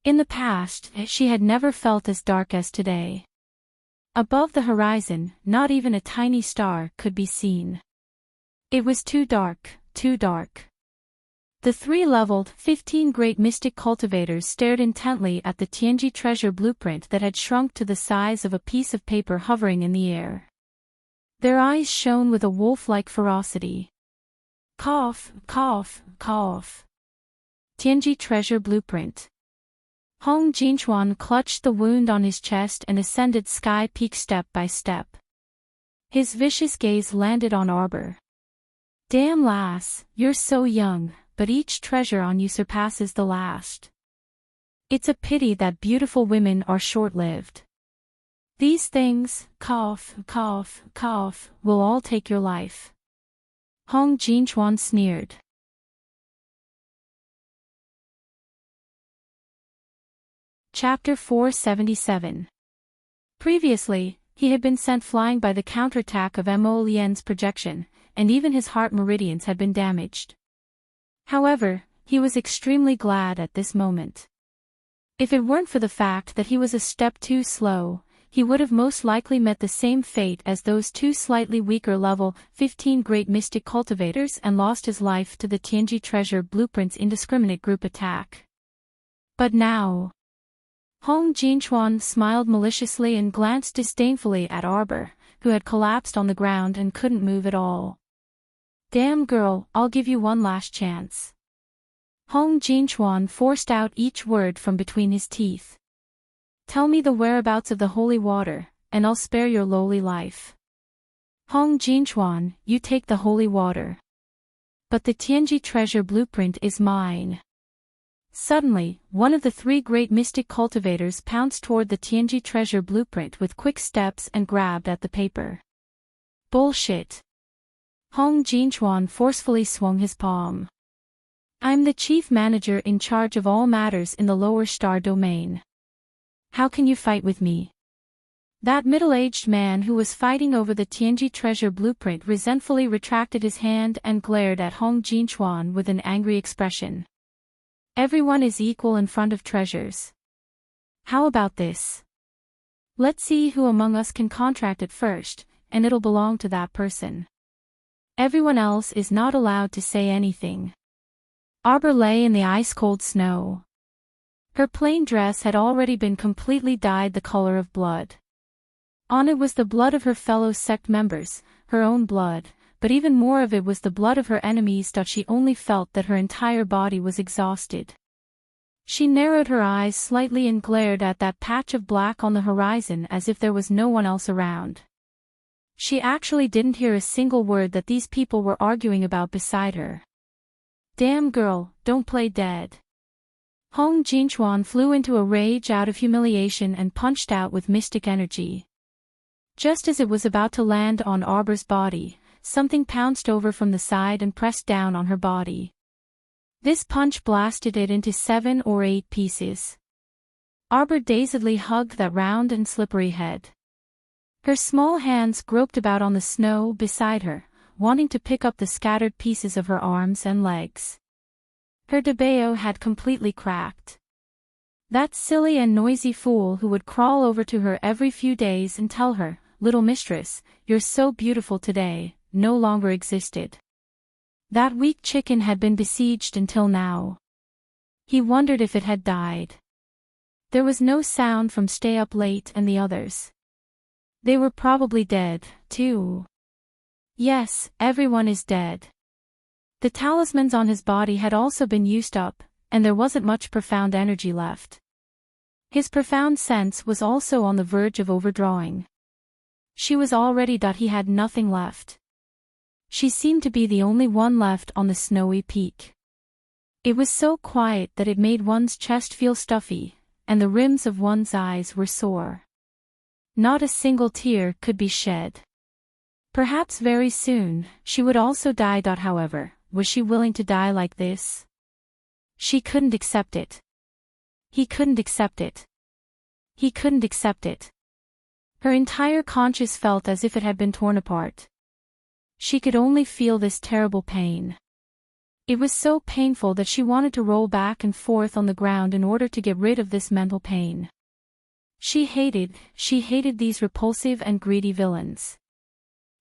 In the past, she had never felt as dark as today. Above the horizon, not even a tiny star could be seen. It was too dark, too dark. The 3 leveled 15 great mystic cultivators stared intently at the Tianji treasure blueprint that had shrunk to the size of a piece of paper hovering in the air. Their eyes shone with a wolf-like ferocity. Cough, cough, cough. Tianji treasure blueprint. Hong Jinchuan clutched the wound on his chest and ascended Sky Peak step by step. His vicious gaze landed on Arbor. Damn lass, you're so young, but each treasure on you surpasses the last. It's a pity that beautiful women are short-lived. These things, cough, cough, cough, will all take your life. Hong Jinchuan sneered. Chapter 477. Previously, he had been sent flying by the counterattack of Mo Lian's projection, and even his heart meridians had been damaged. However, he was extremely glad at this moment. If it weren't for the fact that he was a step too slow, he would have most likely met the same fate as those 2 slightly weaker level 15 great mystic cultivators and lost his life to the Tianji treasure blueprint's indiscriminate group attack. But now... Hong Jinchuan smiled maliciously and glanced disdainfully at Arbor, who had collapsed on the ground and couldn't move at all. Damn girl, I'll give you one last chance. Hong Jinchuan forced out each word from between his teeth. Tell me the whereabouts of the holy water, and I'll spare your lowly life. Hong Jinchuan, you take the holy water. But the Tianji treasure blueprint is mine. Suddenly, one of the 3 great mystic cultivators pounced toward the Tianji treasure blueprint with quick steps and grabbed at the paper. Bullshit. Hong Jinchuan forcefully swung his palm. I'm the chief manager in charge of all matters in the lower star domain. How can you fight with me? That middle-aged man who was fighting over the Tianji treasure blueprint resentfully retracted his hand and glared at Hong Jinchuan with an angry expression. Everyone is equal in front of treasures. How about this? Let's see who among us can contract it first, and it'll belong to that person. Everyone else is not allowed to say anything. Arbor lay in the ice-cold snow. Her plain dress had already been completely dyed the color of blood. On it was the blood of her fellow sect members, her own blood, but even more of it was the blood of her enemies. She only felt that her entire body was exhausted. She narrowed her eyes slightly and glared at that patch of black on the horizon as if there was no one else around. She actually didn't hear a single word that these people were arguing about beside her. Damn girl, don't play dead. Hong Jinchuan flew into a rage out of humiliation and punched out with mystic energy. Just as it was about to land on Arbor's body, something pounced over from the side and pressed down on her body. This punch blasted it into 7 or 8 pieces. Arbor dazedly hugged that round and slippery head. Her small hands groped about on the snow beside her, wanting to pick up the scattered pieces of her arms and legs. Her debeo had completely cracked. That silly and noisy fool who would crawl over to her every few days and tell her, "Little mistress, you're so beautiful today," no longer existed. That weak chicken had been besieged until now. He wondered if it had died. There was no sound from Stay Up Late and the others. They were probably dead, too. Yes, everyone is dead. The talismans on his body had also been used up, and there wasn't much profound energy left. His profound sense was also on the verge of overdrawing. She was already that he had nothing left. She seemed to be the only one left on the snowy peak. It was so quiet that it made one's chest feel stuffy, and the rims of one's eyes were sore. Not a single tear could be shed. Perhaps very soon, she would also die. However, was she willing to die like this? She couldn't accept it. He couldn't accept it. He couldn't accept it. Her entire conscience felt as if it had been torn apart. She could only feel this terrible pain. It was so painful that she wanted to roll back and forth on the ground in order to get rid of this mental pain. She hated these repulsive and greedy villains.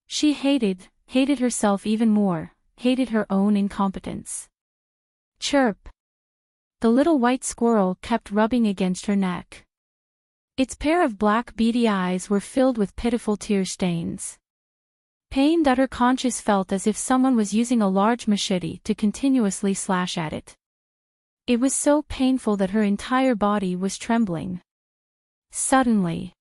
She hated herself even more, hated her own incompetence. Chirp! The little white squirrel kept rubbing against her neck. Its pair of black beady eyes were filled with pitiful tear stains. Pain that her conscience felt as if someone was using a large machete to continuously slash at it. It was so painful that her entire body was trembling. Suddenly.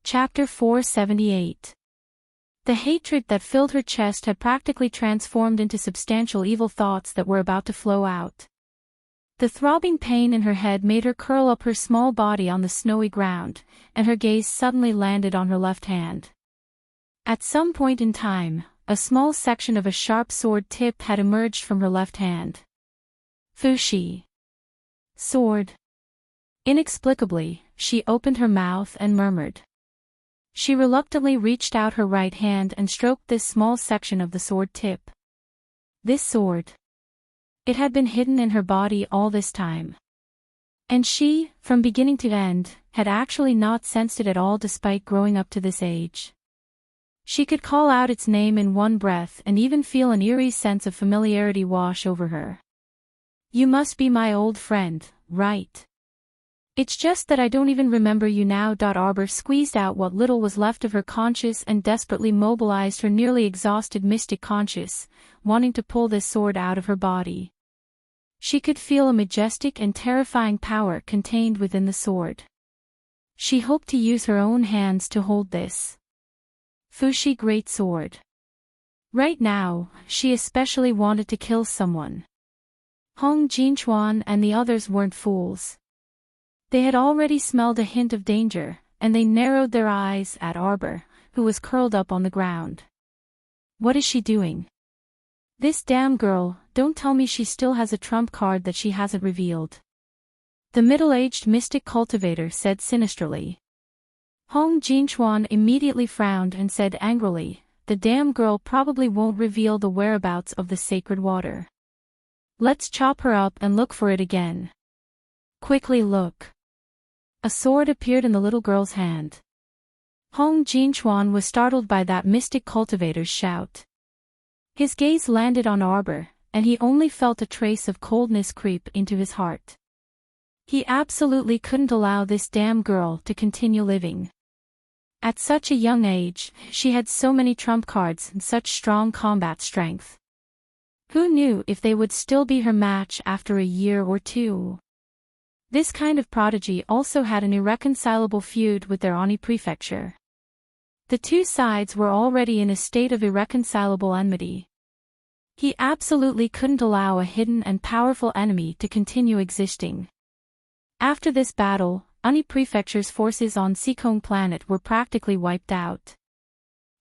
Chapter 478. The hatred that filled her chest had practically transformed into substantial evil thoughts that were about to flow out. The throbbing pain in her head made her curl up her small body on the snowy ground, and her gaze suddenly landed on her left hand. At some point in time, a small section of a sharp sword tip had emerged from her left hand. Fushi. Sword. Inexplicably, she opened her mouth and murmured. She reluctantly reached out her right hand and stroked this small section of the sword tip. This sword. It had been hidden in her body all this time. And she, from beginning to end, had actually not sensed it at all despite growing up to this age. She could call out its name in one breath and even feel an eerie sense of familiarity wash over her. You must be my old friend, right? It's just that I don't even remember you now. Arbor squeezed out what little was left of her conscience and desperately mobilized her nearly exhausted mystic conscience, wanting to pull this sword out of her body. She could feel a majestic and terrifying power contained within the sword. She hoped to use her own hands to hold this Fushi great sword. Right now, she especially wanted to kill someone. Hong Jinchuan and the others weren't fools. They had already smelled a hint of danger, and they narrowed their eyes at Arbor, who was curled up on the ground. What is she doing? This damn girl, don't tell me she still has a trump card that she hasn't revealed. The middle-aged mystic cultivator said sinisterly. Hong Jinchuan immediately frowned and said angrily, the damn girl probably won't reveal the whereabouts of the sacred water. Let's chop her up and look for it again. Quickly look. A sword appeared in the little girl's hand. Hong Jinchuan was startled by that mystic cultivator's shout. His gaze landed on Arbor, and he only felt a trace of coldness creep into his heart. He absolutely couldn't allow this damn girl to continue living. At such a young age, she had so many trump cards and such strong combat strength. Who knew if they would still be her match after a year or two? This kind of prodigy also had an irreconcilable feud with their Oni prefecture. The two sides were already in a state of irreconcilable enmity. He absolutely couldn't allow a hidden and powerful enemy to continue existing. After this battle, Uni Prefecture's forces on Seakong Planet were practically wiped out.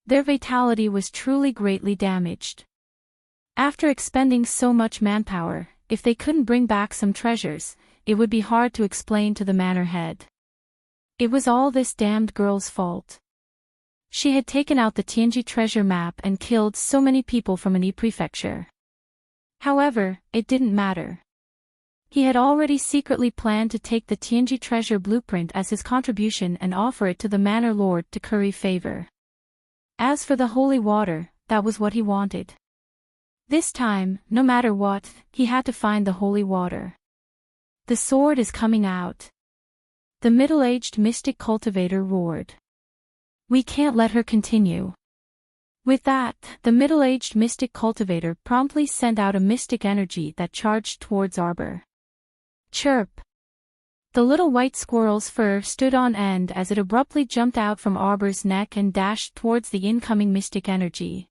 Their vitality was truly greatly damaged. After expending so much manpower, if they couldn't bring back some treasures, it would be hard to explain to the manor head. It was all this damned girl's fault. She had taken out the Tianji treasure map and killed so many people from Uni Prefecture. However, it didn't matter. He had already secretly planned to take the Tianji treasure blueprint as his contribution and offer it to the manor lord to curry favor. As for the holy water, that was what he wanted. This time, no matter what, he had to find the holy water. The sword is coming out. The middle-aged mystic cultivator roared. We can't let her continue. With that, the middle-aged mystic cultivator promptly sent out a mystic energy that charged towards Arbor. Chirp! The little white squirrel's fur stood on end as it abruptly jumped out from Arbor's neck and dashed towards the incoming mystic energy.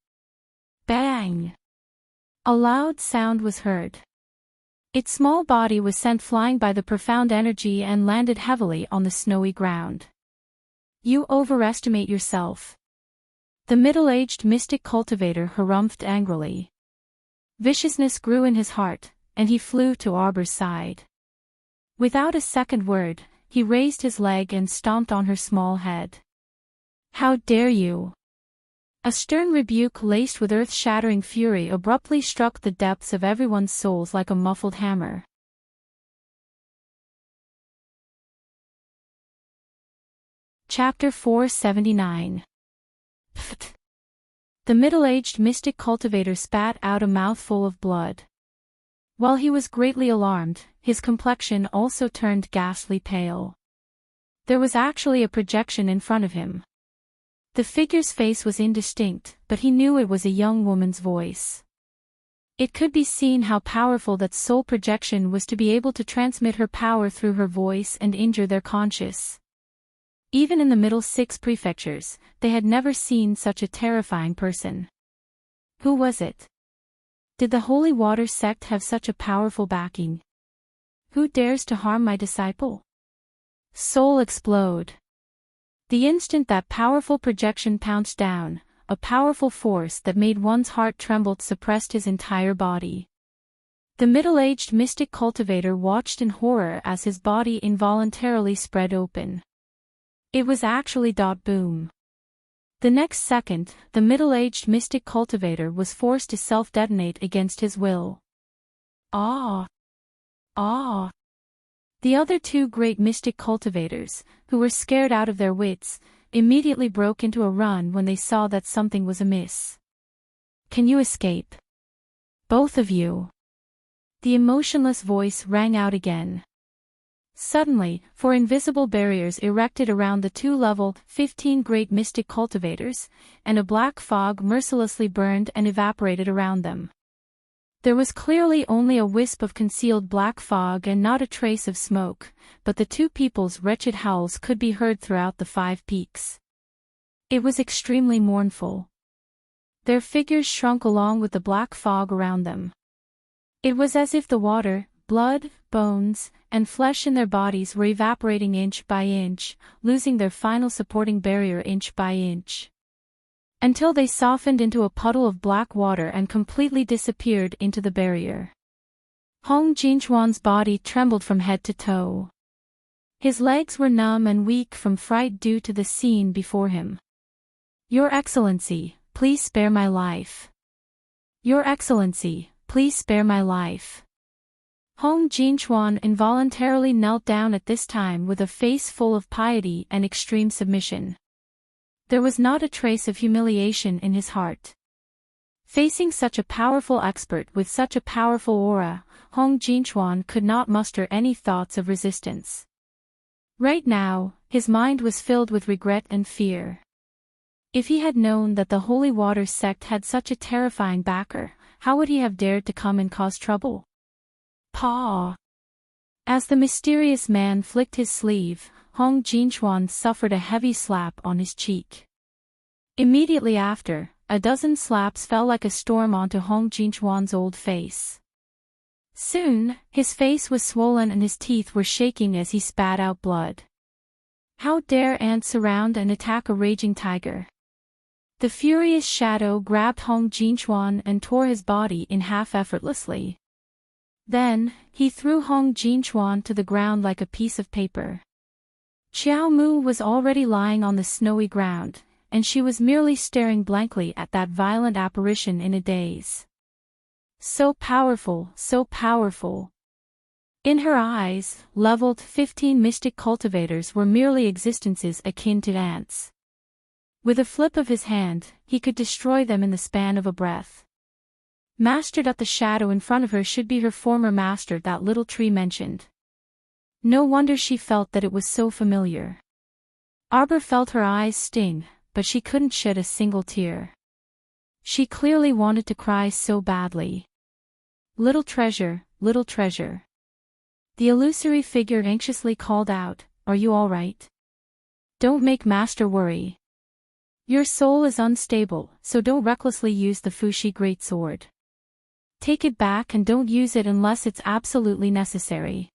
Bang! A loud sound was heard. Its small body was sent flying by the profound energy and landed heavily on the snowy ground. You overestimate yourself. The middle-aged mystic cultivator harumphed angrily. Viciousness grew in his heart, and he flew to Arbor's side. Without a second word, he raised his leg and stomped on her small head. How dare you! A stern rebuke laced with earth-shattering fury abruptly struck the depths of everyone's souls like a muffled hammer. Chapter 479. Pfft! The middle-aged mystic cultivator spat out a mouthful of blood. While he was greatly alarmed, his complexion also turned ghastly pale. There was actually a projection in front of him. The figure's face was indistinct, but he knew it was a young woman's voice. It could be seen how powerful that soul projection was to be able to transmit her power through her voice and injure their conscience. Even in the middle 6 prefectures, they had never seen such a terrifying person. Who was it? Did the Holy Water sect have such a powerful backing? Who dares to harm my disciple? Soul explode. The instant that powerful projection pounced down, a powerful force that made one's heart tremble suppressed his entire body. The middle-aged mystic cultivator watched in horror as his body involuntarily spread open. It was actually boom. The next second, the middle-aged mystic cultivator was forced to self-detonate against his will. Ah! Ah! The other 2 great mystic cultivators, who were scared out of their wits, immediately broke into a run when they saw that something was amiss. Can you escape? Both of you. The emotionless voice rang out again. Suddenly, 4 invisible barriers erected around the 2 level 15 great mystic cultivators, and a black fog mercilessly burned and evaporated around them. There was clearly only a wisp of concealed black fog and not a trace of smoke, but the 2 people's wretched howls could be heard throughout the 5 peaks. It was extremely mournful. Their figures shrunk along with the black fog around them. It was as if the water, blood, bones, and flesh in their bodies were evaporating inch by inch, losing their final supporting barrier inch by inch, until they softened into a puddle of black water and completely disappeared into the barrier. Hong Jinchuan's body trembled from head to toe. His legs were numb and weak from fright due to the scene before him. Your Excellency, please spare my life. Your Excellency, please spare my life. Hong Jinchuan involuntarily knelt down at this time with a face full of piety and extreme submission. There was not a trace of humiliation in his heart. Facing such a powerful expert with such a powerful aura, Hong Jinchuan could not muster any thoughts of resistance. Right now, his mind was filled with regret and fear. If he had known that the Holy Water sect had such a terrifying backer, how would he have dared to come and cause trouble? Paw! As the mysterious man flicked his sleeve, Hong Jinchuan suffered a heavy slap on his cheek. Immediately after, a dozen slaps fell like a storm onto Hong Jinchuan's old face. Soon, his face was swollen and his teeth were shaking as he spat out blood. How dare ants surround and attack a raging tiger? The furious shadow grabbed Hong Jinchuan and tore his body in half effortlessly. Then, he threw Hong Jinchuan to the ground like a piece of paper. Xiao Mu was already lying on the snowy ground, and she was merely staring blankly at that violent apparition in a daze. So powerful, so powerful. In her eyes, leveled 15 mystic cultivators were merely existences akin to ants. With a flip of his hand, he could destroy them in the span of a breath. Mastered up the shadow in front of her should be her former master, that little tree mentioned. No wonder she felt that it was so familiar. Arbor felt her eyes sting, but she couldn't shed a single tear. She clearly wanted to cry so badly. Little treasure, little treasure. The illusory figure anxiously called out, "Are you all right? Don't make Master worry. Your soul is unstable, so don't recklessly use the Fushi Greatsword. Take it back and don't use it unless it's absolutely necessary.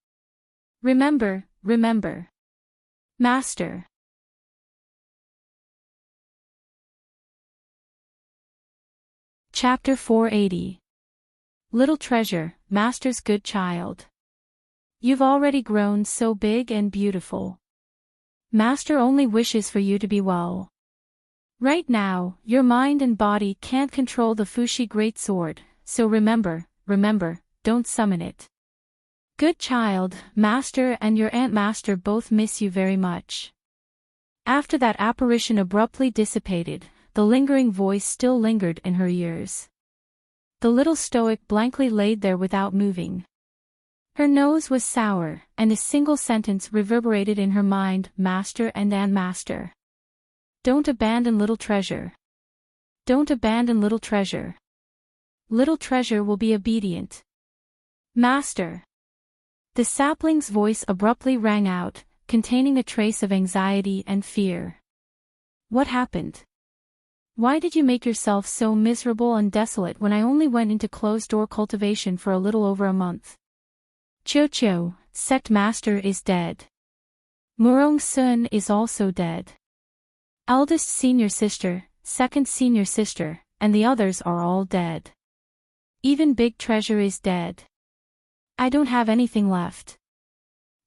Remember, remember. Master." Chapter 480. Little treasure, Master's good child. You've already grown so big and beautiful. Master only wishes for you to be well. Right now, your mind and body can't control the Fushi Greatsword, so remember, don't summon it. Good child, Master and your Aunt Master both miss you very much. After that apparition abruptly dissipated, the lingering voice still lingered in her ears. The little stoic blankly laid there without moving. Her nose was sour, and a single sentence reverberated in her mind, Master and Aunt Master. Don't abandon little treasure. Don't abandon little treasure. Little treasure will be obedient. Master. The sapling's voice abruptly rang out, containing a trace of anxiety and fear. What happened? Why did you make yourself so miserable and desolate when I only went into closed-door cultivation for a little over a month? Chio, sect master is dead. Murong Sun is also dead. Eldest senior sister, second senior sister, and the others are all dead. Even Big Treasure is dead. I don't have anything left.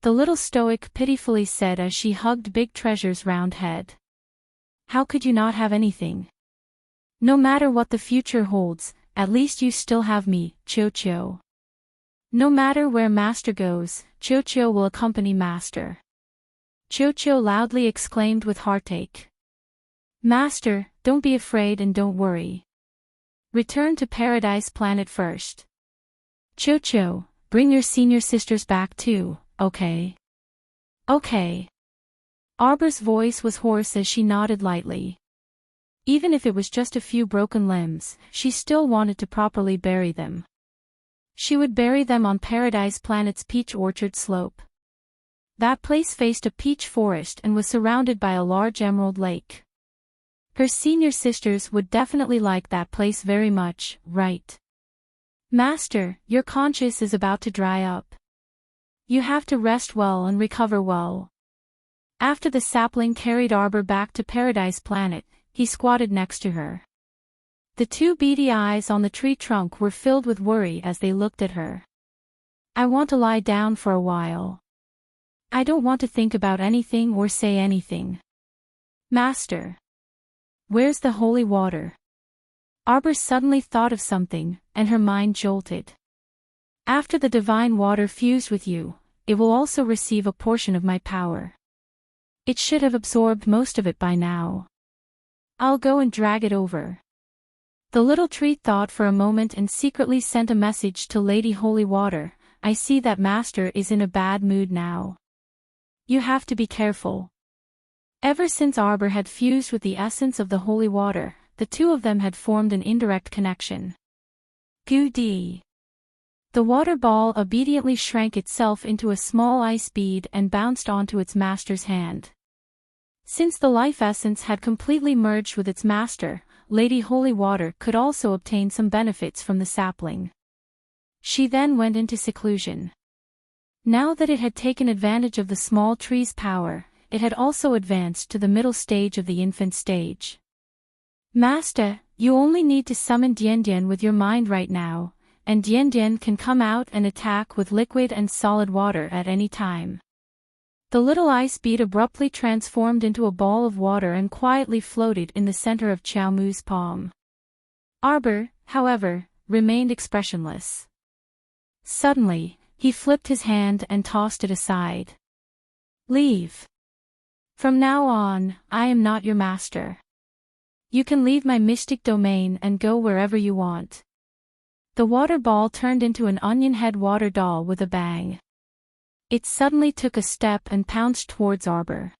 The little stoic pitifully said as she hugged Big Treasure's round head. How could you not have anything? No matter what the future holds, at least you still have me, Chio. No matter where Master goes, Chio will accompany Master. Chio loudly exclaimed with heartache. Master, don't be afraid and don't worry. Return to Paradise Planet first. Chio, bring your senior sisters back too, okay? Okay. Arbor's voice was hoarse as she nodded lightly. Even if it was just a few broken limbs, she still wanted to properly bury them. She would bury them on Paradise Planet's peach orchard slope. That place faced a peach forest and was surrounded by a large emerald lake. Her senior sisters would definitely like that place very much, right? Master, your conscience is about to dry up. You have to rest well and recover well. After the sapling carried Arbor back to Paradise Planet, he squatted next to her. The two beady eyes on the tree trunk were filled with worry as they looked at her. I want to lie down for a while. I don't want to think about anything or say anything. Master. Where's the holy water? Arbor suddenly thought of something, and her mind jolted. After the divine water fused with you, it will also receive a portion of my power. It should have absorbed most of it by now. I'll go and drag it over. The little tree thought for a moment and secretly sent a message to Lady Holy Water. I see that Master is in a bad mood now. You have to be careful. Ever since Arbor had fused with the essence of the holy water, the two of them had formed an indirect connection. Goody. The water ball obediently shrank itself into a small ice bead and bounced onto its master's hand. Since the life essence had completely merged with its master, Lady Holy Water could also obtain some benefits from the sapling. She then went into seclusion. Now that it had taken advantage of the small tree's power, it had also advanced to the middle stage of the infant stage. Master, you only need to summon Dian Dian with your mind right now, and Dian Dian can come out and attack with liquid and solid water at any time. The little ice bead abruptly transformed into a ball of water and quietly floated in the center of Qiao Mu's palm. Arbor, however, remained expressionless. Suddenly, he flipped his hand and tossed it aside. Leave. From now on, I am not your master. You can leave my mystic domain and go wherever you want. The water ball turned into an onion head water doll with a bang. It suddenly took a step and pounced towards Arbor.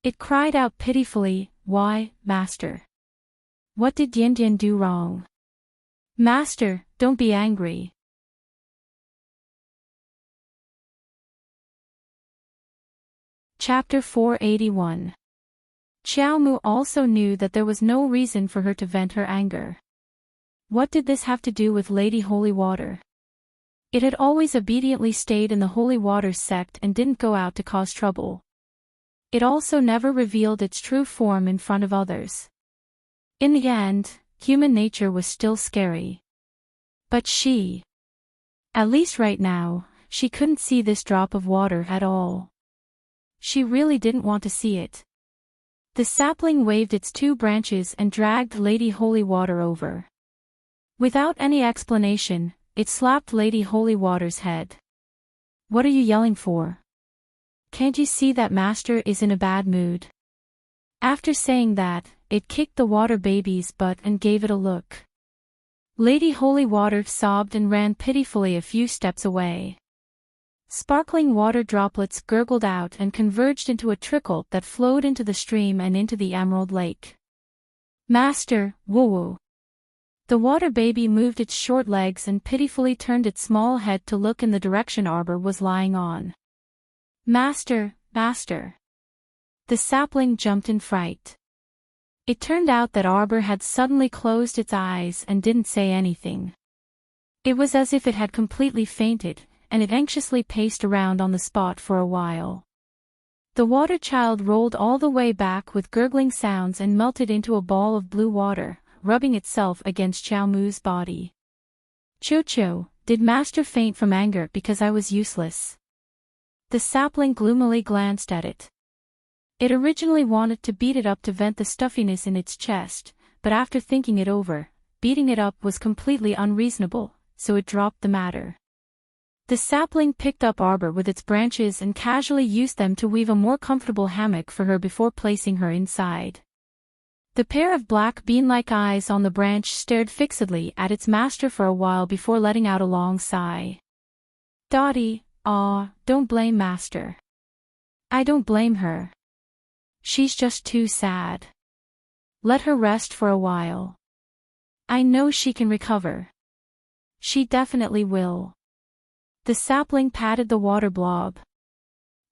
It cried out pitifully, "Why, master? What did Dian Dian do wrong? Master, don't be angry." Chapter 481. Qiao Mu also knew that there was no reason for her to vent her anger. What did this have to do with Lady Holy Water? It had always obediently stayed in the Holy Water sect and didn't go out to cause trouble. It also never revealed its true form in front of others. In the end, human nature was still scary. But she, at least right now, she couldn't see this drop of water at all. She really didn't want to see it. The sapling waved its two branches and dragged Lady Holy Water over. Without any explanation, it slapped Lady Holy Water's head. What are you yelling for? Can't you see that master is in a bad mood? After saying that, it kicked the water baby's butt and gave it a look. Lady Holy Water sobbed and ran pitifully a few steps away. Sparkling water droplets gurgled out and converged into a trickle that flowed into the stream and into the Emerald Lake. Master, woo-woo. The water baby moved its short legs and pitifully turned its small head to look in the direction Arbor was lying on. Master, master. The sapling jumped in fright. It turned out that Arbor had suddenly closed its eyes and didn't say anything. It was as if it had completely fainted, and it anxiously paced around on the spot for a while. The water child rolled all the way back with gurgling sounds and melted into a ball of blue water, rubbing itself against Qiao Mu's body. Cho-cho, did master faint from anger because I was useless? The sapling gloomily glanced at it. It originally wanted to beat it up to vent the stuffiness in its chest, but after thinking it over, beating it up was completely unreasonable, so it dropped the matter. The sapling picked up Arbor with its branches and casually used them to weave a more comfortable hammock for her before placing her inside. The pair of black bean-like eyes on the branch stared fixedly at its master for a while before letting out a long sigh. Dottie, don't blame master. I don't blame her. She's just too sad. Let her rest for a while. I know she can recover. She definitely will. The sapling patted the water blob.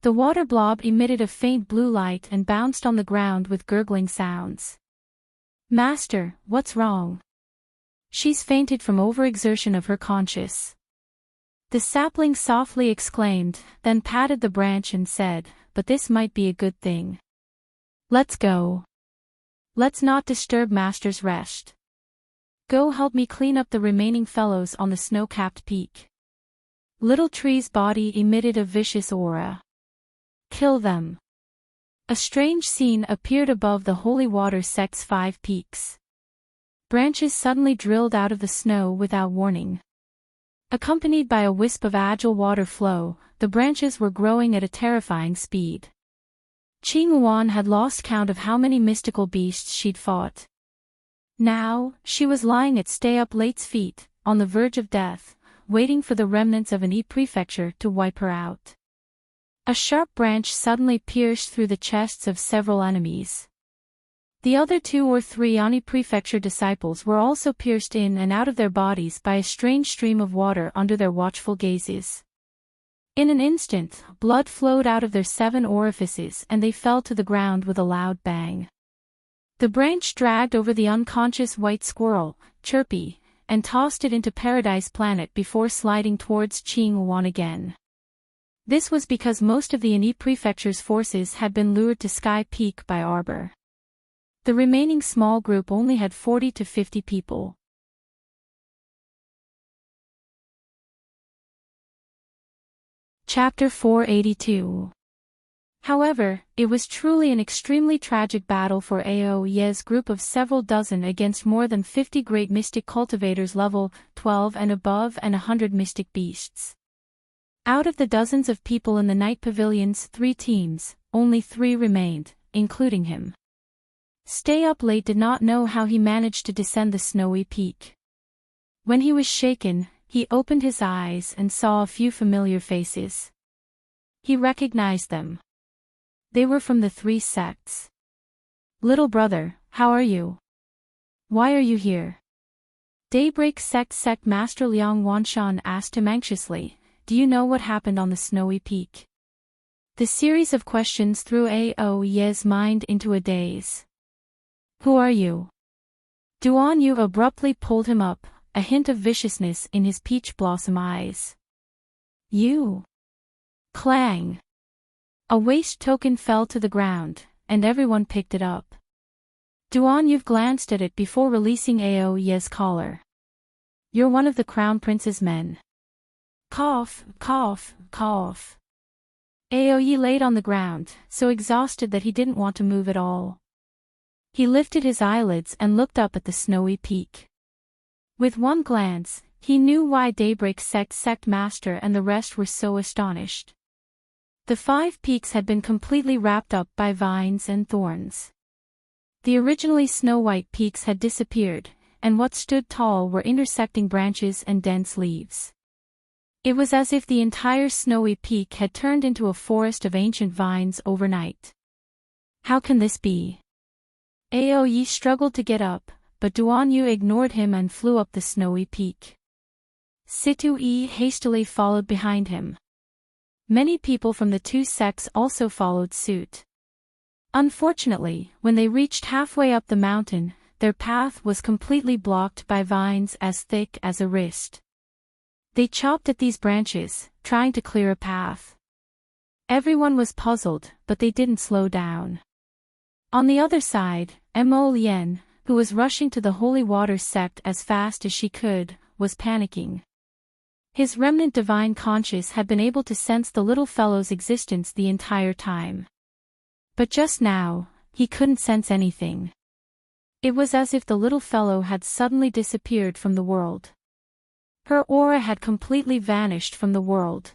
The water blob emitted a faint blue light and bounced on the ground with gurgling sounds. Master, what's wrong? She's fainted from overexertion of her conscience. The sapling softly exclaimed, then patted the branch and said, but this might be a good thing. Let's go. Let's not disturb master's rest. Go help me clean up the remaining fellows on the snow-capped peak. Little Tree's body emitted a vicious aura. Kill them. A strange scene appeared above the Holy Water sect's 5 peaks. Branches suddenly drilled out of the snow without warning. Accompanied by a wisp of agile water flow, the branches were growing at a terrifying speed. Qing Yuan had lost count of how many mystical beasts she'd fought. Now, she was lying at Stay-Up-Late's feet, on the verge of death, waiting for the remnants of an E-prefecture to wipe her out. A sharp branch suddenly pierced through the chests of several enemies. The other 2 or 3 Ani prefecture disciples were also pierced in and out of their bodies by a strange stream of water under their watchful gazes. In an instant, blood flowed out of their 7 orifices and they fell to the ground with a loud bang. The branch dragged over the unconscious white squirrel, Chirpy, and tossed it into Paradise Planet before sliding towards Qing Yuan again. This was because most of the Ani Prefecture's forces had been lured to Sky Peak by Arbor. The remaining small group only had 40 to 50 people. Chapter 482. However, it was truly an extremely tragic battle for Aoye's group of several dozen against more than 50 great mystic cultivators level 12 and above and 100 mystic beasts. Out of the dozens of people in the night pavilion's 3 teams, only 3 remained, including him. Stay Up Late did not know how he managed to descend the snowy peak. When he was shaken, he opened his eyes and saw a few familiar faces. He recognized them. They were from the 3 sects. "Little brother, how are you? Why are you here?" Daybreak Sect Master Liang Wanshan asked him anxiously, "Do you know what happened on the snowy peak?" The series of questions threw Aoye's mind into a daze. "Who are you?" Duan Yu abruptly pulled him up, a hint of viciousness in his peach blossom eyes. "You." Clang. A waste token fell to the ground, and everyone picked it up. Duan Yu glanced at it before releasing Aoye's collar. "You're one of the Crown Prince's men." Cough, cough, cough. Aoye laid on the ground, so exhausted that he didn't want to move at all. He lifted his eyelids and looked up at the snowy peak. With one glance, he knew why Daybreak Sect Master and the rest were so astonished. The 5 peaks had been completely wrapped up by vines and thorns. The originally snow-white peaks had disappeared, and what stood tall were intersecting branches and dense leaves. It was as if the entire snowy peak had turned into a forest of ancient vines overnight. How can this be? Aoye struggled to get up, but Duan Yu ignored him and flew up the snowy peak. Situ Yi hastily followed behind him. Many people from the 2 sects also followed suit. Unfortunately, when they reached halfway up the mountain, their path was completely blocked by vines as thick as a wrist. They chopped at these branches, trying to clear a path. Everyone was puzzled, but they didn't slow down. On the other side, Mo Lian, who was rushing to the Holy Water sect as fast as she could, was panicking. His remnant divine conscience had been able to sense the little fellow's existence the entire time. But just now, he couldn't sense anything. It was as if the little fellow had suddenly disappeared from the world. Her aura had completely vanished from the world.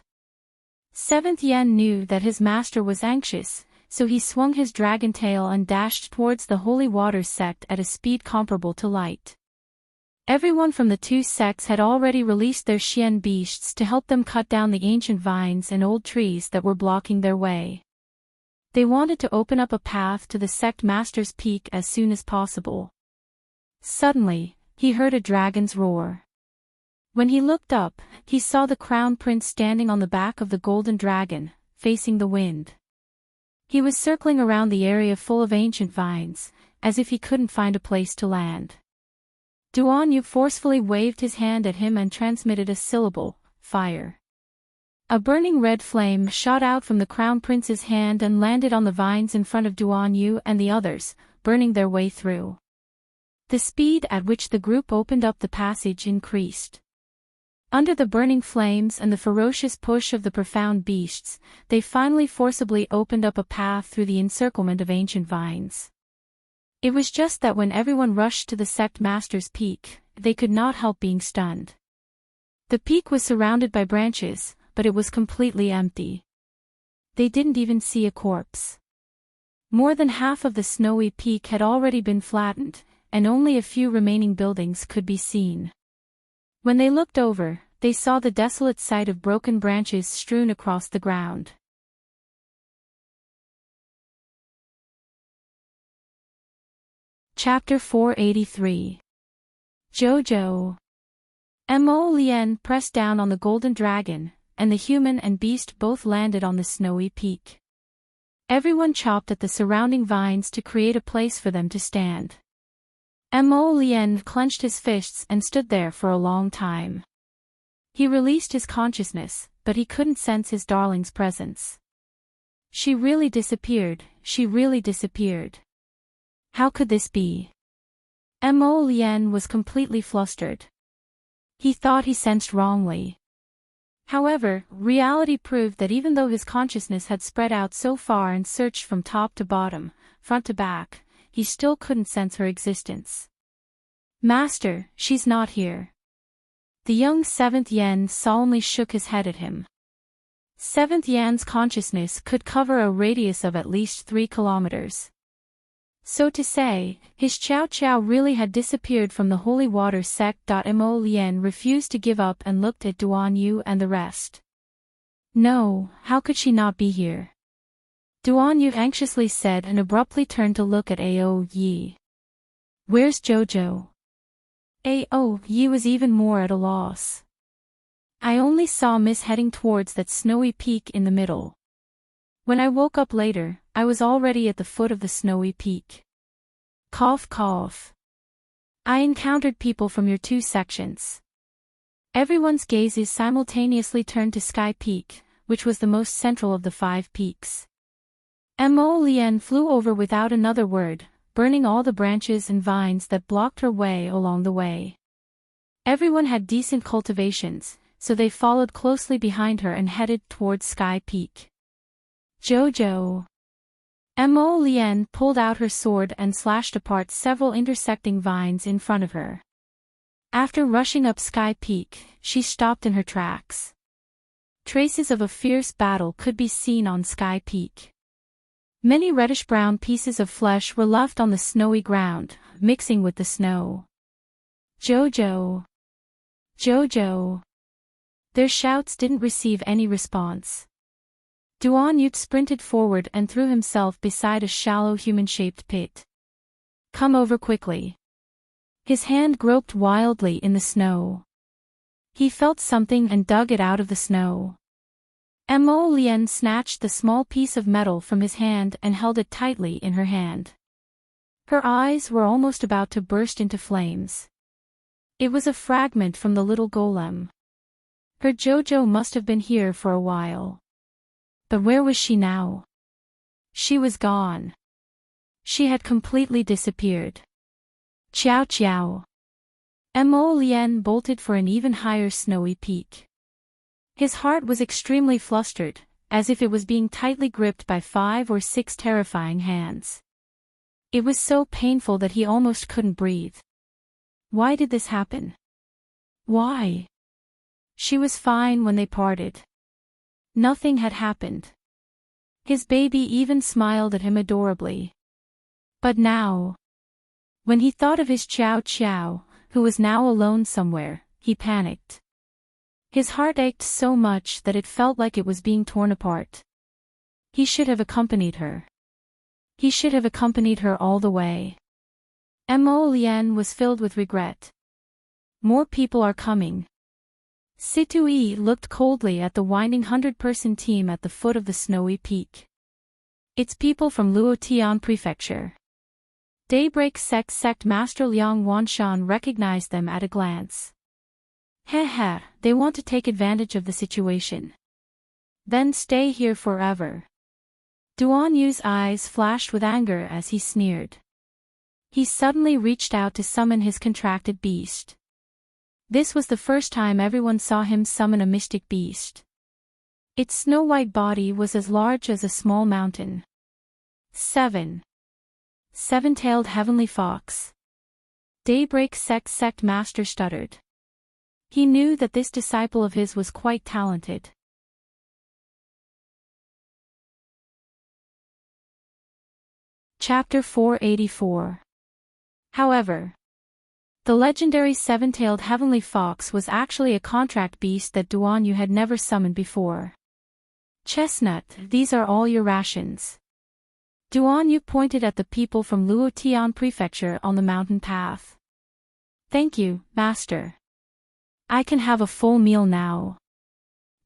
7th Yen knew that his master was anxious, so he swung his dragon tail and dashed towards the Holy Water sect at a speed comparable to light. Everyone from the 2 sects had already released their Xian beasts to help them cut down the ancient vines and old trees that were blocking their way. They wanted to open up a path to the sect master's peak as soon as possible. Suddenly, he heard a dragon's roar. When he looked up, he saw the Crown Prince standing on the back of the golden dragon, facing the wind. He was circling around the area full of ancient vines, as if he couldn't find a place to land. Duan Yu forcefully waved his hand at him and transmitted a syllable, "Fire." A burning red flame shot out from the Crown Prince's hand and landed on the vines in front of Duan Yu and the others, burning their way through. The speed at which the group opened up the passage increased. Under the burning flames and the ferocious push of the profound beasts, they finally forcibly opened up a path through the encirclement of ancient vines. It was just that when everyone rushed to the sect master's peak, they could not help being stunned. The peak was surrounded by branches, but it was completely empty. They didn't even see a corpse. More than half of the snowy peak had already been flattened, and only a few remaining buildings could be seen. When they looked over, they saw the desolate sight of broken branches strewn across the ground. Chapter 483. Jojo. Mo Lian pressed down on the golden dragon, and the human and beast both landed on the snowy peak. Everyone chopped at the surrounding vines to create a place for them to stand. Mo Lian clenched his fists and stood there for a long time. He released his consciousness, but he couldn't sense his darling's presence. She really disappeared, she really disappeared. How could this be? Mo Lien was completely flustered. He thought he sensed wrongly. However, reality proved that even though his consciousness had spread out so far and searched from top to bottom, front to back, he still couldn't sense her existence. Master, she's not here. The young 7th Yen solemnly shook his head at him. 7th Yan's consciousness could cover a radius of at least 3 kilometers. So to say, his Chow Chow really had disappeared from the holy water sect. Mo Lien refused to give up and looked at Duan Yu and the rest. No, how could she not be here? Duan Yu anxiously said and abruptly turned to look at Ao Yi. Where's Jojo? Ao Yi was even more at a loss. I only saw Miss heading towards that snowy peak in the middle. When I woke up later, I was already at the foot of the snowy peak. Cough cough. I encountered people from your 2 sections. Everyone's gazes simultaneously turned to Sky Peak, which was the most central of the 5 peaks. Mo Lien flew over without another word, burning all the branches and vines that blocked her way along the way. Everyone had decent cultivations, so they followed closely behind her and headed towards Sky Peak. Jojo. Mo Lien pulled out her sword and slashed apart several intersecting vines in front of her. After rushing up Sky Peak, she stopped in her tracks. Traces of a fierce battle could be seen on Sky Peak. Many reddish-brown pieces of flesh were left on the snowy ground, mixing with the snow. Jojo! Jojo! Their shouts didn't receive any response. Duan Yu sprinted forward and threw himself beside a shallow human-shaped pit. Come over quickly. His hand groped wildly in the snow. He felt something and dug it out of the snow. Mo Lien snatched the small piece of metal from his hand and held it tightly in her hand. Her eyes were almost about to burst into flames. It was a fragment from the little golem. Her Jojo must have been here for a while. But where was she now? She was gone. She had completely disappeared. Ciao ciao. Mo Lien bolted for an even higher snowy peak. His heart was extremely flustered, as if it was being tightly gripped by 5 or 6 terrifying hands. It was so painful that he almost couldn't breathe. Why did this happen? Why? She was fine when they parted. Nothing had happened. His baby even smiled at him adorably. But now, when he thought of his Chow Chow, who was now alone somewhere, he panicked. His heart ached so much that it felt like it was being torn apart. He should have accompanied her. He should have accompanied her all the way. Mo Lien was filled with regret. More people are coming. Situi looked coldly at the winding 100-person team at the foot of the snowy peak. It's people from Luotian Prefecture. Daybreak Sect Master Liang Wanshan recognized them at a glance. Heh, they want to take advantage of the situation. Then stay here forever. Duan Yu's eyes flashed with anger as he sneered. He suddenly reached out to summon his contracted beast. This was the first time everyone saw him summon a mystic beast. Its snow-white body was as large as a small mountain. 7. Seven-tailed heavenly fox. Daybreak Sect Master stuttered. He knew that this disciple of his was quite talented. Chapter 484. However, the legendary seven-tailed heavenly fox was actually a contract beast that Duan Yu had never summoned before. Chestnut, these are all your rations. Duan Yu pointed at the people from Luotian Prefecture on the mountain path. Thank you, Master. I can have a full meal now.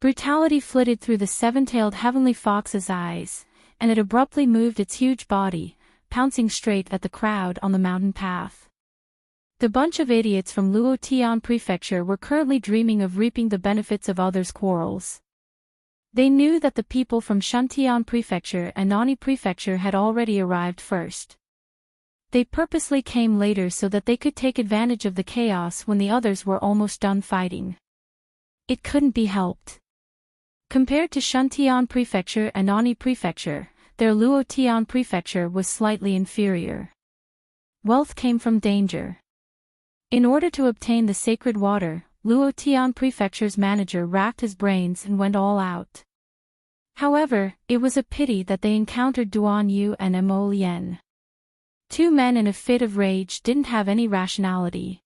Brutality flitted through the seven-tailed heavenly fox's eyes, and it abruptly moved its huge body, pouncing straight at the crowd on the mountain path. The bunch of idiots from Luotian Prefecture were currently dreaming of reaping the benefits of others' quarrels. They knew that the people from Shantian Prefecture and Nani Prefecture had already arrived first. They purposely came later so that they could take advantage of the chaos when the others were almost done fighting. It couldn't be helped. Compared to Shantian Prefecture and Nani Prefecture, their Luotian Prefecture was slightly inferior. Wealth came from danger. In order to obtain the sacred water, Luotian Prefecture's manager racked his brains and went all out. However, it was a pity that they encountered Duan Yu and Mo Lien. Two men in a fit of rage didn't have any rationality.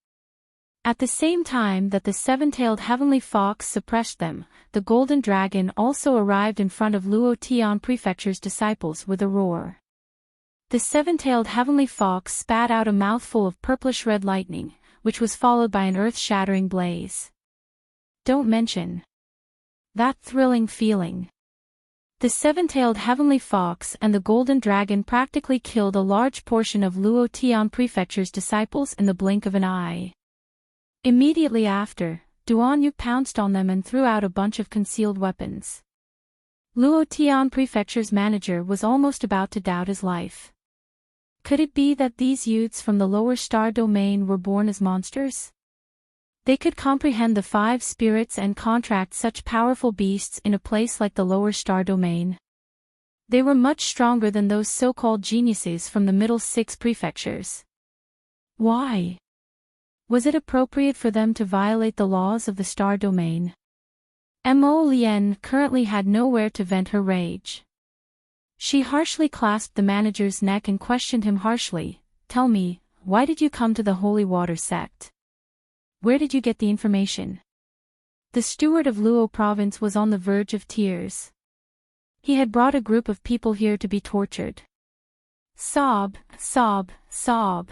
At the same time that the seven-tailed heavenly fox suppressed them, the golden dragon also arrived in front of Luotian Prefecture's disciples with a roar. The seven-tailed heavenly fox spat out a mouthful of purplish-red lightning, which was followed by an earth-shattering blaze. Don't mention that thrilling feeling. The seven-tailed heavenly fox and the golden dragon practically killed a large portion of Luotian Prefecture's disciples in the blink of an eye. Immediately after, Duan Yu pounced on them and threw out a bunch of concealed weapons. Luotian Prefecture's manager was almost about to doubt his life. Could it be that these youths from the lower star domain were born as monsters? They could comprehend the five spirits and contract such powerful beasts in a place like the lower star domain. They were much stronger than those so-called geniuses from the middle six prefectures. Why? Was it appropriate for them to violate the laws of the star domain? Mo Lien currently had nowhere to vent her rage. She harshly clasped the manager's neck and questioned him harshly, "Tell me, why did you come to the Holy Water sect? Where did you get the information?" The steward of Luo province was on the verge of tears. He had brought a group of people here to be tortured. Sob, sob, sob.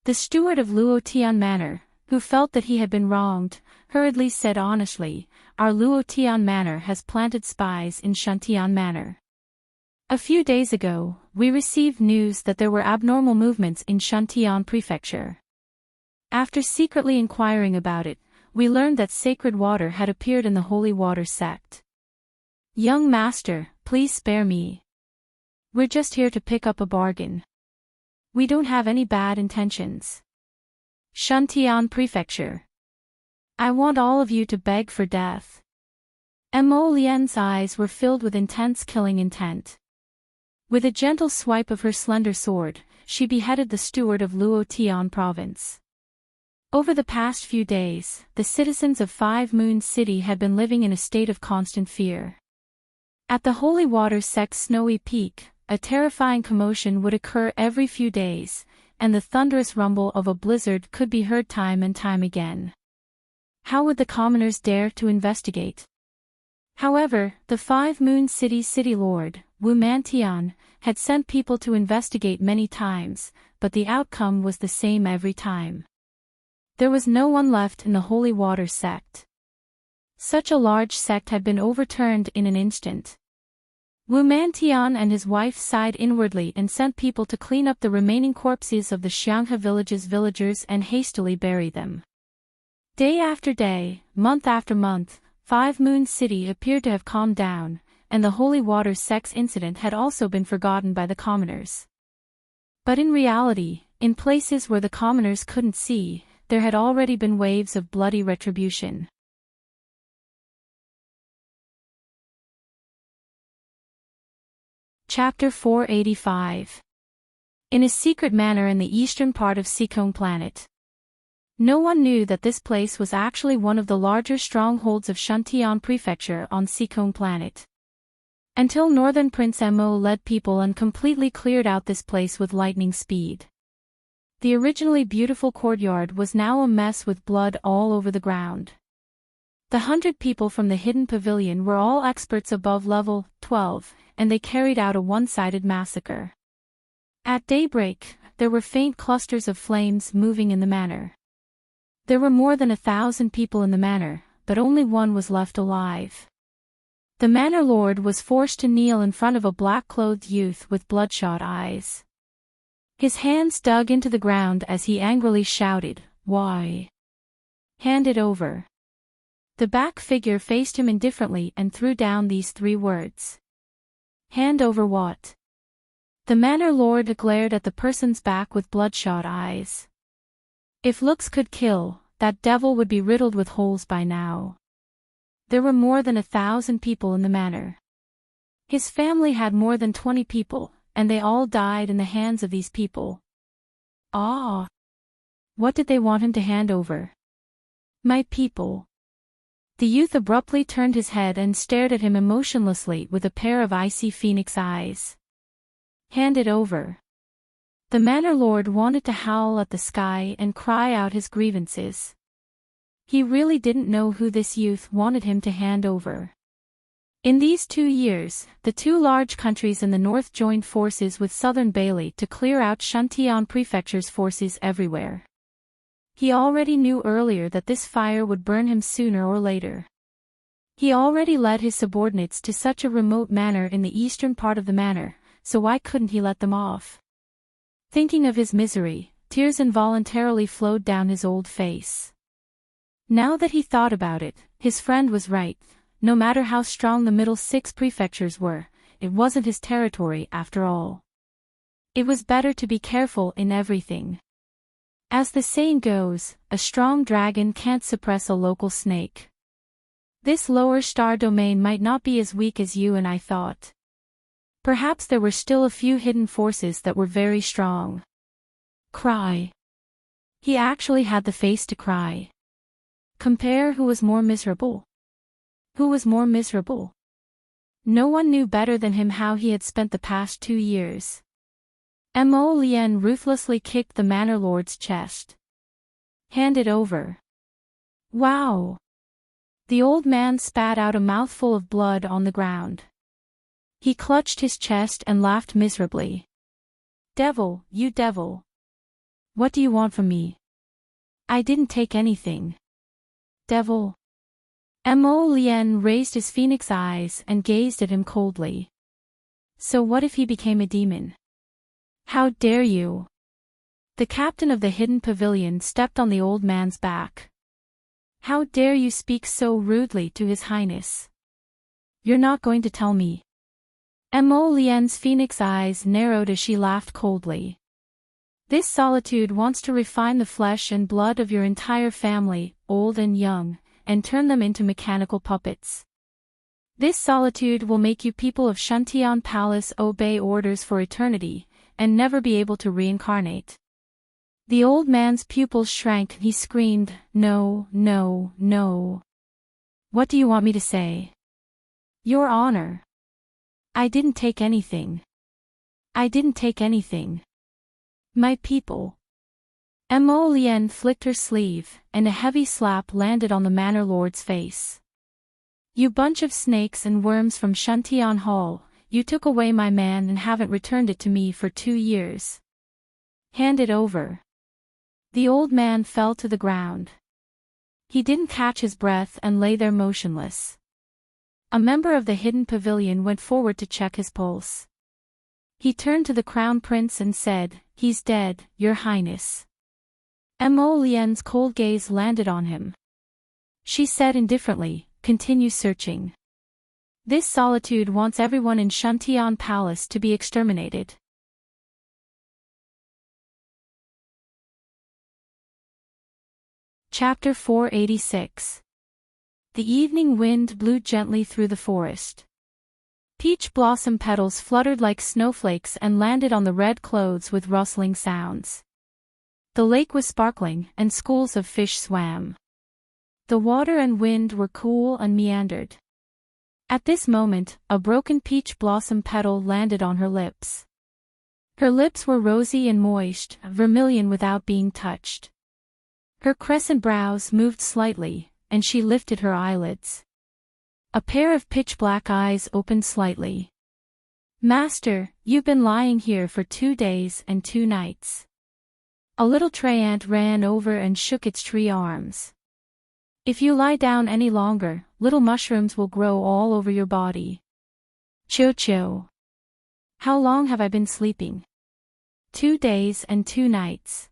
The steward of Luotian Manor, who felt that he had been wronged, hurriedly said honestly, "Our Luotian Manor has planted spies in Shantian Manor. A few days ago, we received news that there were abnormal movements in Shantian Prefecture. After secretly inquiring about it, we learned that sacred water had appeared in the Holy Water sect. Young master, please spare me. We're just here to pick up a bargain. We don't have any bad intentions. Shantian Prefecture. I want all of you to beg for death." Mo Lien's eyes were filled with intense killing intent. With a gentle swipe of her slender sword, she beheaded the steward of Luotian province. Over the past few days, the citizens of Five Moon City had been living in a state of constant fear. At the Holy Water sect's snowy peak, a terrifying commotion would occur every few days, and the thunderous rumble of a blizzard could be heard time and time again. How would the commoners dare to investigate? However, the Five Moon City's city lord, Wu Mantian, had sent people to investigate many times, but the outcome was the same every time. There was no one left in the Holy Water sect. Such a large sect had been overturned in an instant. Wu Mantian and his wife sighed inwardly and sent people to clean up the remaining corpses of the Xianghe village's villagers and hastily bury them. Day after day, month after month, Five Moon City appeared to have calmed down, and the Holy Water sect's incident had also been forgotten by the commoners. But in reality, in places where the commoners couldn't see, there had already been waves of bloody retribution. Chapter 485. In a secret manor in the eastern part of Sikong Planet. No one knew that this place was actually one of the larger strongholds of Shantian Prefecture on Sikong Planet. Until Northern Prince Mo led people and completely cleared out this place with lightning speed. The originally beautiful courtyard was now a mess with blood all over the ground. The 100 people from the hidden pavilion were all experts above level 12, and they carried out a one-sided massacre. At daybreak, there were faint clusters of flames moving in the manor. There were more than 1,000 people in the manor, but only one was left alive. The manor lord was forced to kneel in front of a black-clothed youth with bloodshot eyes. His hands dug into the ground as he angrily shouted, "Why? Hand it over." The back figure faced him indifferently and threw down these 3 words. Hand over what? The manor lord glared at the person's back with bloodshot eyes. If looks could kill, that devil would be riddled with holes by now. There were more than 1,000 people in the manor. His family had more than 20 people, and they all died in the hands of these people. Ah! What did they want him to hand over? My people. The youth abruptly turned his head and stared at him emotionlessly with a pair of icy phoenix eyes. Hand it over. The manor lord wanted to howl at the sky and cry out his grievances. He really didn't know who this youth wanted him to hand over. In these 2 years, the 2 large countries in the north joined forces with southern Bailey to clear out Shantian Prefecture's forces everywhere. He already knew earlier that this fire would burn him sooner or later. He already led his subordinates to such a remote manor in the eastern part of the manor, so why couldn't he let them off? Thinking of his misery, tears involuntarily flowed down his old face. Now that he thought about it, his friend was right. No matter how strong the middle 6 prefectures were, it wasn't his territory after all. It was better to be careful in everything. As the saying goes, a strong dragon can't suppress a local snake. This lower star domain might not be as weak as you and I thought. Perhaps there were still a few hidden forces that were very strong. Cry. He actually had the face to cry. Compare who was more miserable. Who was more miserable? No one knew better than him how he had spent the past 2 years. Mo Lien ruthlessly kicked the manor lord's chest. Hand it over. Wow! The old man spat out a mouthful of blood on the ground. He clutched his chest and laughed miserably. Devil, you devil! What do you want from me? I didn't take anything. Devil. Mo Lien raised his phoenix eyes and gazed at him coldly. So what if he became a demon? How dare you? The captain of the hidden pavilion stepped on the old man's back. How dare you speak so rudely to His Highness? You're not going to tell me. Mo Lien's phoenix eyes narrowed as she laughed coldly. This solitude wants to refine the flesh and blood of your entire family, old and young, and turn them into mechanical puppets. This solitude will make you people of Shantian Palace obey orders for eternity, and never be able to reincarnate. The old man's pupils shrank and he screamed, No, no, no. What do you want me to say? Your Honor. I didn't take anything. I didn't take anything. My people. Mo Lien flicked her sleeve, and a heavy slap landed on the manor lord's face. You bunch of snakes and worms from Shantian Hall, you took away my man and haven't returned it to me for 2 years. Hand it over. The old man fell to the ground. He didn't catch his breath and lay there motionless. A member of the hidden pavilion went forward to check his pulse. He turned to the crown prince and said, He's dead, Your Highness. Mo Lien's cold gaze landed on him. She said indifferently, Continue searching. This solitude wants everyone in Shantian Palace to be exterminated. Chapter 486. The evening wind blew gently through the forest. Peach blossom petals fluttered like snowflakes and landed on the red clothes with rustling sounds. The lake was sparkling, and schools of fish swam. The water and wind were cool and meandered. At this moment, a broken peach blossom petal landed on her lips. Her lips were rosy and moist, vermilion without being touched. Her crescent brows moved slightly, and she lifted her eyelids. A pair of pitch-black eyes opened slightly. Master, you've been lying here for 2 days and 2 nights. A little tree ant ran over and shook its tree arms. If you lie down any longer, little mushrooms will grow all over your body. Cho-cho. How long have I been sleeping? 2 days and 2 nights.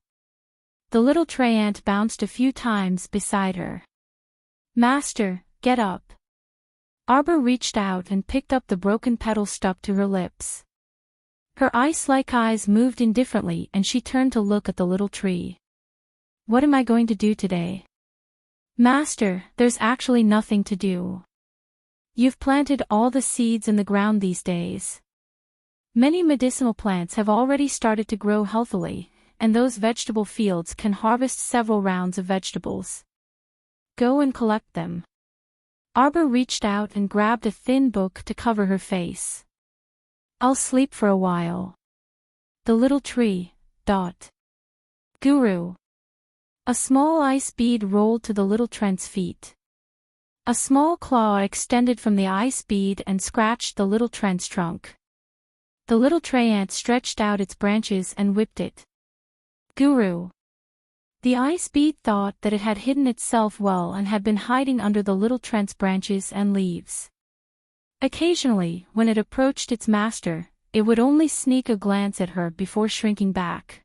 The little tree ant bounced a few times beside her. Master, get up. Arbor reached out and picked up the broken petal stuck to her lips. Her ice-like eyes moved indifferently and she turned to look at the little tree. What am I going to do today? Master, there's actually nothing to do. You've planted all the seeds in the ground these days. Many medicinal plants have already started to grow healthily, and those vegetable fields can harvest several rounds of vegetables. Go and collect them. Arbor reached out and grabbed a thin book to cover her face. I'll sleep for a while. The little tree. Guru. A small ice bead rolled to the little trent's feet. A small claw extended from the ice bead and scratched the little trent's trunk. The little tree ant stretched out its branches and whipped it. Guru. The ice bead thought that it had hidden itself well and had been hiding under the little trent's branches and leaves. Occasionally, when it approached its master, it would only sneak a glance at her before shrinking back.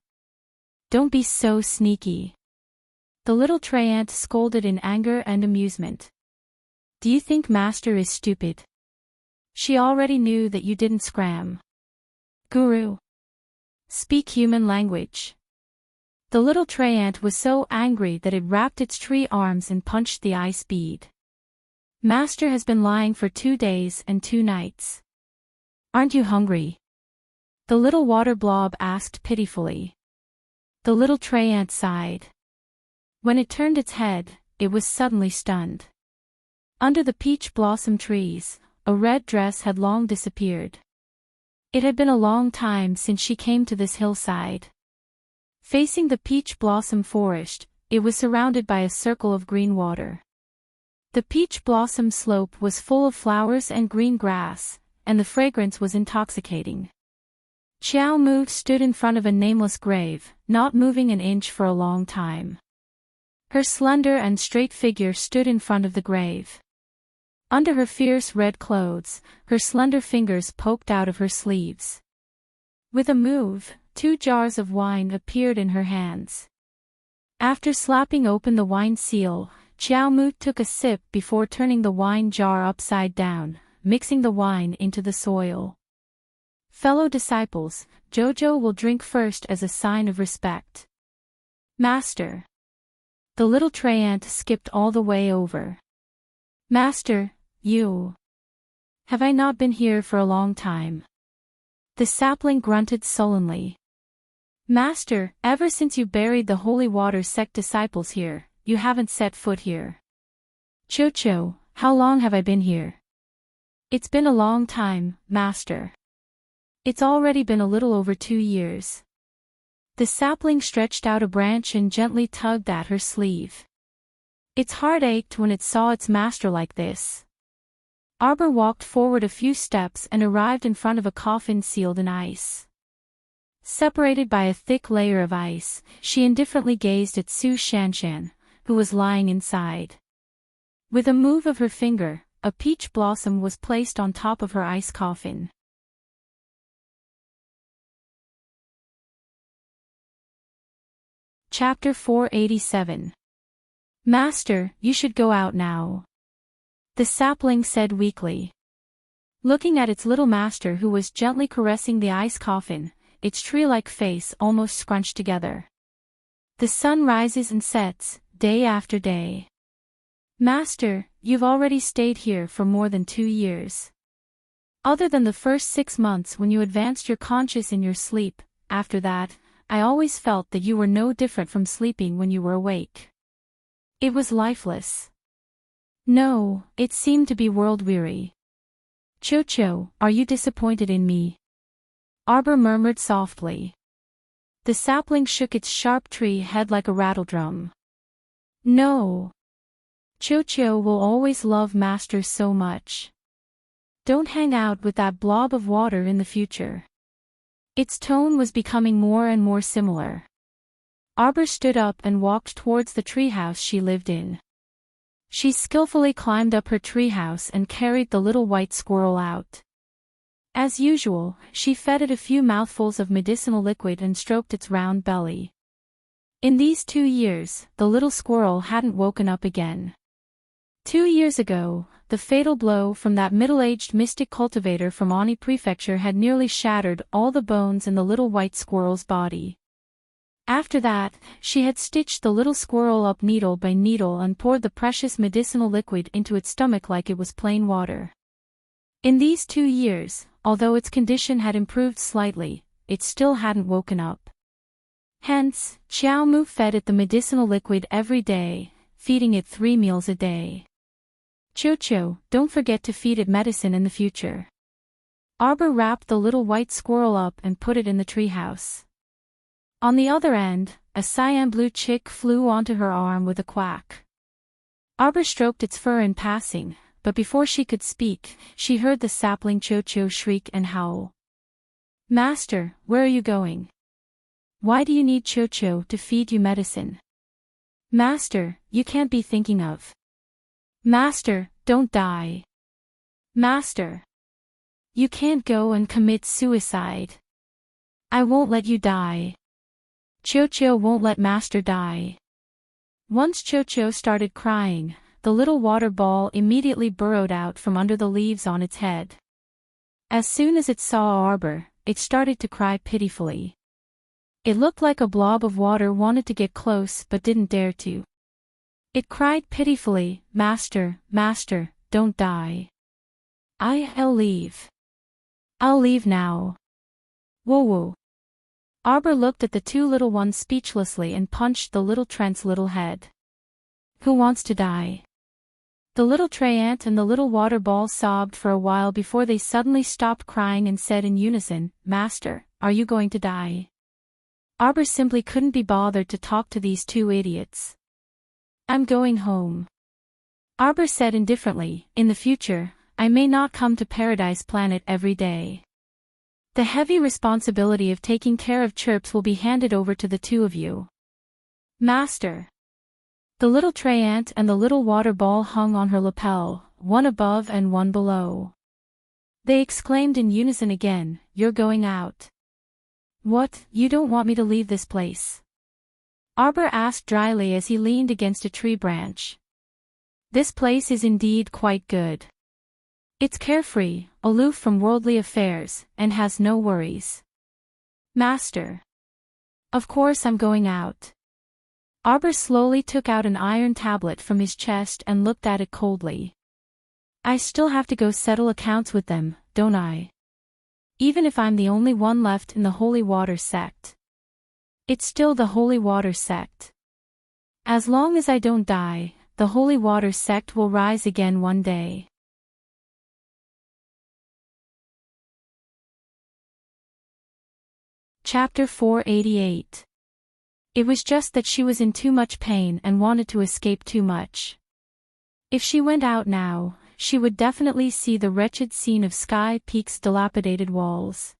Don't be so sneaky. The little tree ant scolded in anger and amusement. Do you think Master is stupid? She already knew that you didn't scram. Guru. Speak human language. The little tree ant was so angry that it wrapped its tree arms and punched the ice bead. Master has been lying for 2 days and 2 nights. Aren't you hungry? The little water blob asked pitifully. The little tree ant sighed. When it turned its head, it was suddenly stunned. Under the peach blossom trees, a red dress had long disappeared. It had been a long time since she came to this hillside. Facing the peach blossom forest, it was surrounded by a circle of green water. The peach blossom slope was full of flowers and green grass, and the fragrance was intoxicating. Xiao Mu stood in front of a nameless grave, not moving an inch for a long time. Her slender and straight figure stood in front of the grave. Under her fierce red clothes, her slender fingers poked out of her sleeves. With a move, 2 jars of wine appeared in her hands. After slapping open the wine seal, Xiao Mu took a sip before turning the wine jar upside down, mixing the wine into the soil. Fellow disciples, Jojo will drink first as a sign of respect. Master. The little tree ant skipped all the way over. Master, you. Have I not been here for a long time? The sapling grunted sullenly. Master, ever since you buried the holy water sect disciples here, you haven't set foot here. Chocho, how long have I been here? It's been a long time, Master. It's already been a little over 2 years. The sapling stretched out a branch and gently tugged at her sleeve. Its heart ached when it saw its master like this. Arbor walked forward a few steps and arrived in front of a coffin sealed in ice. Separated by a thick layer of ice, she indifferently gazed at Su Shanshan, who was lying inside. With a move of her finger, a peach blossom was placed on top of her ice coffin. Chapter 487. Master, you should go out now. The sapling said weakly. Looking at its little master who was gently caressing the ice coffin, its tree-like face almost scrunched together. The sun rises and sets, day after day. Master, you've already stayed here for more than 2 years. Other than the first 6 months when you advanced your conscious in your sleep, after that, I always felt that you were no different from sleeping when you were awake. It was lifeless. No, it seemed to be world-weary. Chocho, are you disappointed in me? Arbor murmured softly. The sapling shook its sharp tree head like a rattledrum. No. Chocho will always love Master so much. Don't hang out with that blob of water in the future. Its tone was becoming more and more similar. Arbor stood up and walked towards the treehouse she lived in. She skillfully climbed up her treehouse and carried the little white squirrel out. As usual, she fed it a few mouthfuls of medicinal liquid and stroked its round belly. In these 2 years, the little squirrel hadn't woken up again. 2 years ago, the fatal blow from that middle-aged mystic cultivator from Ani Prefecture had nearly shattered all the bones in the little white squirrel's body. After that, she had stitched the little squirrel up needle by needle and poured the precious medicinal liquid into its stomach like it was plain water. In these 2 years, although its condition had improved slightly, it still hadn't woken up. Hence, Xiao Mu fed it the medicinal liquid every day, feeding it 3 meals a day. Cho-Cho, don't forget to feed it medicine in the future. Arbor wrapped the little white squirrel up and put it in the treehouse. On the other end, a cyan blue chick flew onto her arm with a quack. Arbor stroked its fur in passing, but before she could speak, she heard the sapling Cho-Cho shriek and howl. "Master, where are you going? Why do you need Cho-Cho to feed you medicine? Master, you can't be thinking of. Master, don't die. Master. You can't go and commit suicide. I won't let you die. Cho-Cho won't let Master die." Once Cho-Cho started crying, the little water ball immediately burrowed out from under the leaves on its head. As soon as it saw Arbor, it started to cry pitifully. It looked like a blob of water wanted to get close but didn't dare to. It cried pitifully, "Master, Master, don't die. I'll leave. I'll leave now. Whoa." Arbor looked at the 2 little ones speechlessly and punched the little Trent's little head. "Who wants to die?" The little tree ant and the little water ball sobbed for a while before they suddenly stopped crying and said in unison, "Master, are you going to die?" Arbor simply couldn't be bothered to talk to these 2 idiots. "I'm going home." Arbor said indifferently, "In the future, I may not come to Paradise Planet every day. The heavy responsibility of taking care of chirps will be handed over to the 2 of you." "Master." The little tree ant and the little water ball hung on her lapel, one above and one below. They exclaimed in unison again, "You're going out." "What, you don't want me to leave this place?" Arbor asked dryly as he leaned against a tree branch. "This place is indeed quite good. It's carefree, aloof from worldly affairs, and has no worries." "Master." "Of course I'm going out." Arbor slowly took out an iron tablet from his chest and looked at it coldly. "I still have to go settle accounts with them, don't I? Even if I'm the only one left in the Holy Water Sect. It's still the Holy Water Sect. As long as I don't die, the Holy Water Sect will rise again one day." Chapter 488. It was just that she was in too much pain and wanted to escape too much. If she went out now, she would definitely see the wretched scene of Sky Peak's dilapidated walls.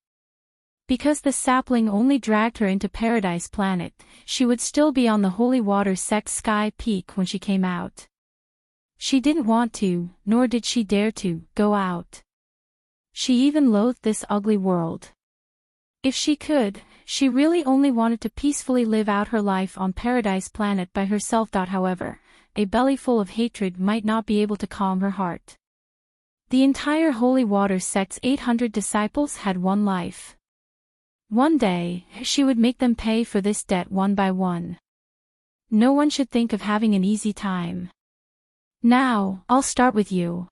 Because the sapling only dragged her into Paradise Planet, she would still be on the Holy Water Sect Sky Peak when she came out. She didn't want to, nor did she dare to, go out. She even loathed this ugly world. If she could, she really only wanted to peacefully live out her life on Paradise Planet by herself. However, a belly full of hatred might not be able to calm her heart. The entire Holy Water Sect's 800 disciples had one life. One day, she would make them pay for this debt one by one. No one should think of having an easy time. "Now, I'll start with you."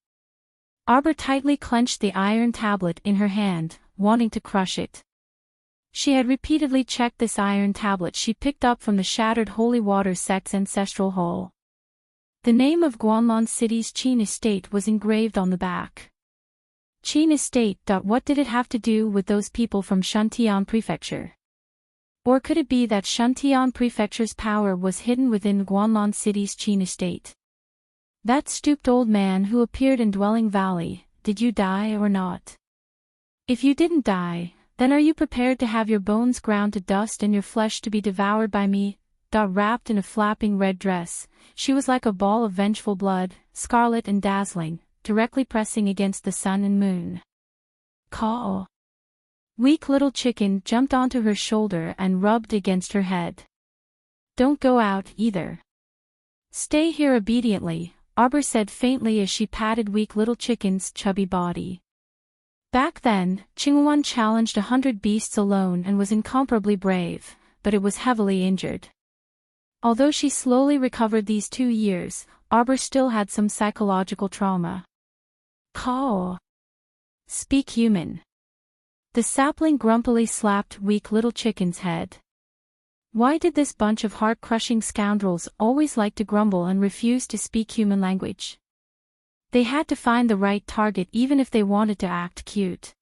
Arbor tightly clenched the iron tablet in her hand, wanting to crush it. She had repeatedly checked this iron tablet she picked up from the shattered Holy Water Sect's ancestral hall. The name of Guanlon City's Qin Estate was engraved on the back. Qin Estate. What did it have to do with those people from Shantian Prefecture? Or could it be that Shantian Prefecture's power was hidden within Guanlon City's Qin Estate? That stooped old man who appeared in Dwelling Valley, did you die or not? If you didn't die, then are you prepared to have your bones ground to dust and your flesh to be devoured by me? Wrapped in a flapping red dress, she was like a ball of vengeful blood, scarlet and dazzling, directly pressing against the sun and moon. Caw! Weak little chicken jumped onto her shoulder and rubbed against her head. "Don't go out, either. Stay here obediently, Arbor said faintly as she patted weak little chicken's chubby body. Back then, Qinghuan challenged 100 beasts alone and was incomparably brave, but it was heavily injured. Although she slowly recovered these 2 years, Arbor still had some psychological trauma. Caw. Speak human. The sapling grumpily slapped weak little chicken's head. Why did this bunch of heart-crushing scoundrels always like to grumble and refuse to speak human language? They had to find the right target even if they wanted to act cute.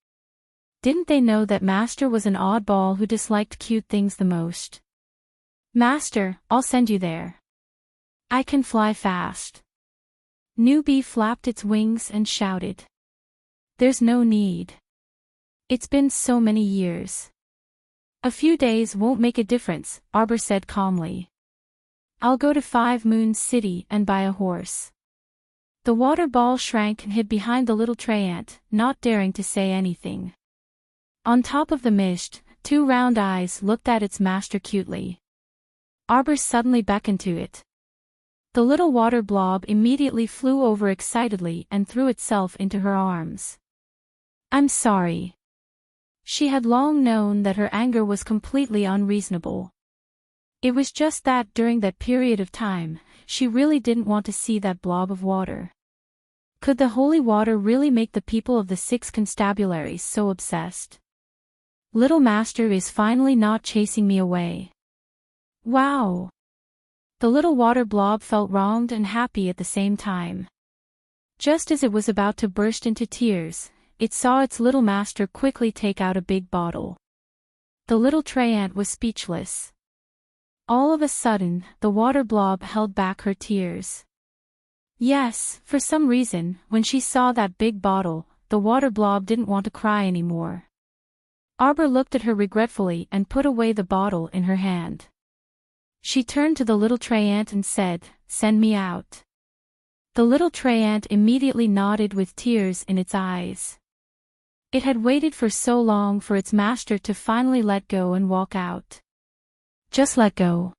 Didn't they know that Master was an oddball who disliked cute things the most? Master, I'll send you there. I can fly fast. Newbie flapped its wings and shouted. There's no need. It's been so many years. A few days won't make a difference, Arbor said calmly. I'll go to 5 Moons City and buy a horse. The water ball shrank and hid behind the little tray ant, not daring to say anything. On top of the mist, 2 round eyes looked at its master cutely. Arbor suddenly beckoned to it. The little water blob immediately flew over excitedly and threw itself into her arms. I'm sorry. She had long known that her anger was completely unreasonable. It was just that during that period of time, she really didn't want to see that blob of water. Could the holy water really make the people of the 6 constabularies so obsessed? Little Master is finally not chasing me away. Wow! The little water blob felt wronged and happy at the same time. Just as it was about to burst into tears, it saw its little master quickly take out a big bottle. The little tray ant was speechless. All of a sudden, the water blob held back her tears. Yes, for some reason, when she saw that big bottle, the water blob didn't want to cry anymore. Arbor looked at her regretfully and put away the bottle in her hand. She turned to the little tray ant and said, "Send me out." The little tray ant immediately nodded with tears in its eyes. It had waited for so long for its master to finally let go and walk out. Just let go.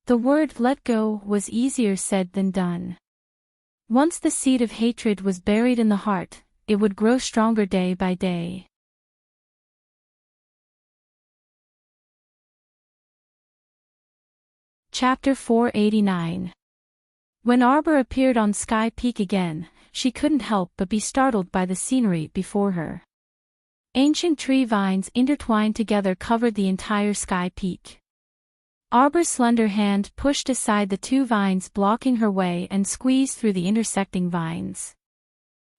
The word "let go" was easier said than done. Once the seed of hatred was buried in the heart, it would grow stronger day by day. Chapter 489. When Arbor appeared on Sky Peak again, she couldn't help but be startled by the scenery before her. Ancient tree vines intertwined together covered the entire Sky Peak. Arbor's slender hand pushed aside the 2 vines blocking her way and squeezed through the intersecting vines.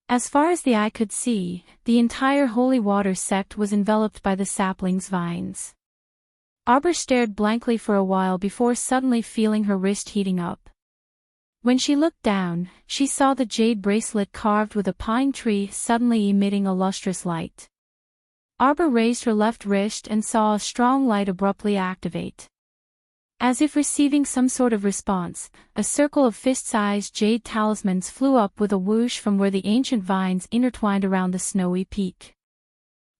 As far as the eye could see, the entire holy water sect was enveloped by the sapling's vines. Arbor stared blankly for a while before suddenly feeling her wrist heating up. When she looked down, she saw the jade bracelet carved with a pine tree suddenly emitting a lustrous light. Arbor raised her left wrist and saw a strong light abruptly activate. As if receiving some sort of response, a circle of fist-sized jade talismans flew up with a whoosh from where the ancient vines intertwined around the snowy peak.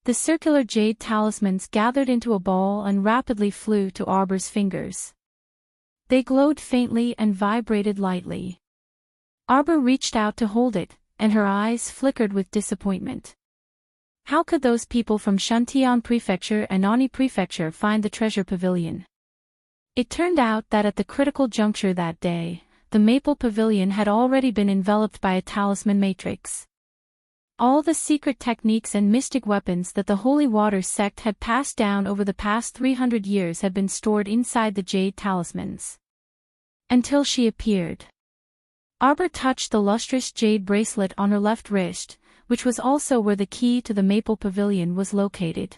The circular jade talismans gathered into a ball and rapidly flew to Arbor's fingers. They glowed faintly and vibrated lightly. Arbor reached out to hold it, and her eyes flickered with disappointment. How could those people from Shantian Prefecture and Ani Prefecture find the treasure pavilion? It turned out that at the critical juncture that day, the Maple Pavilion had already been enveloped by a talisman matrix. All the secret techniques and mystic weapons that the Holy Water sect had passed down over the past 300 years had been stored inside the jade talismans. Until she appeared. Arbor touched the lustrous jade bracelet on her left wrist, which was also where the key to the Maple Pavilion was located.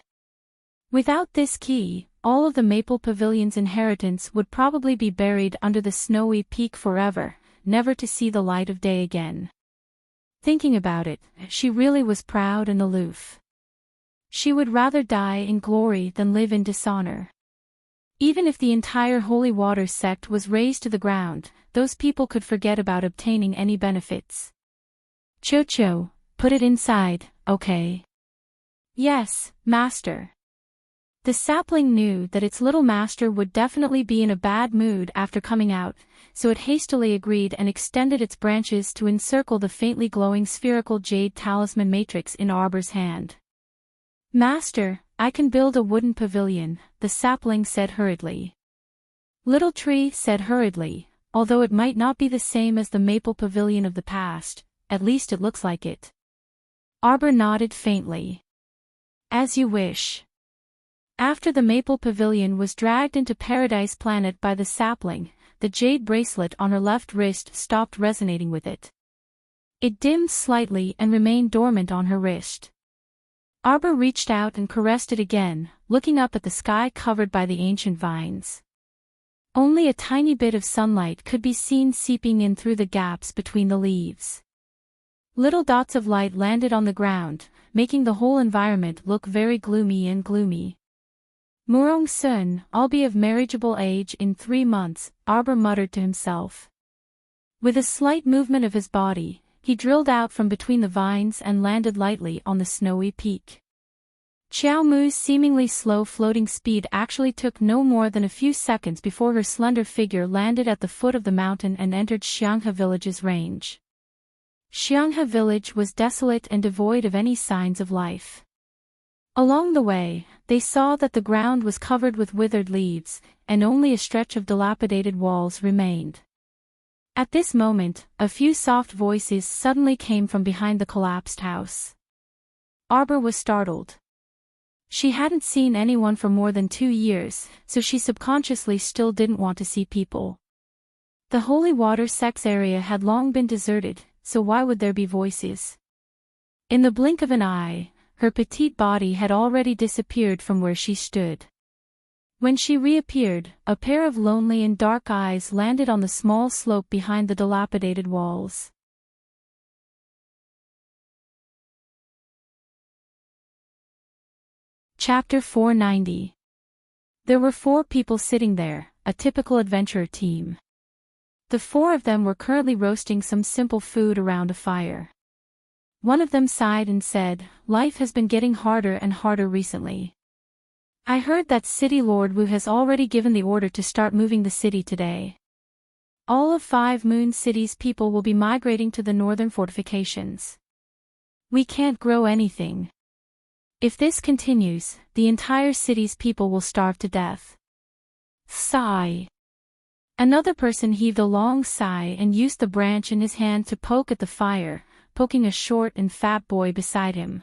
Without this key, all of the Maple Pavilion's inheritance would probably be buried under the snowy peak forever, never to see the light of day again. Thinking about it, she really was proud and aloof. She would rather die in glory than live in dishonor. Even if the entire Holy Water sect was razed to the ground, those people could forget about obtaining any benefits. Cho-cho, put it inside, okay? Yes, Master. The sapling knew that its little master would definitely be in a bad mood after coming out, so it hastily agreed and extended its branches to encircle the faintly glowing spherical jade talisman matrix in Arbor's hand. "Master, I can build a wooden pavilion," the sapling said hurriedly. Little Tree said hurriedly, "Although it might not be the same as the maple pavilion of the past, at least it looks like it." Arbor nodded faintly. "As you wish." After the maple pavilion was dragged into Paradise Planet by the sapling, the jade bracelet on her left wrist stopped resonating with it. It dimmed slightly and remained dormant on her wrist. Arbor reached out and caressed it again, looking up at the sky covered by the ancient vines. Only a tiny bit of sunlight could be seen seeping in through the gaps between the leaves. Little dots of light landed on the ground, making the whole environment look very gloomy and gloomy. "Murong Sun, I'll be of marriageable age in 3 months," Arbor muttered to himself. With a slight movement of his body, he drilled out from between the vines and landed lightly on the snowy peak. Xiao Mu's seemingly slow floating speed actually took no more than a few seconds before her slender figure landed at the foot of the mountain and entered Xianghe Village's range. Xianghe Village was desolate and devoid of any signs of life. Along the way, they saw that the ground was covered with withered leaves, and only a stretch of dilapidated walls remained. At this moment, a few soft voices suddenly came from behind the collapsed house. Arbor was startled. She hadn't seen anyone for more than 2 years, so she subconsciously still didn't want to see people. The holy water sect's area had long been deserted, so why would there be voices? In the blink of an eye, her petite body had already disappeared from where she stood. When she reappeared, a pair of lonely and dark eyes landed on the small slope behind the dilapidated walls. Chapter 490. There were 4 people sitting there, a typical adventurer team. The 4 of them were currently roasting some simple food around a fire. One of them sighed and said, "Life has been getting harder and harder recently. I heard that City Lord Wu has already given the order to start moving the city today. All of 5 Moon City's people will be migrating to the northern fortifications. We can't grow anything. If this continues, the entire city's people will starve to death." Sigh. Another person heaved a long sigh and used the branch in his hand to poke at the fire, poking a short and fat boy beside him.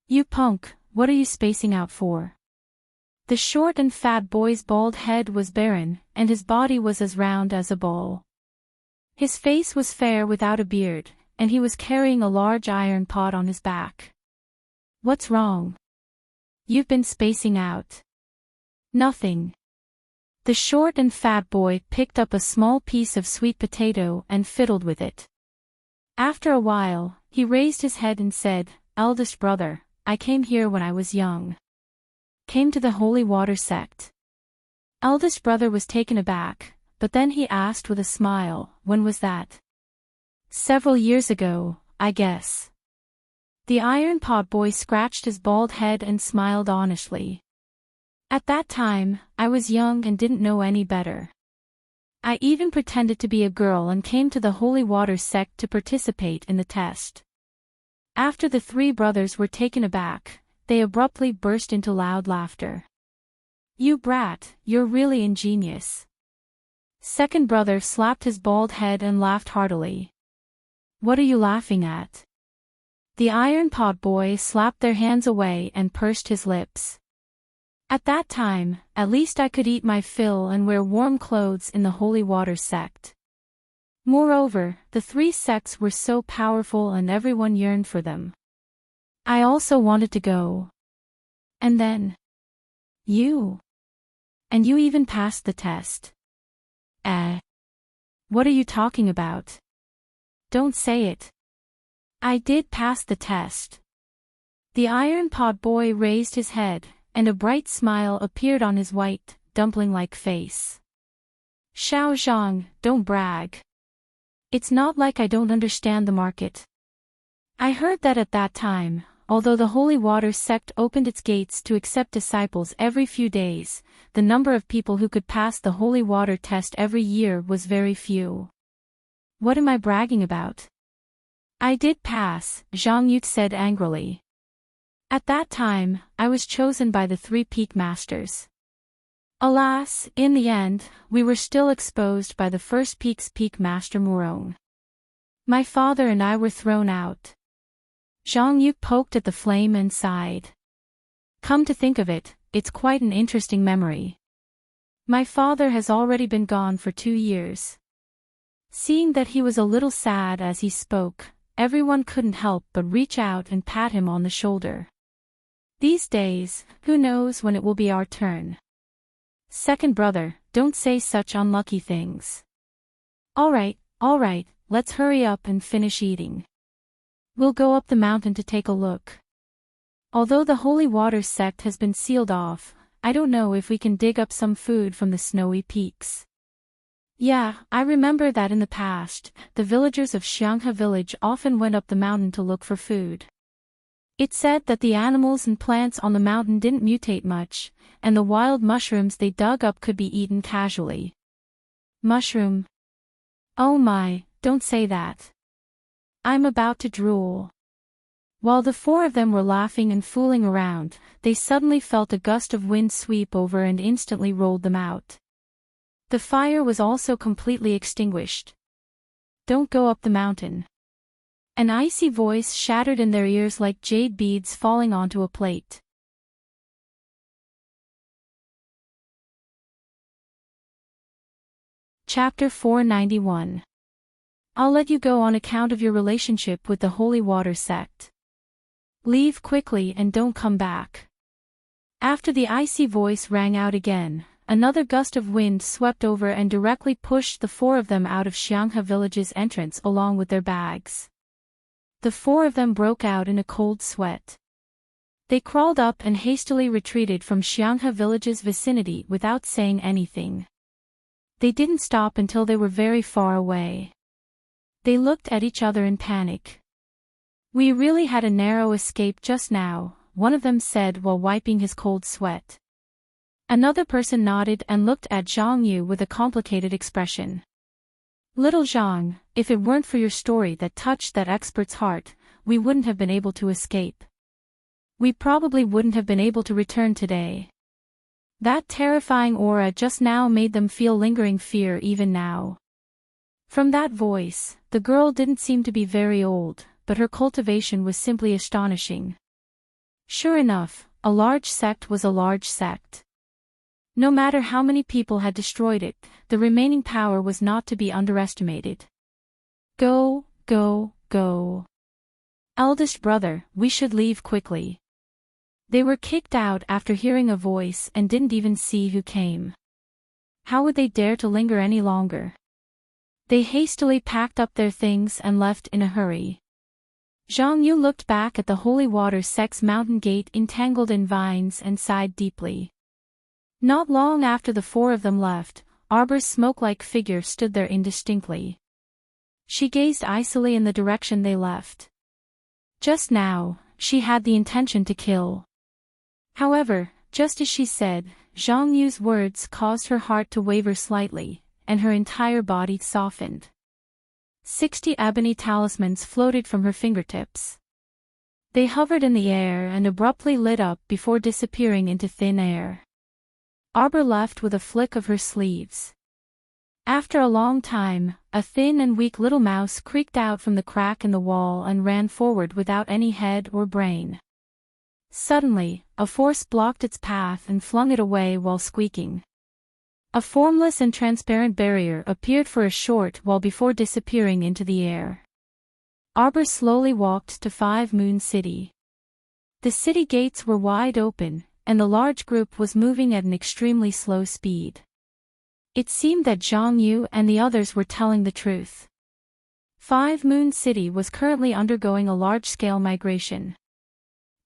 "You punk, what are you spacing out for?" The short and fat boy's bald head was barren, and his body was as round as a ball. His face was fair without a beard, and he was carrying a large iron pot on his back. "What's wrong? You've been spacing out." "Nothing." The short and fat boy picked up a small piece of sweet potato and fiddled with it. After a while, he raised his head and said, "Eldest brother, I came here when I was young. Came to the Holy Water Sect." Eldest brother was taken aback, but then he asked with a smile, "When was that?" "Several years ago, I guess." The iron pot boy scratched his bald head and smiled honestly. "At that time, I was young and didn't know any better. I even pretended to be a girl and came to the Holy Water Sect to participate in the test." After the 3 brothers were taken aback, they abruptly burst into loud laughter. "You brat, you're really ingenious." Second brother slapped his bald head and laughed heartily. "What are you laughing at?" The iron pot boy slapped their hands away and pursed his lips. "At that time, at least I could eat my fill and wear warm clothes in the Holy Water Sect. Moreover, the 3 sects were so powerful and everyone yearned for them. I also wanted to go. And then... you. And you even passed the test." What are you talking about? Don't say it." "I did pass the test." The iron pot boy raised his head, and a bright smile appeared on his white, dumpling-like face. "Xiao Zhang, don't brag. It's not like I don't understand the market. I heard that at that time, although the Holy Water sect opened its gates to accept disciples every few days, the number of people who could pass the Holy Water test every year was very few. What am I bragging about? I did pass, Zhang Yu said angrily. At that time, I was chosen by the 3 peak masters. Alas, in the end, we were still exposed by the first peak's peak master Murong. My father and I were thrown out. Zhang Yu poked at the flame and sighed. Come to think of it, it's quite an interesting memory. My father has already been gone for 2 years. Seeing that he was a little sad as he spoke, everyone couldn't help but reach out and pat him on the shoulder. These days, who knows when it will be our turn. Second brother, don't say such unlucky things. All right, let's hurry up and finish eating. We'll go up the mountain to take a look. Although the Holy Water sect has been sealed off, I don't know if we can dig up some food from the snowy peaks. Yeah, I remember that in the past, the villagers of Xianghe village often went up the mountain to look for food. It said that the animals and plants on the mountain didn't mutate much, and the wild mushrooms they dug up could be eaten casually. Mushroom? Oh my, don't say that. I'm about to drool. While the 4 of them were laughing and fooling around, they suddenly felt a gust of wind sweep over and instantly rolled them out. The fire was also completely extinguished. Don't go up the mountain. An icy voice shattered in their ears like jade beads falling onto a plate. Chapter 491. I'll let you go on account of your relationship with the Holy Water sect. Leave quickly and don't come back. After the icy voice rang out again, another gust of wind swept over and directly pushed the 4 of them out of Xianghe village's entrance along with their bags. The 4 of them broke out in a cold sweat. They crawled up and hastily retreated from Xianghe village's vicinity without saying anything. They didn't stop until they were very far away. They looked at each other in panic. We really had a narrow escape just now, one of them said while wiping his cold sweat. Another person nodded and looked at Zhang Yu with a complicated expression. Little Zhang, if it weren't for your story that touched that expert's heart, we wouldn't have been able to escape. We probably wouldn't have been able to return today. That terrifying aura just now made them feel lingering fear even now. From that voice, the girl didn't seem to be very old, but her cultivation was simply astonishing. Sure enough, a large sect was a large sect. No matter how many people had destroyed it, the remaining power was not to be underestimated. Go. Eldest brother, we should leave quickly. They were kicked out after hearing a voice and didn't even see who came. How would they dare to linger any longer? They hastily packed up their things and left in a hurry. Zhang Yu looked back at the Holy Water sect's mountain gate entangled in vines and sighed deeply. Not long after the 4 of them left, Arbor's smoke-like figure stood there indistinctly. She gazed icily in the direction they left. Just now, she had the intention to kill. However, just as she said, Zhang Yu's words caused her heart to waver slightly, and her entire body softened. 60 ebony talismans floated from her fingertips. They hovered in the air and abruptly lit up before disappearing into thin air. Arbor left with a flick of her sleeves. After a long time, a thin and weak little mouse creaked out from the crack in the wall and ran forward without any head or brain. Suddenly, a force blocked its path and flung it away while squeaking. A formless and transparent barrier appeared for a short while before disappearing into the air. Arbor slowly walked to 5 Moon City. The city gates were wide open, and the large group was moving at an extremely slow speed. It seemed that Zhang Yu and the others were telling the truth. 5 Moon City was currently undergoing a large-scale migration.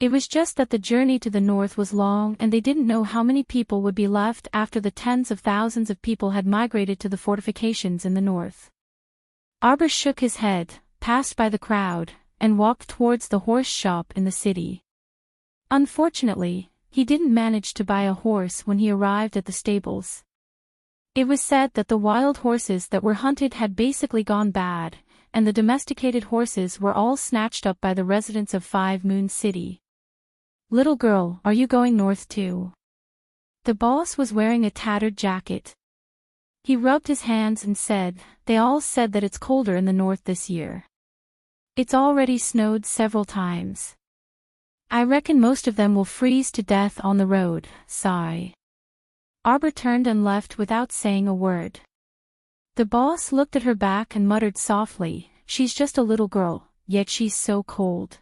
It was just that the journey to the north was long and they didn't know how many people would be left after the tens of thousands of people had migrated to the fortifications in the north. Arbor shook his head, passed by the crowd, and walked towards the horse shop in the city. Unfortunately, he didn't manage to buy a horse when he arrived at the stables. It was said that the wild horses that were hunted had basically gone bad, and the domesticated horses were all snatched up by the residents of Five Moon City. "Little girl, are you going north too?" The boss was wearing a tattered jacket. He rubbed his hands and said, "They all said that it's colder in the north this year. It's already snowed several times. I reckon most of them will freeze to death on the road." Sigh. Arbor turned and left without saying a word. The boss looked at her back and muttered softly, "She's just a little girl, yet she's so cold.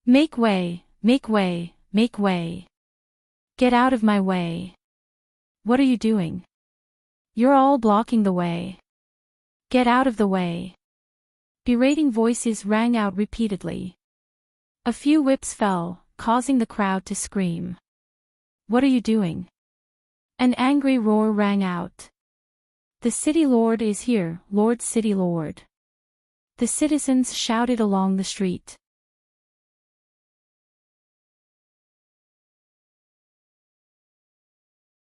Make way, make way, make way. Get out of my way. What are you doing? You're all blocking the way. Get out of the way." Berating voices rang out repeatedly. A few whips fell, causing the crowd to scream. "What are you doing?" An angry roar rang out. "The city lord is here, Lord City Lord." The citizens shouted along the street.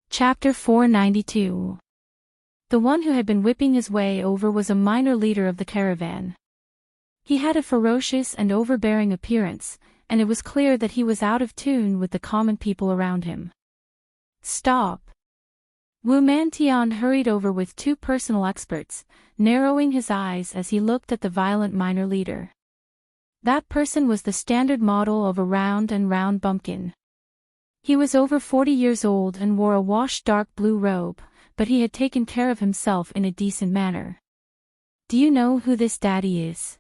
Chapter 492. The one who had been whipping his way over was a minor leader of the caravan. He had a ferocious and overbearing appearance, and it was clear that he was out of tune with the common people around him. "Stop!" Wu Mantian hurried over with two personal experts, narrowing his eyes as he looked at the violent minor leader. That person was the standard model of a round and round bumpkin. He was over 40 years old and wore a washed dark blue robe, but he had taken care of himself in a decent manner. "Do you know who this daddy is?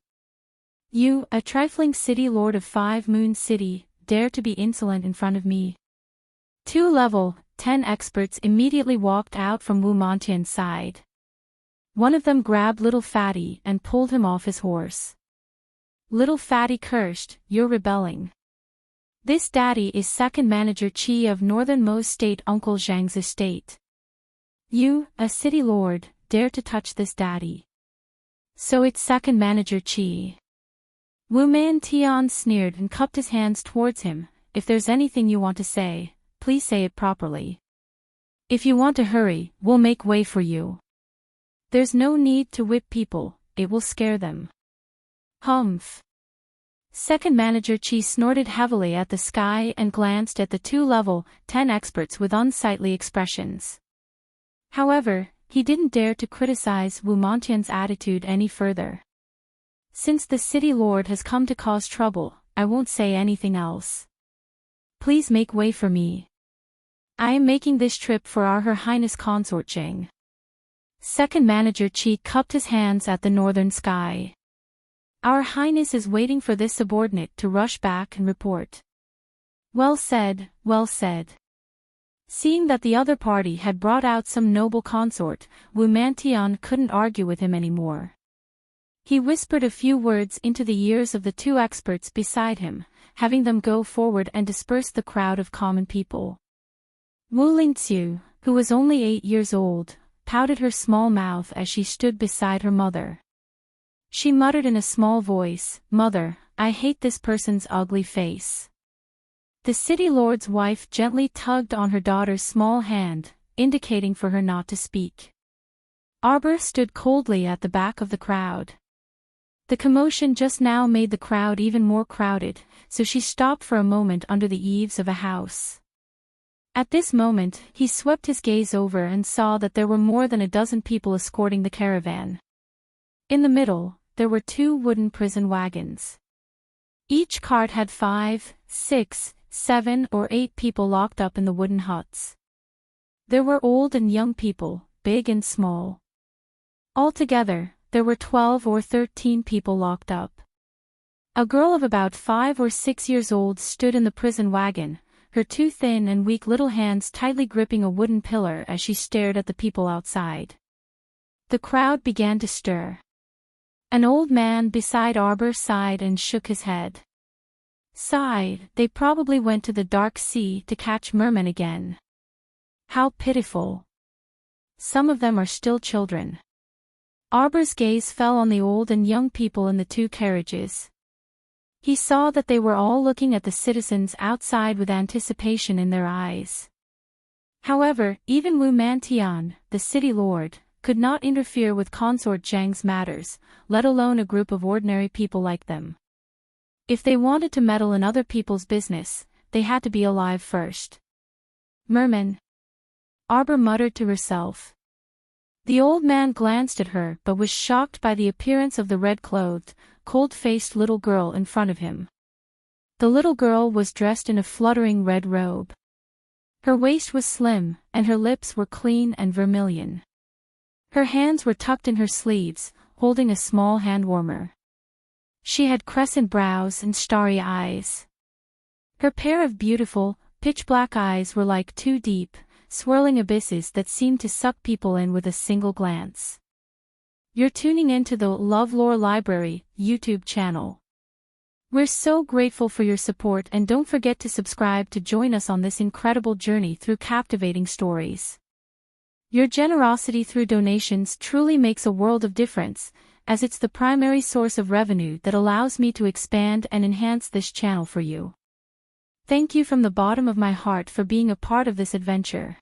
You, a trifling city lord of Five Moon City, dare to be insolent in front of me?" Two level 10 experts immediately walked out from Wu Mantian's side. One of them grabbed Little Fatty and pulled him off his horse. Little Fatty cursed, "You're rebelling. This daddy is second manager Qi of northernmost state Uncle Zhang's estate. You, a city lord, dare to touch this daddy. So it's second manager Qi." Wu Mantian sneered and cupped his hands towards him. "If there's anything you want to say, please say it properly. If you want to hurry, we'll make way for you. There's no need to whip people, it will scare them." "Humph." Second manager Qi snorted heavily at the sky and glanced at the two level 10 experts with unsightly expressions. However, he didn't dare to criticize Wu Mantian's attitude any further. "Since the city lord has come to cause trouble, I won't say anything else. Please make way for me. I am making this trip for Her Highness Consort Zheng." Second manager Qi cupped his hands at the northern sky. "Our Highness is waiting for this subordinate to rush back and report." "Well said, well said." Seeing that the other party had brought out some noble consort, Wu Mantian couldn't argue with him anymore. He whispered a few words into the ears of the two experts beside him, having them go forward and disperse the crowd of common people. Wu Lingxiu, who was only 8 years old, pouted her small mouth as she stood beside her mother. She muttered in a small voice, "Mother, I hate this person's ugly face." The city lord's wife gently tugged on her daughter's small hand, indicating for her not to speak. Arbor stood coldly at the back of the crowd. The commotion just now made the crowd even more crowded, so she stopped for a moment under the eaves of a house. At this moment, he swept his gaze over and saw that there were more than a dozen people escorting the caravan. In the middle, there were 2 wooden prison wagons. Each cart had 5, 6, 7 or 8 people locked up in the wooden huts. There were old and young people, big and small. Altogether, there were 12 or 13 people locked up. A girl of about 5 or 6 years old stood in the prison wagon, her 2 thin and weak little hands tightly gripping a wooden pillar as she stared at the people outside. The crowd began to stir. An old man beside Arbor sighed and shook his head. Sighed, "They probably went to the dark sea to catch mermen again. How pitiful. Some of them are still children." Arbor's gaze fell on the old and young people in the 2 carriages. He saw that they were all looking at the citizens outside with anticipation in their eyes. However, even Wu Mantian, the city lord, could not interfere with Consort Zhang's matters, let alone a group of ordinary people like them. If they wanted to meddle in other people's business, they had to be alive first. Merman. Arbor muttered to herself. The old man glanced at her but was shocked by the appearance of the red-clothed, cold-faced little girl in front of him. The little girl was dressed in a fluttering red robe. Her waist was slim, and her lips were clean and vermilion. Her hands were tucked in her sleeves, holding a small hand-warmer. She had crescent brows and starry eyes. Her pair of beautiful, pitch-black eyes were like two deep, swirling abysses that seemed to suck people in with a single glance. You're tuning into the LoveLore Library YouTube channel. We're so grateful for your support, and don't forget to subscribe to join us on this incredible journey through captivating stories. Your generosity through donations truly makes a world of difference, as it's the primary source of revenue that allows me to expand and enhance this channel for you. Thank you from the bottom of my heart for being a part of this adventure.